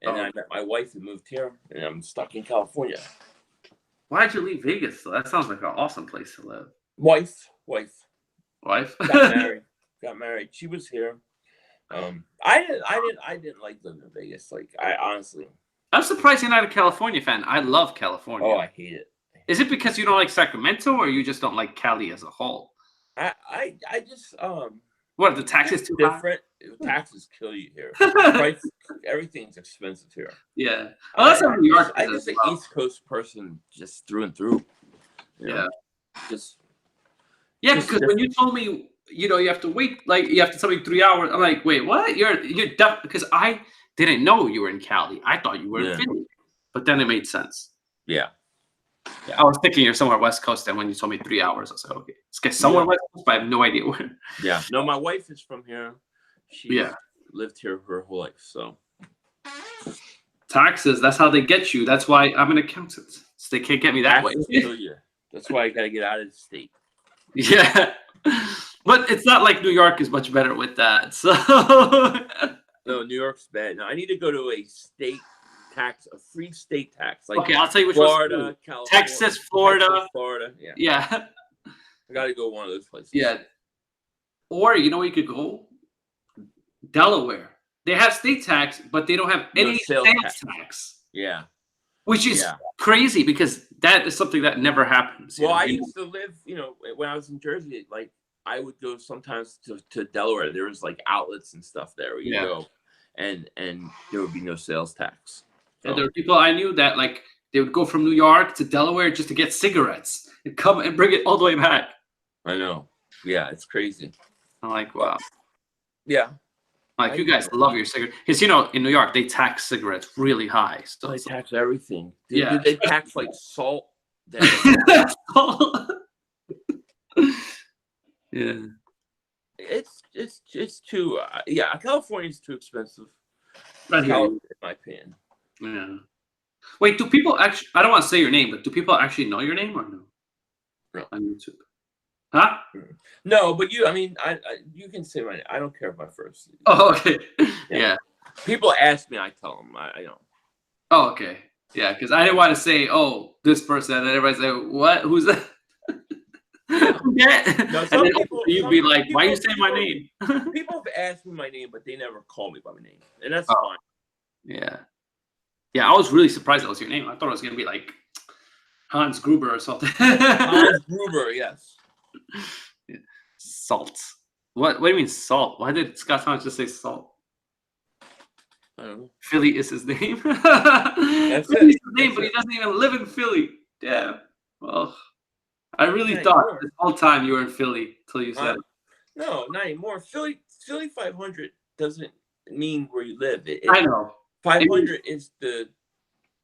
and then I met my wife and moved here, and I'm stuck in California. Why'd you leave Vegas? Though? That sounds like an awesome place to live. Wife. Got married. She was here. I didn't like living in Vegas. Like I honestly. I'm surprised you're not a California fan. I love California. Oh, I hate it. Is it because you don't like Sacramento, or you just don't like Cali as a whole? I just What, the taxes too different? Taxes kill you here. Everything's expensive here. Yeah. Oh, that's New York. I'm just an East Coast person, just through and through. Yeah. Because when you told me, you have to wait, like you have to tell me 3 hours. I'm like, wait, what? You're deaf, because I didn't know you were in Cali. I thought you were in Philly, but then it made sense. Yeah. I was thinking you're somewhere West Coast, and when you told me 3 hours, I said, okay, let's get somewhere West Coast, but I have no idea where. Yeah. No, my wife is from here. She lived here her whole life, so. Taxes, that's how they get you. That's why I'm an accountant. So they can't get me that way. Kill you. That's why I got to get out of the state. Yeah. But it's not like New York is much better with that. So no, New York's bad. No, I need to go to a state tax, a free state tax. Like okay, I'll tell you which Florida, California, Texas, Florida. Yeah. I got to go one of those places. Yeah. Or you know where you could go? Delaware. They have state tax, but they don't have any sales tax. Yeah. Which is crazy because that is something that never happens. Well, I used to live, when I was in Jersey, like I would go sometimes to Delaware. There was like outlets and stuff there where you go, and there would be no sales tax. So. And there were people I knew that like they would go from New York to Delaware just to get cigarettes and come and bring it all the way back. I know. Yeah, it's crazy. I'm like, wow. Yeah. Like you guys love your cigarette because in New York they tax cigarettes really high. So they tax everything. Yeah. They tax like salt. Yeah. It's too California's too expensive. Right here. In my opinion. Yeah. Wait, do people actually? I don't want to say your name, but do people actually know your name or no? No. On YouTube. Huh? No, but you you can say my name. I don't care if my first. Oh, okay. Yeah. People ask me, I tell them. I don't. Oh, okay. Yeah, because I didn't want to say, oh, this person, and then everybody say, what? Who's that? Yeah. No, and then you'd be like, why you say my name? People have asked me my name, but they never call me by my name, and that's fine. Yeah. Yeah, I was really surprised that was your name. I thought it was gonna be like Hans Gruber or something. Hans Gruber, yes. Yeah. Salt. What do you mean salt? Why did Scott Thomas just say salt? I don't know. Philly is his name. That's Philly's his name, but he doesn't even live in Philly. Yeah. Well, I really thought this whole time you were in Philly till you said it. No, not anymore. Philly 500 doesn't mean where you live. I know. 500 is the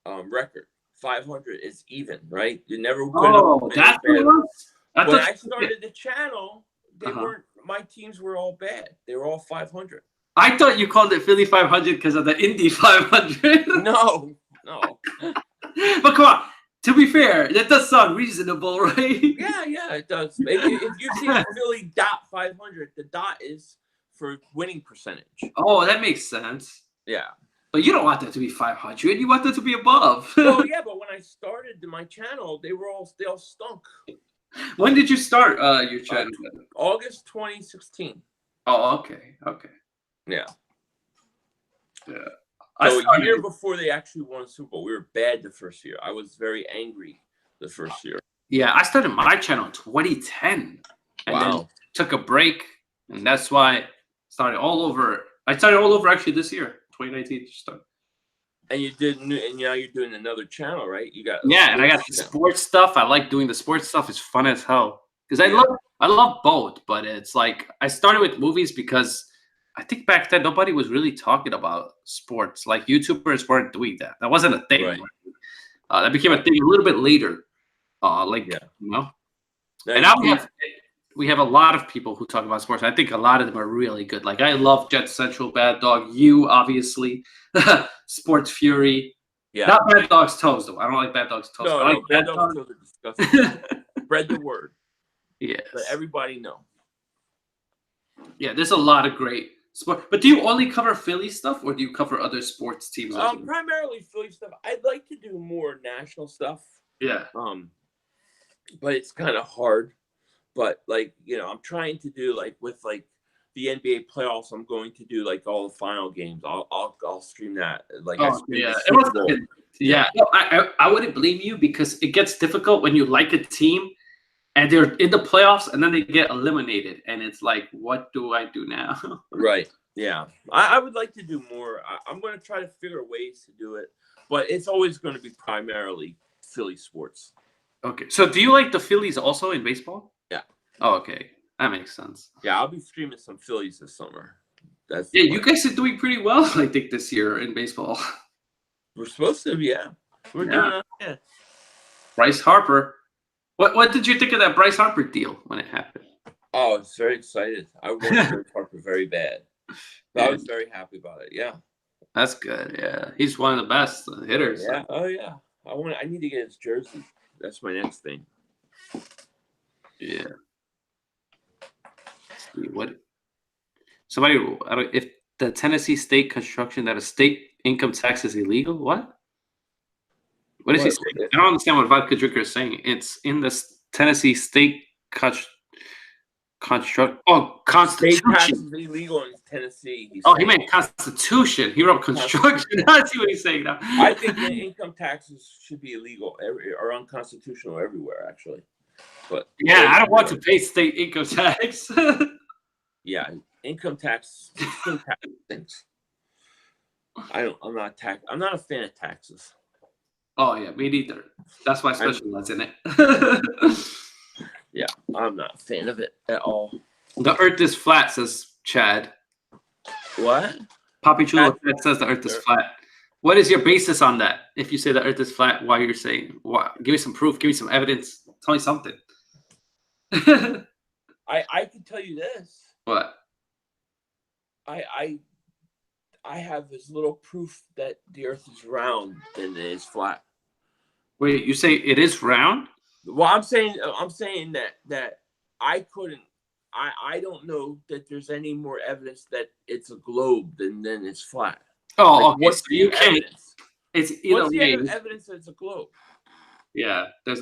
record. 500 is even, right? You never win. Oh, that's what it was? When I started the channel, they weren't. My teams were all bad. They were all 500. I thought you called it Philly 500 because of the Indy 500. No. But come on. To be fair, that does sound reasonable, right? Yeah, it does. If you see Philly .500, the dot is for winning percentage. Oh, that makes sense. Yeah. But you don't want that to be 500. You want that to be above. Well, yeah, but when I started my channel, they all stunk. When did you start your channel? August 2016. Oh, okay. Yeah. Yeah. So a year before they actually won the Super Bowl. We were bad the first year. I was very angry the first year. Yeah, I started my channel in 2010. And then took a break. And that's why I started all over. I started all over actually this year, 2019 to start. And you did, and now you're doing another channel, right? You got and I got the sports stuff. I like doing the sports stuff. It's fun as hell because I love both. But it's like I started with movies because I think back then nobody was really talking about sports. Like YouTubers weren't doing that. That wasn't a thing. Right. That became a thing a little bit later. And now we have a lot of people who talk about sports. I think a lot of them are really good. Like I love Jet Central, Bad Dog, you obviously, Sports Fury. Yeah. Not Bad Dog's Toes though. I don't like Bad Dog's Toes. No, I like Bad Dog's Toes are disgusting. Spread the word. Yes. Let everybody know. Yeah, there's a lot of great sport. But do you only cover Philly stuff, or do you cover other sports teams? Primarily Philly stuff. I'd like to do more national stuff. Yeah. But it's kind of hard. But I'm trying to do with the NBA playoffs. I'm going to do all the final games. I'll stream that. I wouldn't blame you because it gets difficult when you like a team and they're in the playoffs and then they get eliminated and it's like, what do I do now? Right. Yeah. I would like to do more. I'm going to try to figure ways to do it, but it's always going to be primarily Philly sports. Okay. So do you like the Phillies also in baseball? Yeah. Oh, okay. That makes sense. Yeah, I'll be streaming some Phillies this summer. You guys are doing pretty well, I think, this year in baseball. We're supposed to, yeah. We're doing it. Bryce Harper. What did you think of that Bryce Harper deal when it happened? Oh, I was very excited. I wanted Bryce Harper very bad. But I was very happy about it, yeah. That's good, yeah. He's one of the best hitters. Yeah, oh yeah. I need to get his jersey. That's my next thing. Yeah. What? Somebody, if the Tennessee state construction that a state income tax is illegal, what? What is he saying? I don't understand what Vodka Drinker is saying. It's in the Tennessee state constitution. State tax is illegal in Tennessee. He meant constitution. He wrote construction. I see what he's saying now. I think the income taxes should be illegal or unconstitutional everywhere, actually. But yeah, I don't want to pay state income tax. Yeah, income tax, state tax things. I'm not a fan of taxes. Oh yeah, me neither. That's why I specialize in it. Yeah, I'm not a fan of it at all. The earth is flat, says Chad. What? Poppy Chulo says the Earth is flat. What is your basis on that? If you say the Earth is flat, why you're saying? What? Give me some proof. Give me some evidence. Tell me something. I can tell you this. What? I have as little proof that the Earth is round than it is flat. Wait, you say it is round? Well, I'm saying that I couldn't. I don't know that there's any more evidence that it's a globe than it's flat. Oh, like, okay. What's So the you can't. evidence? It's either What's the way. evidence that it's a globe? Yeah, there's.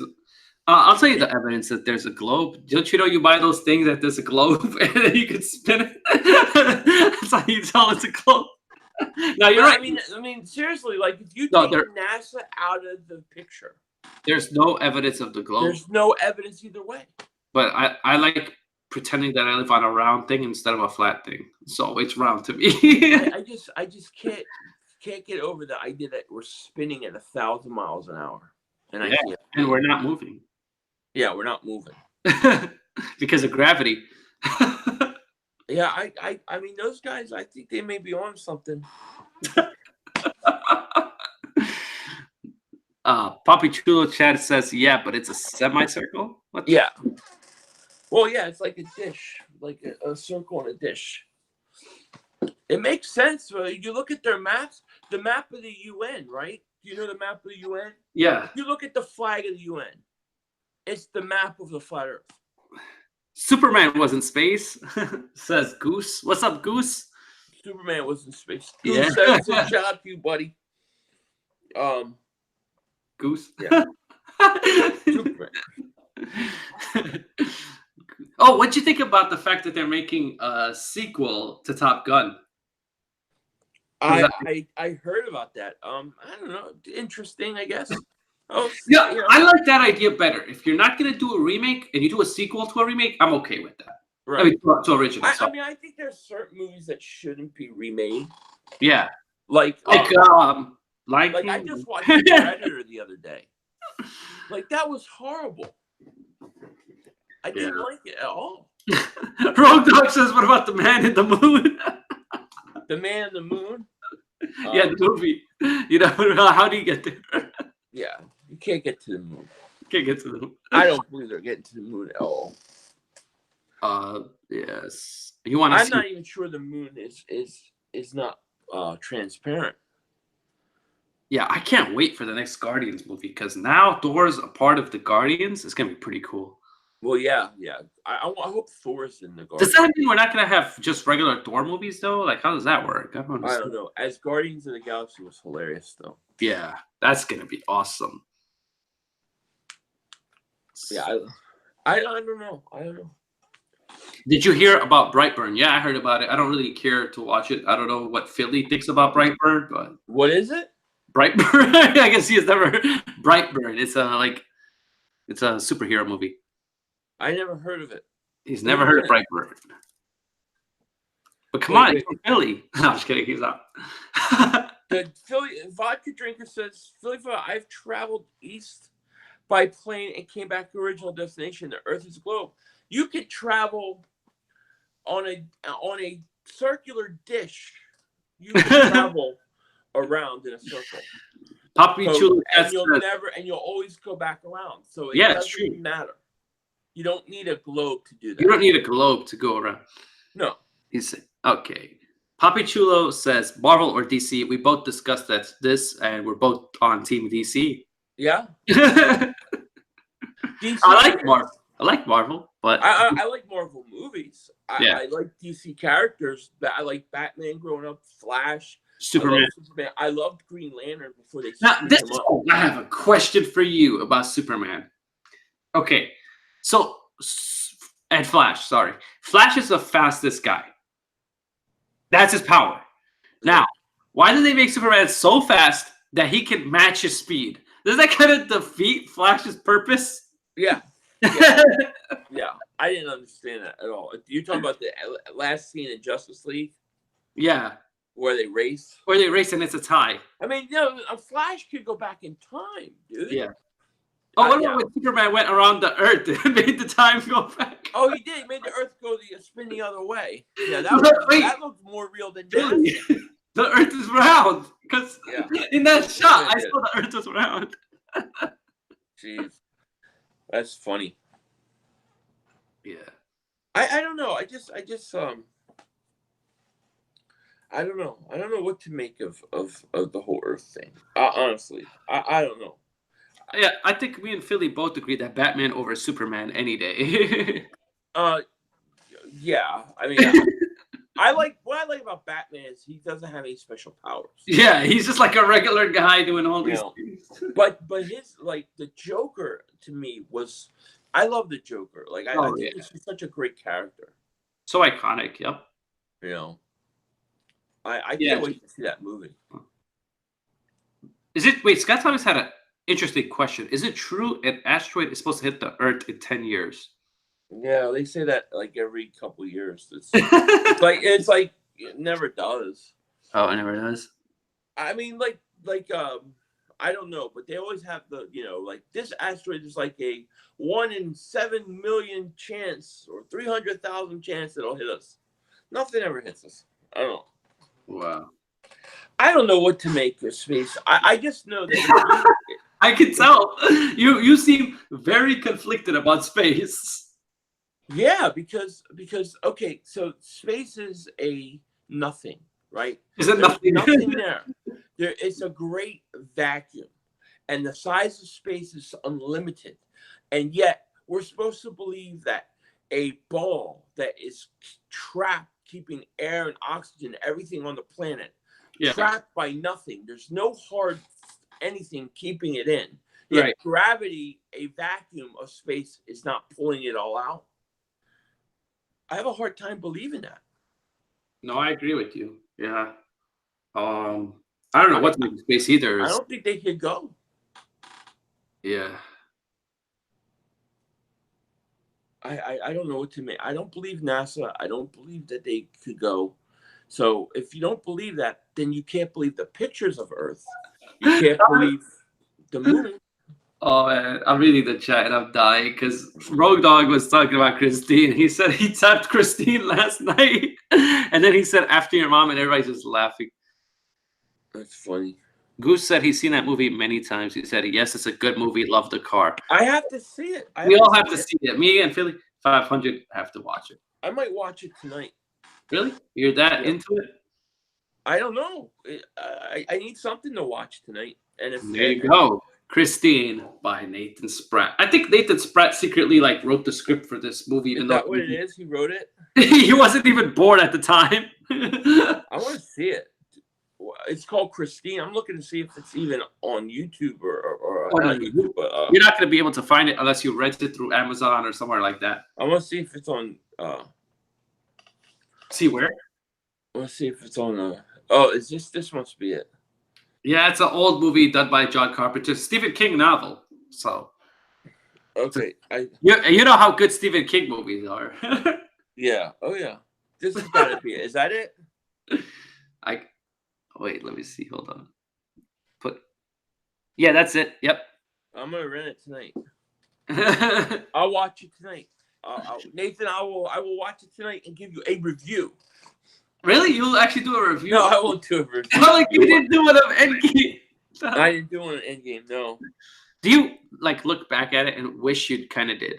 I'll tell you the evidence that there's a globe. Don't you know you buy those things that there's a globe and then you can spin it? That's how you tell it's a globe. No, you're right. I mean, seriously, like if you take NASA out of the picture, there's no evidence of the globe. There's no evidence either way. But I like pretending that I live on a round thing instead of a flat thing. So it's round to me. I just can't get over the idea that we're spinning at 1,000 miles an hour, and I can't. And we're not moving. Yeah, we're not moving because of gravity. Yeah, I mean those guys. I think they may be on something. Poppy Chulo Chad says, yeah, but it's a semicircle? What? Yeah. Well, yeah, it's like a dish, like a circle and a dish. It makes sense. You look at their maps, the map of the UN, right? Do you know the map of the UN? Yeah. If you look at the flag of the UN, it's the map of the flat Earth. Superman was in space, says Goose. What's up, Goose? Superman was in space. Goose, shout out to you, buddy. Goose. Yeah. Superman. Oh, what'd you think about the fact that they're making a sequel to Top Gun? I heard about that. I don't know. Interesting, I guess. Oh, yeah, I like that idea better. If you're not gonna do a remake and you do a sequel to a remake, I'm okay with that. Right. I mean, to original. I mean, I think there's certain movies that shouldn't be remade. Yeah. Like I just watched Predator the other day. Like that was horrible. I didn't like it at all. Rogue Dog says, "What about the Man in the Moon?" The Man in the Moon. Yeah, the movie. You know, how do you get there? Yeah, you can't get to the moon. Can't get to the moon. I don't believe they're getting to the moon at all. Yes. You want to? I'm not even sure the moon is not transparent. Yeah, I can't wait for the next Guardians movie because now Thor's a part of the Guardians. It's gonna be pretty cool. Well, yeah. I hope Thor's in the Guardians. Does that mean we're not gonna have just regular Thor movies though? Like, how does that work? I don't know. As Guardians of the Galaxy was hilarious though. Yeah, that's gonna be awesome. Yeah, I don't know. I don't know. Did you hear about Brightburn? Yeah, I heard about it. I don't really care to watch it. I don't know what Philly thinks about Brightburn, but what is it? Brightburn. I guess he has never Brightburn. It's a superhero movie. I never heard of it. He's never heard of Brightburn. But come on, he's from Philly. No, I'm just kidding. He's not. The Philly vodka drinker says, Philly, I've traveled east by plane and came back to original destination. The Earth is a globe. You could travel on a circular dish. You could travel around in a circle. Poppy Chulo, and you'll always go back around. So it doesn't matter. You don't need a globe to do that. You don't need a globe to go around. No. He's okay. Poppy Chulo says Marvel or DC. We both discussed this, and we're both on Team DC. Yeah. DC. I like Marvel, but I like Marvel movies. I like DC characters. I like Batman growing up, Flash, Superman. I loved Green Lantern before they. Now, I have a question for you about Superman. Okay, so and Flash. Sorry, Flash is the fastest guy. That's his power. Now, why do they make Superman so fast that he can match his speed? Does that kind of defeat Flash's purpose? Yeah. Yeah. I didn't understand that at all. You're talking about the last scene in Justice League? Yeah. Where they race? And it's a tie. I mean, a Flash could go back in time, dude. Yeah. Oh, what about when Superman went around the Earth and made the time go back? Oh, he did. He made the Earth spin the other way. Yeah, that looked more real than really? The Earth is round because in that shot, I saw the Earth was round. Jeez, that's funny. Yeah, I don't know. I just I don't know. I don't know what to make of the whole Earth thing. Honestly, I don't know. Yeah, I think me and Philly both agree that Batman over Superman any day. Yeah. I mean, what I like about Batman is he doesn't have any special powers. Yeah, he's just like a regular guy doing all these things. But his the Joker to me was, I love the Joker. Like I think he's such a great character. So iconic. Yep. You know, I can't wait to see that movie. Is it? Wait, Scott Thomas had an interesting question. Is it true an asteroid is supposed to hit the Earth in 10 years? Yeah, they say that like every couple of years. It's like it never does. Oh, it never does. I mean, I don't know, but they always have like this asteroid is like a 1 in 7 million chance or 300,000 chance it'll hit us. Nothing ever hits us. I don't know. Wow. I don't know what to make of space. I just know that I can tell you seem very conflicted about space. Yeah, because okay, so space is a nothing, right? Is it nothing? Nothing there. It's a great vacuum, and the size of space is unlimited, and yet we're supposed to believe that a ball that is trapped, keeping air and oxygen, everything on the planet, trapped by nothing. There's no hard anything keeping it in. Yet gravity, a vacuum of space, is not pulling it all out. I have a hard time believing that. No, I agree with you. Yeah. I don't know what to make of space either. I don't think they could go. Yeah. I don't know what to make. I don't believe NASA. I don't believe that they could go. So if you don't believe that, then you can't believe the pictures of Earth. You can't believe the moon. Oh man, I'm reading the chat and I'm dying because Rogue Dog was talking about Christine. He said he tapped Christine last night, and then he said after your mom, and everybody's just laughing. That's funny. Goose said he's seen that movie many times. He said yes, it's a good movie. Love the car. I have to see it. We all have to see it. Me and Philly 500 have to watch it. I might watch it tonight. Really? You're that into it? I don't know. I need something to watch tonight. And if there you go. Christine by Nathan Spratt. I think Nathan Spratt secretly wrote the script for this movie. Is that what it is? He wrote it? He wasn't even born at the time. I want to see it. It's called Christine. I'm looking to see if it's even on YouTube or not YouTube. But, you're not going to be able to find it unless you rent it through Amazon or somewhere like that. I want to see if it's on. See where? I want to see if it's on. Oh, is this must be it? Yeah, it's an old movie done by John Carpenter, Stephen King novel. So, okay, you know how good Stephen King movies are. Yeah. Oh yeah. This has got to be it. Is that it? Wait. Let me see. Hold on. Yeah, that's it. Yep. I'm gonna rent it tonight. I'll watch it tonight. Nathan, I will watch it tonight and give you a review. Really? You'll actually do a review? No, I won't do a review. Like you didn't do it of Endgame. I didn't do it in Endgame, no. Do you look back at it and wish you kind of did?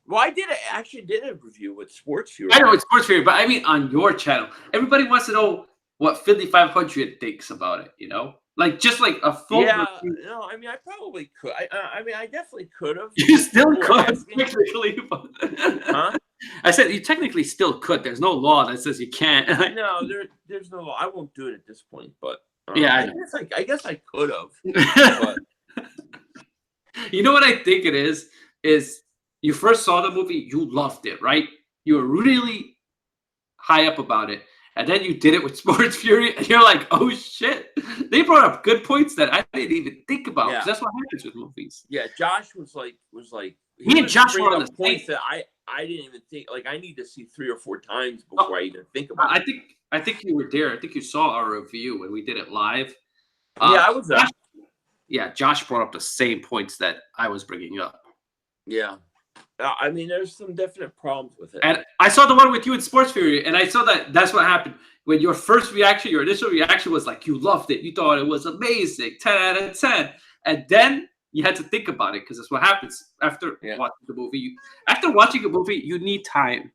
Well, I actually did a review with Sports Fury. I know it's Sports Fury, but I mean on your channel. Everybody wants to know what Philly 500 thinks about it, you know? Just a full review. No, I mean, I probably could. I mean, I definitely could have. You still could, technically. Huh? I said you technically still could. There's no law that says you can't. No, there's no law. I won't do it at this point, but yeah, I guess I could have. But you know what I think it is you first saw the movie, you loved it, right? You were really high up about it. And then you did it with Sports Fury, and you're like, oh shit. They brought up good points that I didn't even think about. Yeah. That's what happens with movies. Yeah, Josh was like me and Josh were on the points that I didn't even think, I need to see 3 or 4 times before I even think about it. I think you were there. I think you saw our review when we did it live. Yeah, I was there. yeah, Josh brought up the same points that I was bringing up. Yeah. I mean, there's some definite problems with it. And I saw the one with you in Sports Fury, and I saw that's what happened. When your first reaction, your initial reaction was like you loved it. You thought it was amazing, 10 out of 10. And then you had to think about it because that's what happens after watching the movie. After watching a movie, you need time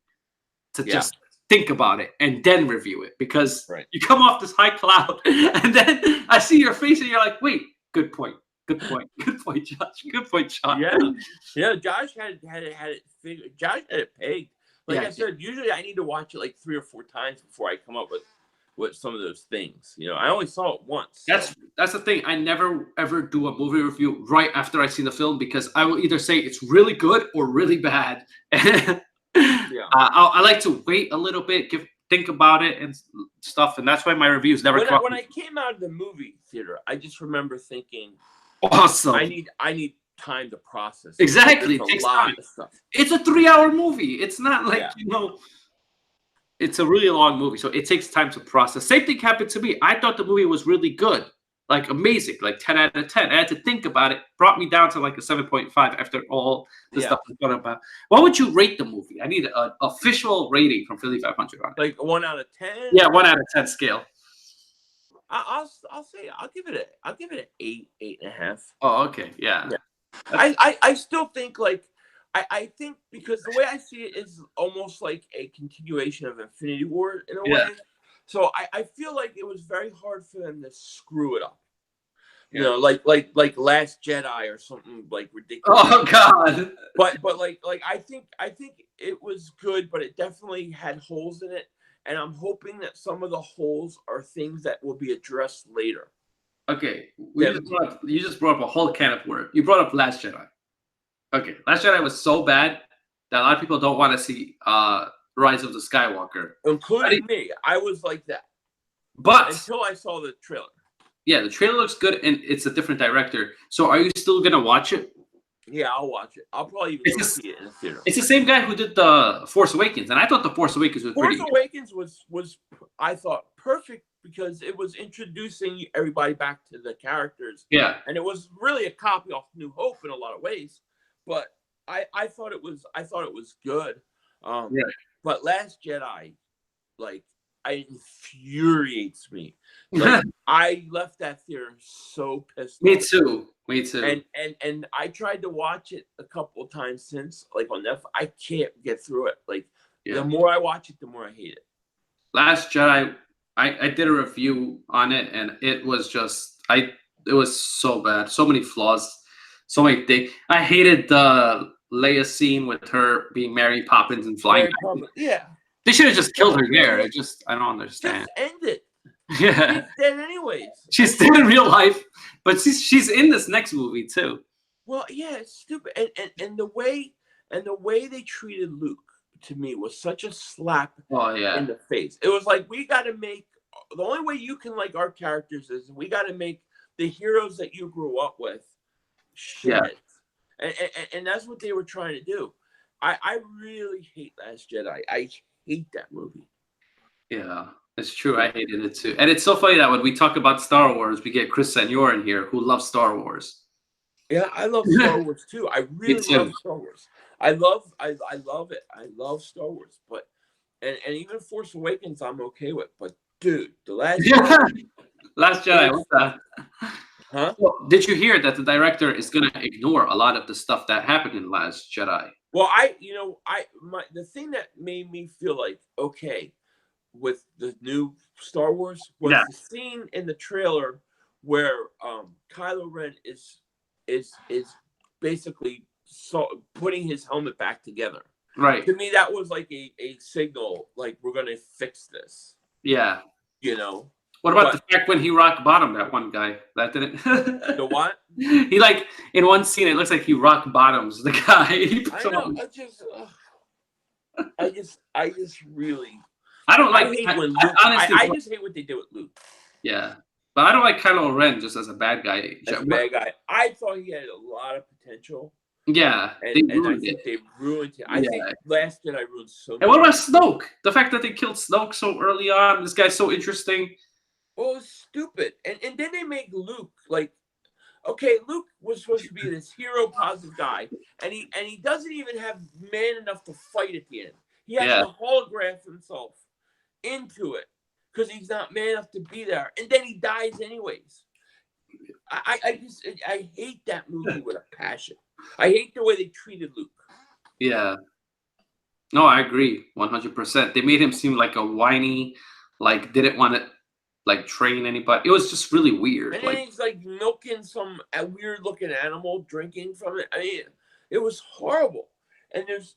to just think about it and then review it because you come off this high cloud and then I see your face and you're like, wait, good point. Good point. Good point, Josh. Good point, Sean. Yeah. Josh had it figured. Josh had it pegged. Like I said, usually I need to watch it like 3 or 4 times before I come up with some of those things. You know, I only saw it once. That's the thing. I never ever do a movie review right after I've seen the film because I will either say it's really good or really bad. I like to wait a little bit, think about it and stuff, and that's why my reviews never come. When I came out of the movie theater, I just remember thinking, awesome. I need time to process. Exactly. It takes time. It's a 3-hour movie. It's not like, it's a really long movie. So it takes time to process. Same thing happened to me. I thought the movie was really good. Like amazing. Like 10 out of 10. I had to think about it. Brought me down to like a 7.5 after all the stuff we thought about. What would you rate the movie? I need an official rating from Philly 500 on it. Like 1 out of 10? Yeah, 1 out of 10 scale. I'll say I'll give it an 8, 8.5. Oh, okay. Yeah. I still think like I think because the way I see it is almost like a continuation of Infinity War in a way. So I feel like it was very hard for them to screw it up. You know, like Last Jedi or something like ridiculous. Oh God. But like I think it was good, but it definitely had holes in it. And I'm hoping that some of the holes are things that will be addressed later. Okay, you just brought up a whole can of worms. You brought up Last Jedi. Okay, Last Jedi was so bad that a lot of people don't want to see Rise of the Skywalker. Including me. I was like that. But until I saw the trailer. Yeah, the trailer looks good, and it's a different director. So are you still going to watch it? Yeah, I'll watch it. I'll probably even see it in the theater. It's the same guy who did the Force Awakens, and I thought the Force Awakens was pretty good. Force Awakens was I thought perfect because it was introducing everybody back to the characters. Yeah, and it was really a copy of New Hope in a lot of ways. But I thought it was good. But Last Jedi, like, it infuriates me. Like, I left that theater so pissed off. Me too. And I tried to watch it a couple of times since, like on Netflix. I can't get through it. Like the more I watch it, the more I hate it. Last Jedi, I did a review on it, and it was just it was so bad. So many flaws. So many things. I hated the Leia scene with her being Mary Poppins and flying. Yeah. They should have just killed her there. I don't understand. Just end it. Yeah. She's dead anyways. She's dead in real life, but she's in this next movie too. Well, yeah, it's stupid. And the way they treated Luke to me was such a slap in the face. It was like, we got to make the only way you can like our characters is we got to make the heroes that you grew up with shit. Yeah. And that's what they were trying to do. I really hate Last Jedi. I hate that movie. Yeah, it's true. I hated it too. And it's so funny that when we talk about Star Wars, we get Chris Senor in here who loves Star Wars. Yeah, I love Star Wars too. I really love Star Wars. I love it. I love Star Wars. But and even Force Awakens I'm okay with. But dude, the Last Jedi. Last Jedi, what's that? Huh? Well, did you hear that the director is gonna ignore a lot of the stuff that happened in Last Jedi? Well, the thing that made me feel like okay with the new Star Wars was the scene in the trailer where Kylo Ren is basically putting his helmet back together. Right. To me, that was like a signal, like we're gonna fix this. Yeah. You know. What about the fact when he rock bottomed that one guy? That didn't. The what? He like in one scene, it looks like he rock bottoms the guy. I know. I just really. I don't like. I just hate what they did with Luke. Yeah, but I don't like Kylo Ren just as a bad guy. As a bad guy, I thought he had a lot of potential. Yeah, and I think they ruined it. I think Last Jedi ruined so much. And what about Snoke? The fact that they killed Snoke so early on. This guy's so interesting. Well, it's stupid. And then they make Luke like okay, Luke was supposed to be this hero, positive guy, and he doesn't even have man enough to fight at the end. He has Yeah. to holograph himself into it because he's not man enough to be there, and then he dies anyways. I hate that movie with a passion. I hate the way they treated Luke. Yeah. No, I agree 100%. They made him seem like a whiny, like didn't want to like train anybody. It was just really weird. And then he's like milking some weird looking animal, drinking from it. I mean, it was horrible. And there's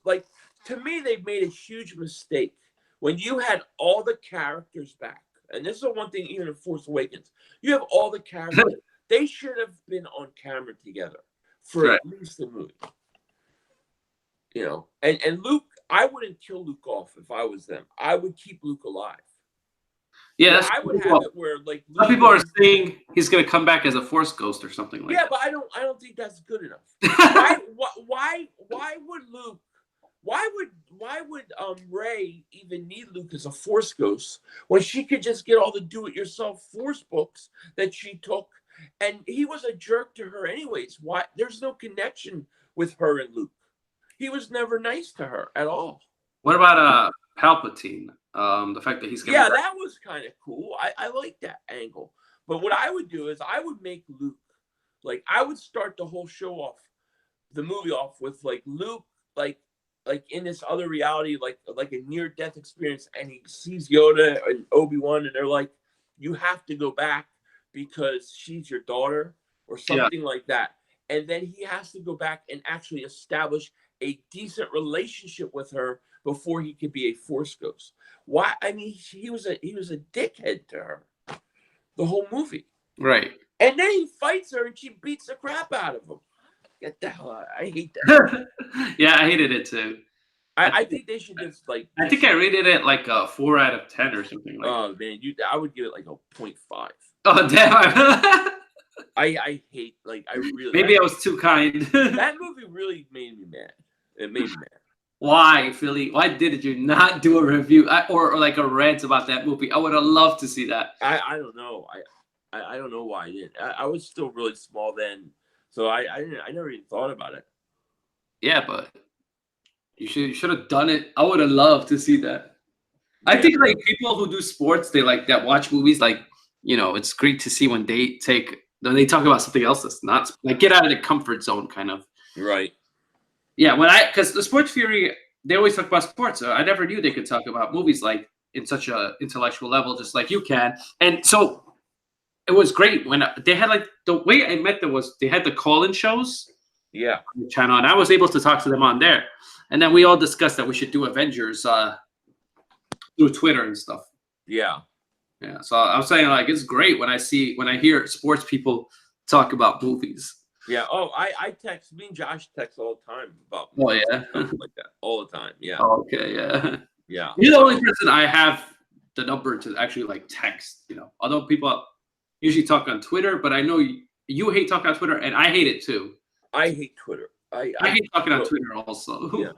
like, to me, they've made a huge mistake when you had all the characters back. And this is the one thing, even in Force Awakens, you have all the characters. They should have been on camera together for at least the movie. You know, and Luke, I wouldn't kill Luke off if I was them. I would keep Luke alive. Yeah, I would have it where like some people are saying he's gonna come back as a Force ghost or something like that. Yeah, but I don't think that's good enough. Why would Luke? Why would Rey even need Luke as a Force ghost when she could just get all the do-it-yourself Force books that she took, and he was a jerk to her anyways? Why? There's no connection with her and Luke. He was never nice to her at all. What about Palpatine? The fact that he's gonna that was kind of cool. I like that angle. But what I would do is I would make Luke, like I would start the whole show off, the movie off with like Luke, like in this other reality, like a near-death experience, and he sees Yoda and Obi-Wan, and they're like, you have to go back because she's your daughter or something like that. And then he has to go back and actually establish a decent relationship with her before he could be a Force ghost. Why? I mean, he was a dickhead to her the whole movie. Right. And then he fights her and she beats the crap out of him. Get the hell out. I hate that. Yeah, I hated it too. I think they should just like. I think I rated it like a 4 out of 10 or something like that. Oh man, I would give it like a 0.5. Oh damn. I hate, like, I really. Maybe I was too kind. That movie really made me mad. It made me mad. Why, Philly? Why did you not do a review or like a rant about that movie? I would have loved to see that. I don't know. I don't know why I didn't. I was still really small then, so I never even thought about it. Yeah, but you should have done it. I would have loved to see that. Yeah. I think like people who do sports, they like that watch movies. Like, you know, it's great to see when they talk about something else that's not like get out of the comfort zone, kind of. Right. Yeah, because the Sports Fury, they always talk about sports. So I never knew they could talk about movies like in such a intellectual level, just like you can. And so it was great when they had like the way I met them was they had the call-in shows. Yeah. On the channel, and I was able to talk to them on there. And then we all discussed that we should do Avengers through Twitter and stuff. Yeah. Yeah. So I'm saying like it's great when I hear sports people talk about movies. Yeah. Oh, I text. Me and Josh text all the time about. Oh yeah. Stuff like that all the time. Yeah. Oh, okay. Yeah. Yeah. You're the only person I have the number to actually like text. You know, although people usually talk on Twitter, but I know you hate talking on Twitter, and I hate it too. I hate Twitter. I hate talking on Twitter also. Yeah.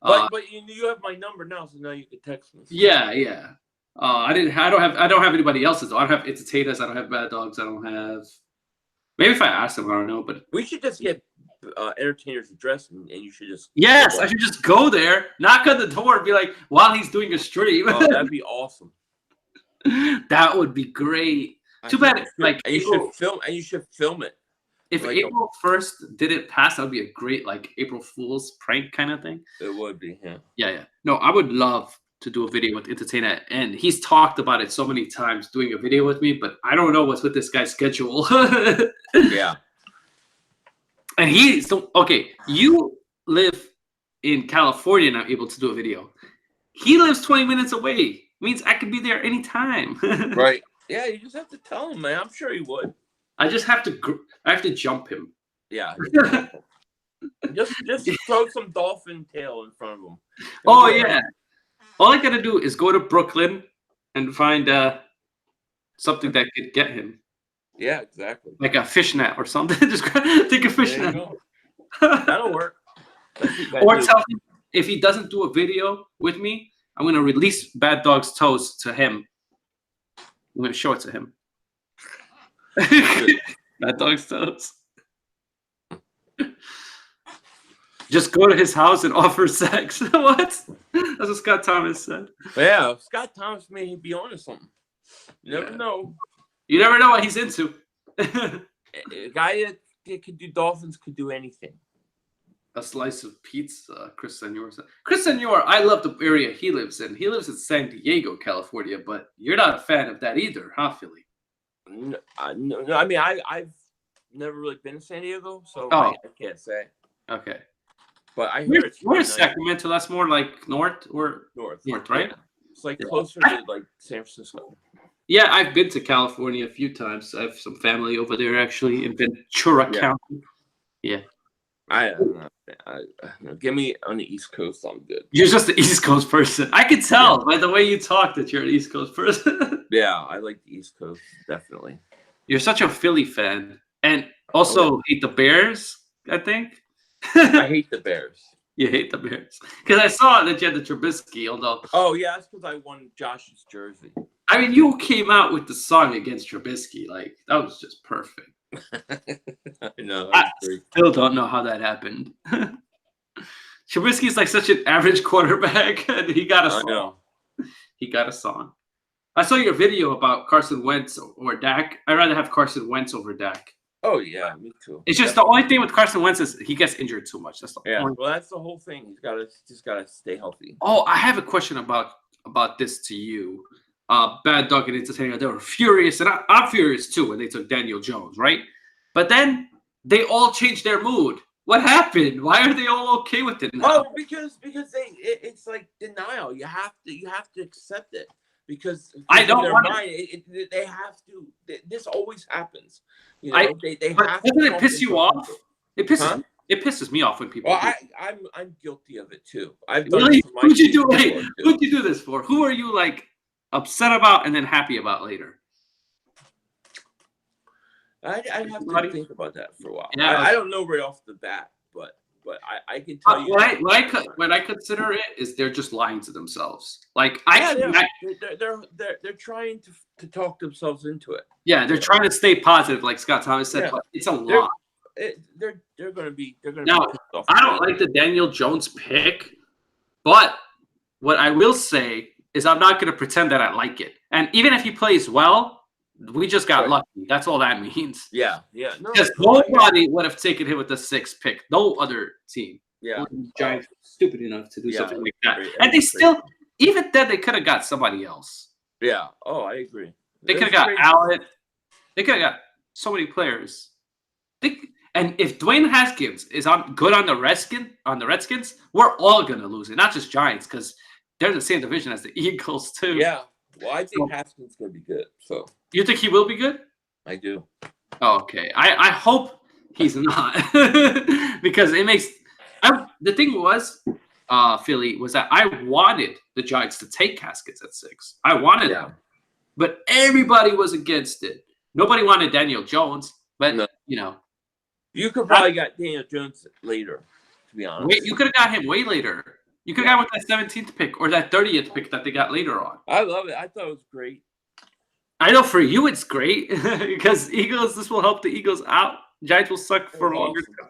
But you have my number now, so now you can text me. Yeah, yeah. I don't have anybody else's. I don't have Entertainers. I don't have Bad Dogs. I don't have. Maybe if I ask them, I don't know. But we should just get Entertainer's address, and you should just. Yes, I should just go there, knock on the door, and be like, while he's doing a stream. Oh, that'd be awesome. That would be great. Too bad. Like, and you should film it. If like April 1st didn't pass, that would be a great like April Fool's prank kind of thing. It would be, yeah. Yeah. No, I would love to do a video with Entertainer, and he's talked about it so many times doing a video with me, but I don't know what's with this guy's schedule. Yeah. And okay. You live in California and I'm able to do a video. He lives 20 minutes away. Means I could be there anytime. Right. Yeah, you just have to tell him, man. I'm sure he would. I just have to jump him. Yeah. just throw some dolphin tail in front of him. Oh yeah. All I gotta do is go to Brooklyn and find something that could get him. Yeah, exactly. Like a fishnet or something. Just take a fishnet. That'll work. Or tell him if he doesn't do a video with me, I'm gonna release Bad Dog's Toes to him. I'm gonna show it to him. Bad dog's toes. Just go to his house and offer sex. What? That's what Scott Thomas said. Yeah, Scott Thomas may be onto something. You never know. You never know what he's into. A guy that could do dolphins could do anything. A slice of pizza, Chris Senor said. Chris Senor, I love the area he lives in. He lives in San Diego, California, but you're not a fan of that either, huh, Philly? No, I mean, I've never really been to San Diego, so I can't say. Okay. But I hear it's where's Sacramento? That's more like north, right? Yeah. It's like closer to like San Francisco. Yeah, I've been to California a few times. I have some family over there actually in Ventura County. Yeah. I get me on the East Coast. I'm good. You're just the East Coast person. I can tell by the way you talk that you're an East Coast person. Yeah, I like the East Coast definitely. You're such a Philly fan, and also hate the Bears. I think. I hate the Bears. You hate the Bears because I saw that you had the Trubisky. Although, oh yeah, that's because I won Josh's jersey. I mean, you came out with the song against Trubisky. Like that was just perfect. I know. I still don't know how that happened. Trubisky's like such an average quarterback, and he got a song. I know. He got a song. I saw your video about Carson Wentz or Dak. I'd rather have Carson Wentz over Dak. Oh yeah, me too. It's just the only thing with Carson Wentz is he gets injured too much. That's the only. Well, that's the whole thing. He's just gotta stay healthy. Oh, I have a question about this to you. Bad Dog and Entertainer, they were furious, and I'm furious too when they took Daniel Jones, right? But then they all changed their mood. What happened? Why are they all okay with it now? Oh, because it's like denial. You have to accept it because I don't want they have to. This always happens. You know, they have. Doesn't it piss you off? It pisses me off when people. Well, I'm guilty of it too. I've done really. It for my Who'd you do? Wait, who'd you do this for? Who are you like upset about and then happy about later? I'd have to think about that for a while. Yeah. I don't know right off the bat, but I can tell you. What I consider it is they're just lying to themselves. Like they're trying to talk themselves into it. Yeah, they're trying to stay positive, like Scott Thomas said, but it's a lie. They're gonna be. Now, I don't like the Daniel Jones pick, but what I will say is I'm not going to pretend that I like it. And even if he plays well, we just got lucky. That's all that means. Yeah. Because nobody would have taken him with the 6th pick. No other team. Yeah. Giants stupid enough to do something like that. And they still, even then, they could have got somebody else. Yeah. Oh, I agree. They could have got Allen. They could have got so many players. And if Dwayne Haskins is good on the Redskins, we're all gonna lose it. Not just Giants, because they're in the same division as the Eagles too. Yeah. Well, I think Haskins is gonna be good. So you think he will be good? I do. Oh, okay. I hope he's not because it makes. The thing was, Philly, was that I wanted the Giants to take Haskins at 6. I wanted him, but everybody was against it. Nobody wanted Daniel Jones, but you could probably got Daniel Jones later. To be honest, you could have got him way later. You could have got with that 17th pick or that 30th pick that they got later on. I love it. I thought it was great. I know for you it's great because this will help the Eagles out. Giants will suck for a longer time.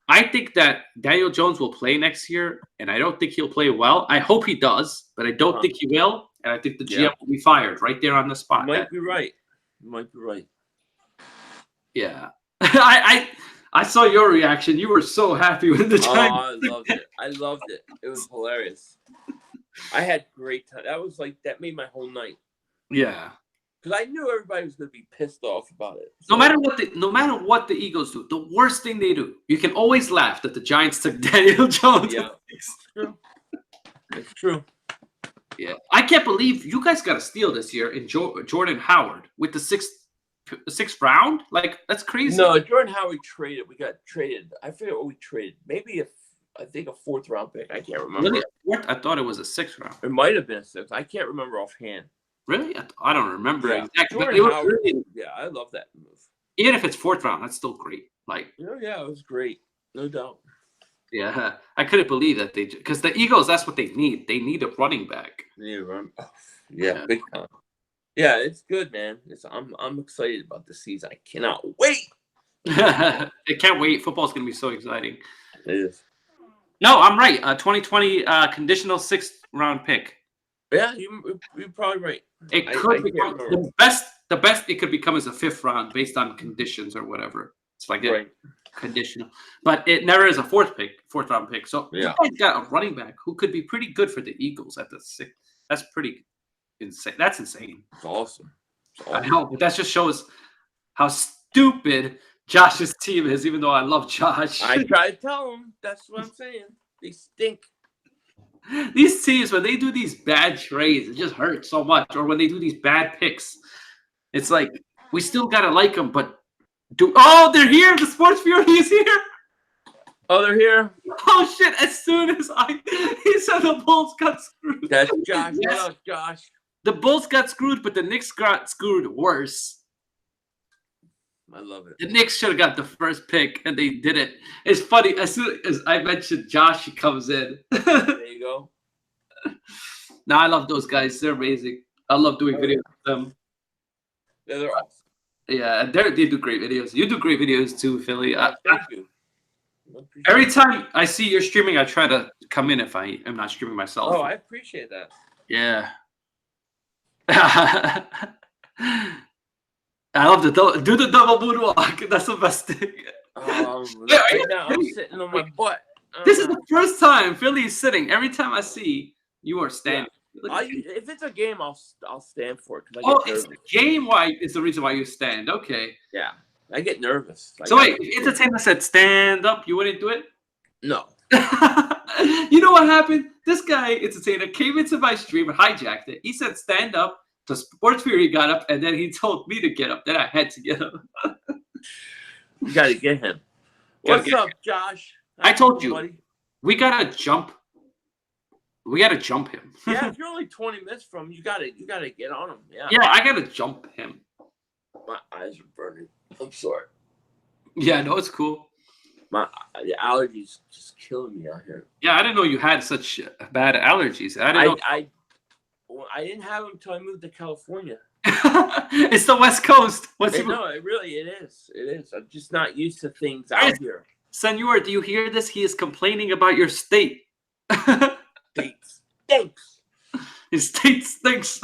I think that Daniel Jones will play next year, and I don't think he'll play well. I hope he does, but I don't think he will. And I think the GM will be fired right there on the spot. You might be right. Yeah. I saw your reaction. You were so happy with the Giants. Oh, I loved it. It was hilarious. I had great time. That made my whole night. Yeah. Because I knew everybody was going to be pissed off about it. So, no matter what the Eagles do, the worst thing they do, you can always laugh that the Giants took Daniel Jones. Yeah, it's true. It's true. Yeah, I can't believe you guys got a steal this year in Jordan Howard with the sixth round. Like that's crazy. No, Jordan Howard traded. We got traded. I forget what we traded. Maybe I think a 4th round pick. I can't remember. Really? I thought it was a 6th round. It might have been a 6th. I can't remember offhand. Really? I don't remember exactly. Jordan Howard, I love that move. Even if it's 4th round, that's still great. Like, yeah, it was great, no doubt. Yeah, I couldn't believe that because the Eagles, that's what they need. They need a running back. Yeah, big time. Yeah, it's good, man. I'm excited about this season. I cannot wait. I can't wait. Football's gonna be so exciting. It is. No, I'm right. 2020 conditional 6th round pick. Yeah, you're probably right. It could become the best. The best it could become is a 5th round based on conditions or whatever. It's like a conditional, but it never is a 4th round pick. So you guys got a running back who could be pretty good for the Eagles at the 6th. That's pretty insane. That's insane. It's awesome. I know, but that just shows how stupid Josh's team is. Even though I love Josh, I try to tell him. That's what I'm saying. They stink. These teams, when they do these bad trades, it just hurts so much. Or when they do these bad picks, it's like we still gotta like them, but they're here. The Sports Fury is here. Oh, they're here. Oh shit! As soon as he said the Bulls got screwed. That's Josh. Yes. What up, Josh? The Bulls got screwed, but the Knicks got screwed worse. I love it. The Knicks should have got the first pick, and they didn't. It's funny. As soon as I mentioned Josh, he comes in. There you go. Now I love those guys. They're amazing. I love doing videos with them. Yeah, they're awesome. Yeah, and they do great videos. You do great videos too, Philly. Thank you. Every time I see you're streaming, I try to come in if I am not streaming myself. Oh, I appreciate that. Yeah. I love to do the double moonwalk. That's the best thing. Right now I'm sitting on my butt. This is the first time Philly is sitting. Every time I see you are standing. Yeah. If it's a game, I'll stand for it. It's the game. Why? It's the reason why you stand. Okay. Yeah, I get nervous. So wait, if Entertainer said stand up, you wouldn't do it? No. You know what happened? This guy, Entertainer, came into my stream and hijacked it. He said stand up. The Sports Fury got up, and then he told me to get up. Then I had to get up. You got to get him. What's up, Josh? I told you, buddy. We gotta jump. We gotta jump him. Yeah, if you're only 20 minutes from him, you gotta get on him. Yeah. Yeah, I gotta jump him. My eyes are burning. I'm sorry. Yeah, no, it's cool. The allergies just killing me out here. Yeah, I didn't know you had such bad allergies. I didn't have them until I moved to California. It's the West Coast. No, it is. It is. I'm just not used to things out here. Senor, do you hear this? He is complaining about your state. State stinks. His state stinks.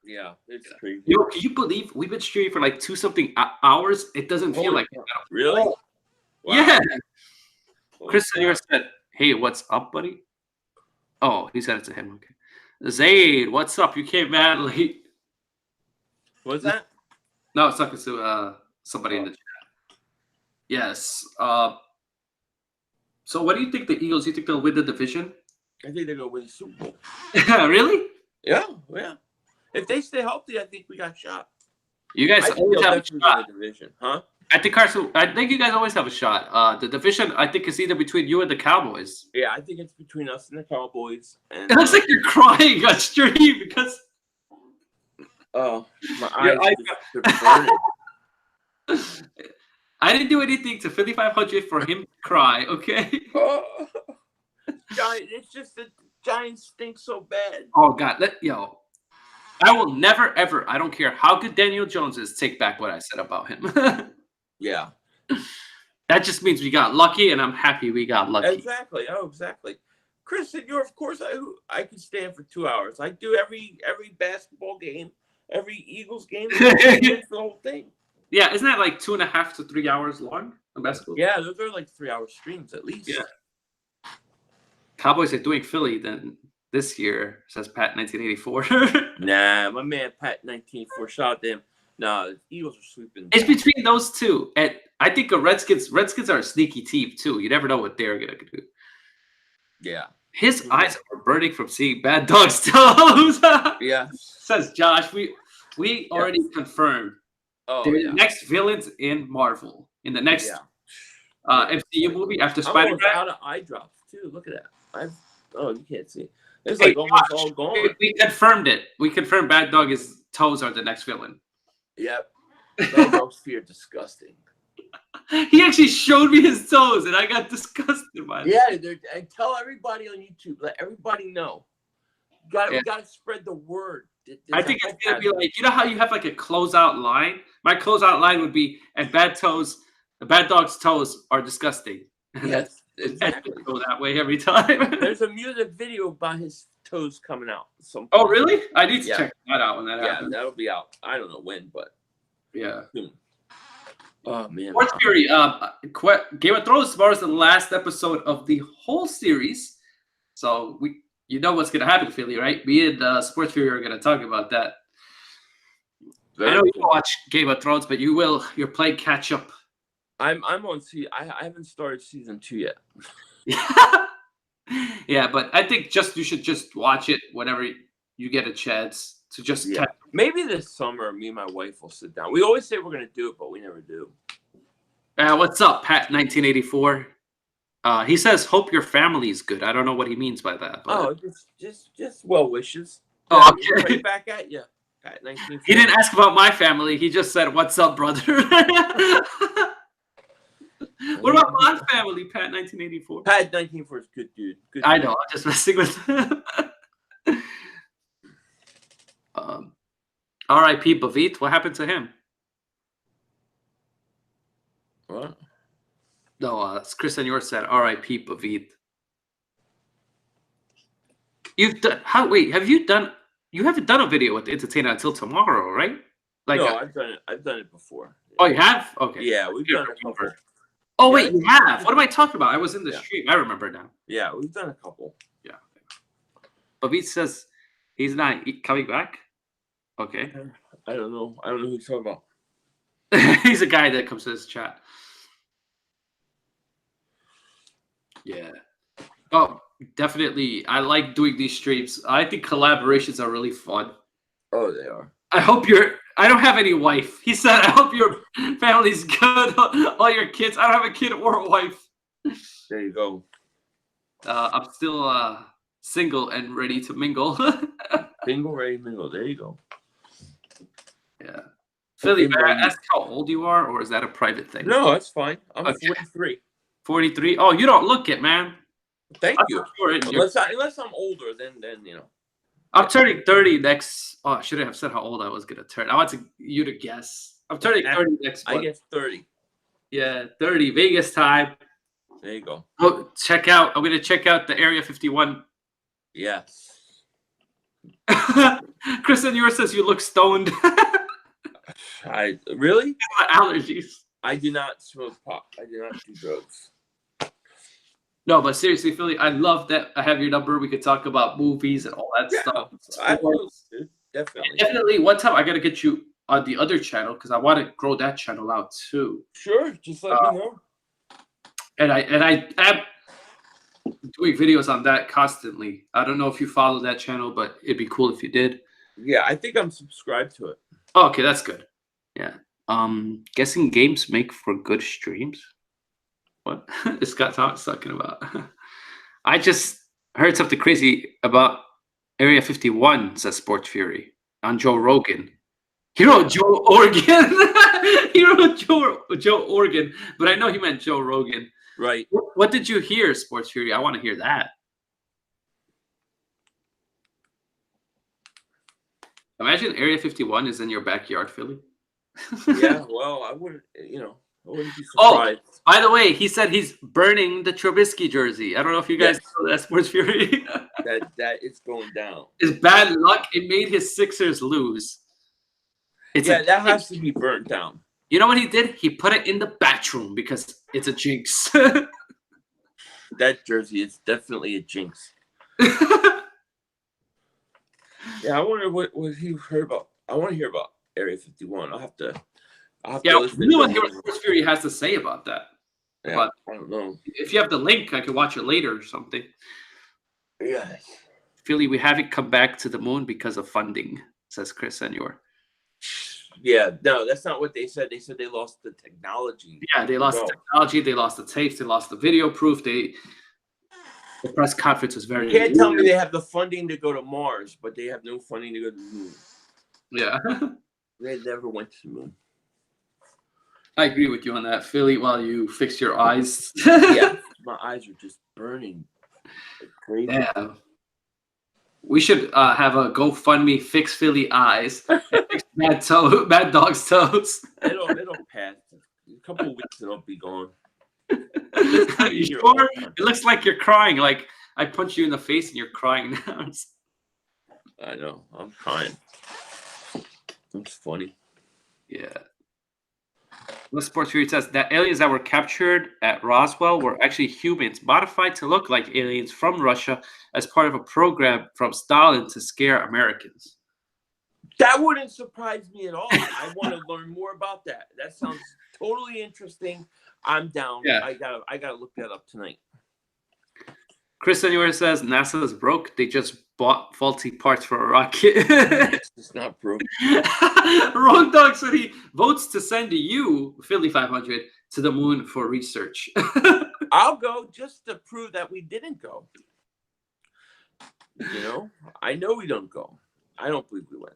Yeah, it's crazy. Yo, can you believe we've been streaming for like 2-something hours? It doesn't feel like it. Really? Wow. Yeah. Chris Senor said, "Hey, what's up, buddy?" Oh, he said it to him. Okay. Zayd, what's up? You came mad late. What's that? No, it's talking to somebody in the chat. Yes. So what do you think the Eagles? You think they'll win the division? I think they're gonna win the Super Bowl. Really? Yeah. If they stay healthy, I think we got a shot. You guys always have a shot. Division, huh? I think you guys always have a shot. The division, I think, is either between you and the Cowboys. Yeah, I think it's between us and the Cowboys. And, it looks like you're crying on stream because. Oh, my eyes are burning. I didn't do anything to 5,500 for him to cry. Okay. It's just the Giants stink so bad. Oh God, I will never ever. I don't care how good Daniel Jones is. Take back what I said about him. Yeah. That just means we got lucky, and I'm happy we got lucky. Exactly. Oh, exactly. Chris, of course, I can stand for 2 hours. I do every basketball game, every Eagles game, the whole thing. Yeah, isn't that like 2.5 to 3 hours long? Basketball? Yeah, those are like 3-hour streams at least. Yeah. Cowboys are doing Philly then this year, says Pat 1984. Nah, my man Pat 1984. Shout out to him. Nah, the Eagles are sweeping. It's between those two, and I think the Redskins are a sneaky team too. You never know what they're gonna do. Yeah. His eyes are burning from seeing Bad Dogs toes. Yeah. Says Josh. We already confirmed. Oh, the next villains in Marvel. In the next MCU movie after Spider-Man. I'm out of eye drops too. Look at that. You can't see. It's like almost all gone. We confirmed it. We confirmed Bad Dog's toes are the next villain. Yep. Those fear disgusting. He actually showed me his toes, and I got disgusted by it. Yeah, and tell everybody on YouTube, let everybody know. We gotta spread the word. I think it's gonna be like, you know how you have like a closeout line? My closeout line would be, and the bad dog's toes are disgusting. Yes, exactly. Go that way every time. There's a music video about his toes coming out. Oh, really? I need to check that out when that happens. Yeah, that'll be out. I don't know when, but yeah. Soon. Oh man. Sports Fury. Game of Thrones tomorrow is the last episode of the whole series, so you know what's gonna happen, Philly, right? Me and Sports Fury are gonna talk about that. I know you don't watch Game of Thrones, but you will. You're playing catch up. I'm on I haven't started season 2 yet. Yeah, but I think you should just watch it whenever you get a chance to just. Yeah. Maybe this summer, me and my wife will sit down. We always say we're gonna do it, but we never do. What's up, Pat? 1984. He says, "Hope your family's good." I don't know what he means by that. But... Oh, just well wishes. Oh, okay. Right back at you. Pat 1984. He didn't ask about my family. He just said, "What's up, brother?" What about my family, Pat 1984? Pat 1984 is good, dude. Good. I know. I'm just messing with him. R.I.P. Bavit. What happened to him? What? No, Chris and yours said R.I.P. Bavit. You've done wait, have you done you haven't done a video with Entertainer until tomorrow, right? Like no, I've done it before. Oh, you have? Okay. Yeah, we've done a couple. Oh wait, you have. What am I talking about? I was in the stream. I remember now. Yeah, we've done a couple. Yeah. Bavit says he's not coming back. Okay. I don't know who you're talking about. He's a guy that comes to this chat. Yeah. Oh, definitely. I like doing these streams. I think collaborations are really fun. Oh, they are. I don't have any wife. He said, I hope your family's good. All your kids. I don't have a kid or a wife. There you go. I'm still single and ready to mingle. Single, ready to mingle. There you go. Yeah. Philly, may I ask how old you are, or is that a private thing? No, that's fine. I'm 43. 43? Oh, you don't look it, man. Thank you. Unless I'm older, then you know. I'm turning 30 next. Oh, I shouldn't have said how old I was gonna turn. I want you to guess. I'm turning 30 next month. I guess 30. Yeah, 30. Vegas time. There you go. Oh, check out. I'm gonna check out the Area 51. Yes. Chris and yours says you look stoned. I really? Allergies. I do not smoke pot. I do not do drugs. No, but seriously, Philly, I love that I have your number. We could talk about movies and all that stuff. Definitely. One time I got to get you on the other channel because I want to grow that channel out too. Sure, just let me know. And I am doing videos on that constantly. I don't know if you follow that channel, but it'd be cool if you did. Yeah, I think I'm subscribed to it. Oh, okay, that's good. Yeah. Guessing games make for good streams. What is Scott talking about? I just heard something crazy about Area 51, says Sports Fury, on Joe Rogan. He wrote Joe Organ. He wrote Joe Organ, but I know he meant Joe Rogan. Right. What did you hear, Sports Fury? I want to hear that. Imagine Area 51 is in your backyard, Philly. Yeah, well, I wouldn't be surprised. Oh, by the way, he said he's burning the Trubisky jersey. I don't know if you guys know that, Sports Fury. that is going down. It's bad luck. It made his Sixers lose. That has to be burnt down. You know what he did? He put it in the bathroom because it's a jinx. That jersey is definitely a jinx. Yeah, I wonder what he heard about. I want to hear about Area 51. I'll have to we want to hear what Sports Fury has to say about that. Yeah, but I don't know. If you have the link, I could watch it later or something. Yes. Philly, we haven't come back to the moon because of funding, says Chris Senor. Yeah, no, that's not what they said. They said they lost the technology. Yeah, they lost the technology. They lost the tapes. They lost the video proof. The press conference was very. You can't tell me they have the funding to go to Mars, but they have no funding to go to the moon. Yeah. They never went to the moon. I agree with you on that, Philly, while you fix your eyes. Yeah, my eyes are just burning like crazy. Yeah. We should have a GoFundMe, fix Philly eyes, and fix Mad Dog's toes. It'll pass. A couple of weeks, it'll be gone. You sure? It looks like you're crying. Like I punched you in the face and you're crying now. I know. I'm crying. It's funny. Yeah. The Sports Theory says that aliens that were captured at Roswell were actually humans modified to look like aliens from Russia as part of a program from Stalin to scare Americans. That wouldn't surprise me at all. I want to learn more about that. That sounds totally interesting. I'm down. Yeah. I gotta look that up tonight. Chris Anywhere says NASA is broke. They just bought faulty parts for a rocket. It's not broke. Wrong Dog said he votes to send you, Philly 500, to the moon for research. I'll go just to prove that we didn't go. You know, I know we don't go. I don't believe we went.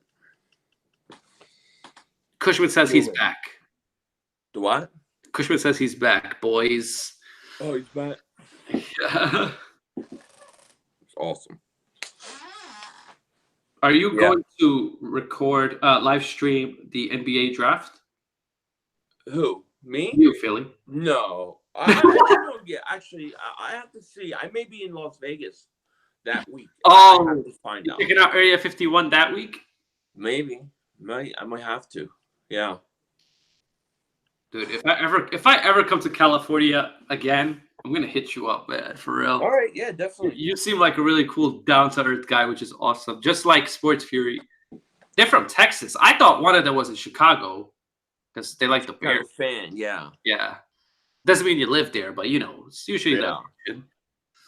Cushman says he's back. The what? Cushman says he's back, boys. Oh, he's back. Yeah. It's awesome. Are you going to record, live stream the NBA draft? Who? Me? You, Philly. No. I don't get. Actually, I have to see. I may be in Las Vegas that week. Oh, I have to find out. Checking out Area 51 that week? Maybe. I might have to. Yeah. Dude, if I ever come to California again, I'm gonna hit you up, man, for real. All right, yeah, definitely. You seem like a really cool, down-to-earth guy, which is awesome. Just like Sports Fury. They're from Texas. I thought one of them was in Chicago because they like the Bears. Fan, yeah. Yeah. Doesn't mean you live there, but you know, it's usually that.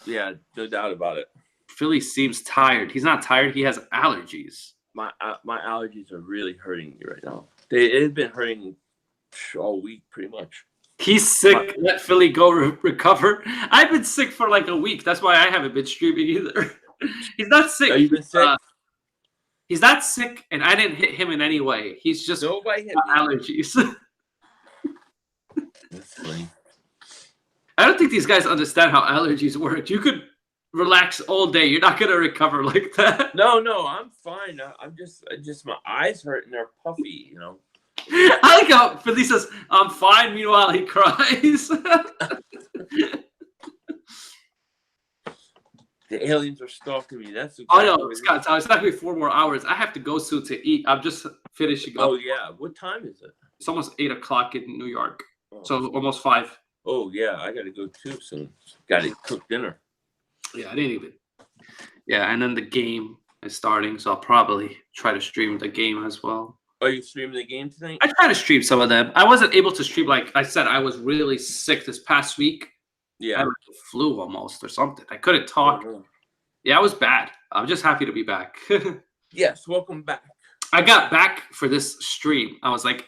Yeah, no doubt about it. Philly seems tired. He's not tired. He has allergies. My allergies are really hurting me right now. They've been hurting all week, pretty much. He's sick. Let Philly go recover. I've been sick for like a week. That's why I haven't been streaming either. He's not sick. Have you been sick? He's not sick, and I didn't hit him in any way. He's just nobody hit allergies. That's funny. I don't think these guys understand how allergies work. You could relax all day. You're not gonna recover like that. No, I'm fine. I'm just my eyes hurt and they're puffy. You know. I like how Philly says, "I'm fine." Meanwhile, he cries. The aliens are stalking me. That's exactly Scott. It's not gonna be 4 more hours. I have to go soon to eat. I'm just finishing up. Oh yeah. What time is it? It's almost 8 o'clock in New York. So almost 5. Oh yeah, I gotta go too soon. Gotta cook dinner. Yeah, I didn't even. Yeah, and then the game is starting, so I'll probably try to stream the game as well. Are you streaming the game tonight? I try to stream some of them. I wasn't able to stream, like I said, I was really sick this past week. Yeah. I had the flu almost or something. I couldn't talk. Yeah, I was bad. I'm just happy to be back. Yes, welcome back. I got back for this stream. I was like,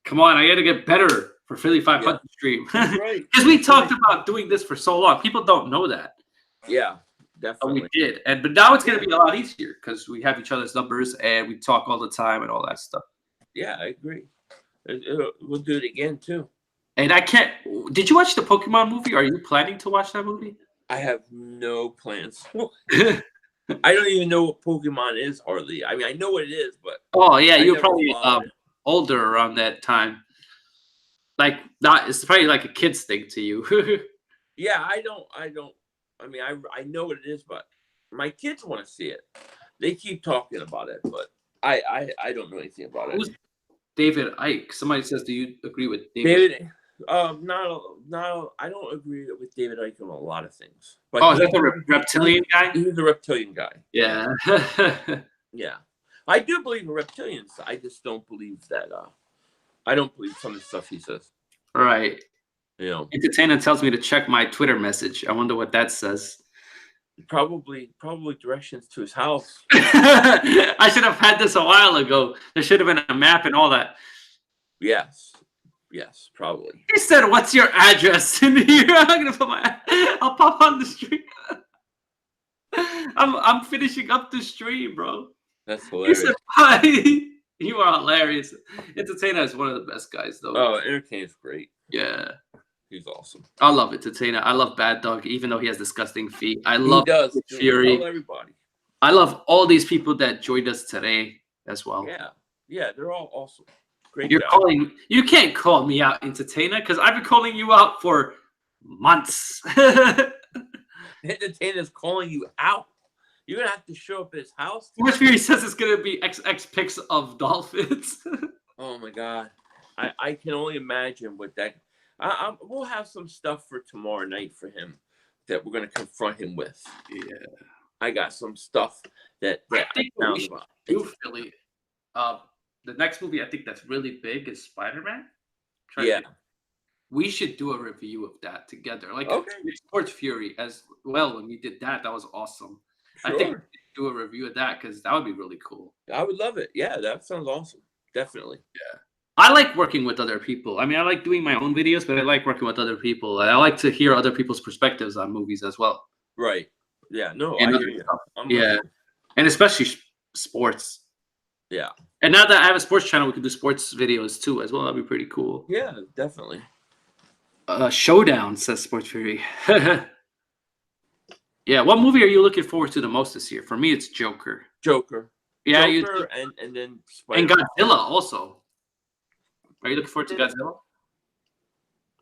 come on, I got to get better for Philly 500 stream. Right. Because we talked about doing this for so long. People don't know that. Yeah, definitely. We did. But now it's going to be a lot easier because we have each other's numbers and we talk all the time and all that stuff. Yeah, I agree. We'll do it again, too. And I can't. Did you watch the Pokemon movie? Are you planning to watch that movie? I have no plans. I don't even know what Pokemon is hardly. I mean, I know what it is, but oh yeah, you're probably older around that time. Like not, it's probably like a kid's thing to you. Yeah, I don't. I mean, I know what it is, but my kids want to see it. They keep talking about it, but I don't know anything about it. Who's David Icke? Somebody says, do you agree with David? No, I don't agree with David Icke on a lot of things. But is that the reptilian guy? He's the reptilian guy. Yeah. Yeah. I do believe in reptilians. I just don't believe that. I don't believe some of the stuff he says. Right. You know. Entertainer tells me to check my Twitter message. I wonder what that says. Probably directions to his house. I should have had this a while ago. There should have been a map and all that. Yes, probably. He said, "What's your address?" in here. I'm gonna put I'll pop on the stream. I'm finishing up the stream, bro. That's hilarious. He said, "Hi." You are hilarious. Entertainer is one of the best guys, though. Oh, Entertainer's great. Yeah. He's awesome. I love Entertainer. I love Bad Dog, even though he has disgusting feet. I love Fury. Fury. Tell everybody. I love all these people that joined us today as well. Yeah, they're all awesome. Great You're job. you can't call me out, entertainer, because I've been calling you out for months. Entertainer's calling you out. You're gonna have to show up at his house. Sports Fury says it's gonna be XX pics of dolphins. Oh my god, I can only imagine what that. We'll have some stuff for tomorrow night for him that we're gonna confront him with. Yeah, I got some stuff that I think I what we should do, Philly. The next movie I think that's really big is Spider-Man. Yeah. We should do a review of that together. Like Sports Fury as well. When we did that, that was awesome. Sure. I think we should do a review of that because that would be really cool. I would love it. Yeah, that sounds awesome. Definitely. Yeah. I like working with other people. I mean, I like doing my own videos, but I like working with other people. I like to hear other people's perspectives on movies as well. Right. Yeah. No, And I hear you. yeah. And especially sports. Yeah. And now that I have a sports channel, we can do sports videos too as well. That'd be pretty cool. Yeah, definitely. Showdown, says Sports Fury. Yeah, what movie are you looking forward to the most this year? For me, it's Joker. Yeah, Joker and then Spider-Man. And Godzilla also. Are you looking forward to Godzilla?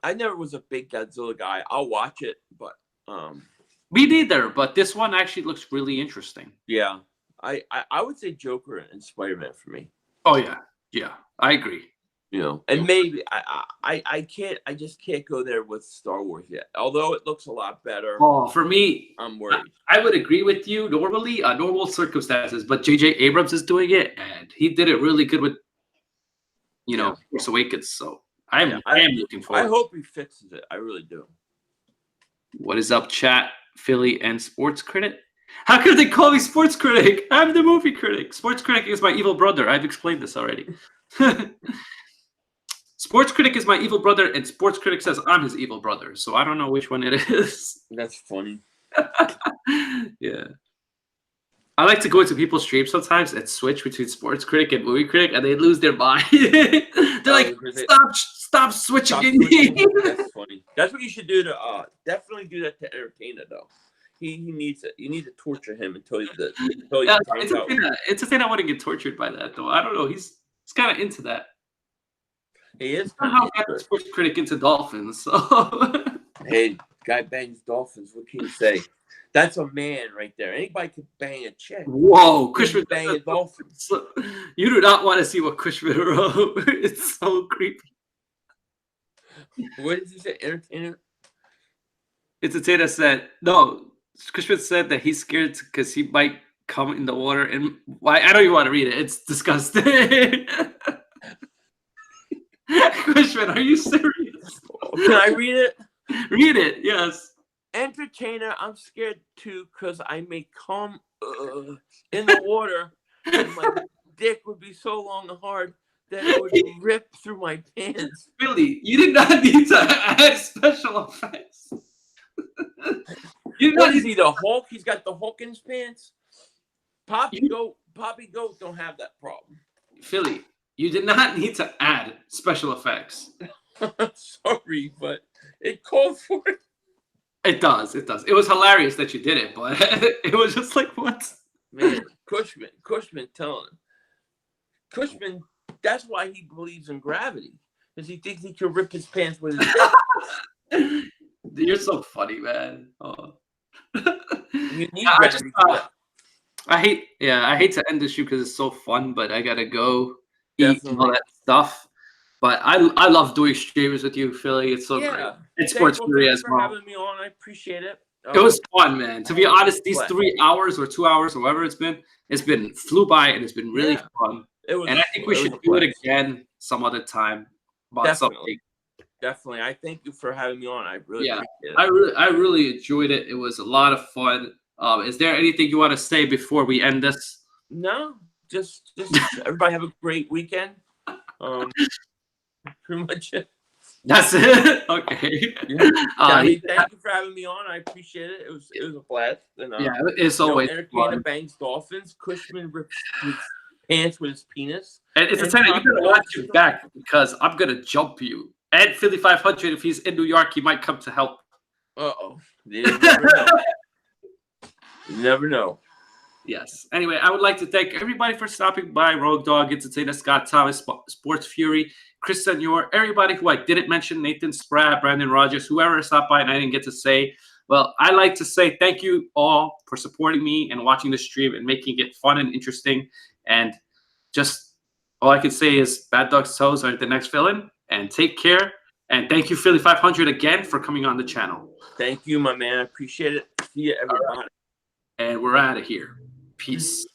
I never was a big Godzilla guy. I'll watch it, but me neither. But this one actually looks really interesting. Yeah, I would say Joker and Spider-Man for me. Oh yeah, I agree. You know, and maybe I just can't go there with Star Wars yet. Although it looks a lot better. Oh, for me, I'm worried. I would agree with you normally, normal circumstances, but J.J. Abrams is doing it, and he did it really good with, Force Awakens. So I am looking forward. I hope he fixes it. I really do. What is up, chat? Philly and Sports Critic? How could they call me Sports Critic? I'm the movie critic. Sports Critic is my evil brother. I've explained this already. Sports Critic is my evil brother, and Sports Critic says I'm his evil brother. So I don't know which one it is. That's funny. Yeah. I like to go into people's streams sometimes and switch between Sports Critic and Movie Critic, and they lose their mind. They're like, stop switching. That's funny. That's what you should do to definitely do that to Entertainer though. He needs it. You need to torture him until he Entertainer wouldn't get tortured by that though. I don't know. He's kind of into that. He is. Somehow got the Sports Critic into dolphins. So. Hey, guy bangs dolphins. What can you say? That's a man right there. Anybody could bang a chick. Whoa, Cushman bang a dolphin. You do not want to see what Cushman wrote. It's so creepy. What did he say? Entertainer? Entertainer said, no, Cushman said that he's scared because he might come in the water. And I don't even want to read it. It's disgusting. Cushman, are you serious? Can I read it? Read it, yes. Entertainer, I'm scared too because I may come in the water and my dick would be so long and hard that it would rip through my pants. Billy, you did not need to add special effects. What is he, the Hulk? He's got the Hulk in his pants? Poppy Goat don't have that problem. Philly, you did not need to add special effects. Sorry, but it called for it. It does. It was hilarious that you did it, but it was just like, what? Man, Cushman telling him. Cushman, that's why he believes in gravity. Because he thinks he can rip his pants with his dick. You're so funny, man. Oh. You need gravity for that. I hate to end the shoot because it's so fun, but I gotta go eat and all that stuff. But I love doing streams with you, Philly. It's so great. It's Sports Fury as well. Thanks for having me on. I appreciate it. It was fun, man. To be honest, these 3 hours or 2 hours or whatever it's been flew by and it's been really fun. And I think we should do it again some other time. Definitely. I thank you for having me on. I really appreciate it. I really enjoyed it. It was a lot of fun. Is there anything you want to say before we end this? No, just everybody have a great weekend. Pretty much it. That's it. Okay. Thank you for having me on. I appreciate it. It was a blast. And, it's always Entertainer bangs dolphins. Cushman rips his pants with his penis. And it's a time you gotta watch your back because I'm gonna jump you. And Philly 500, if he's in New York, he might come to help. You never know. You never know. Yes. Anyway, I would like to thank everybody for stopping by. Rogue Dog, Entertainer, Scott Thomas, Sports Fury, Chris Senor, everybody who I didn't mention, Nathan Spratt, Brandon Rogers, whoever stopped by and I didn't get to say. Well, I like to say thank you all for supporting me and watching the stream and making it fun and interesting. And just all I can say is Bad Dog's Toes are the next villain. And take care. And thank you, Philly 500, again for coming on the channel. Thank you, my man. I appreciate it. See you, everybody. And we're out of here. Peace.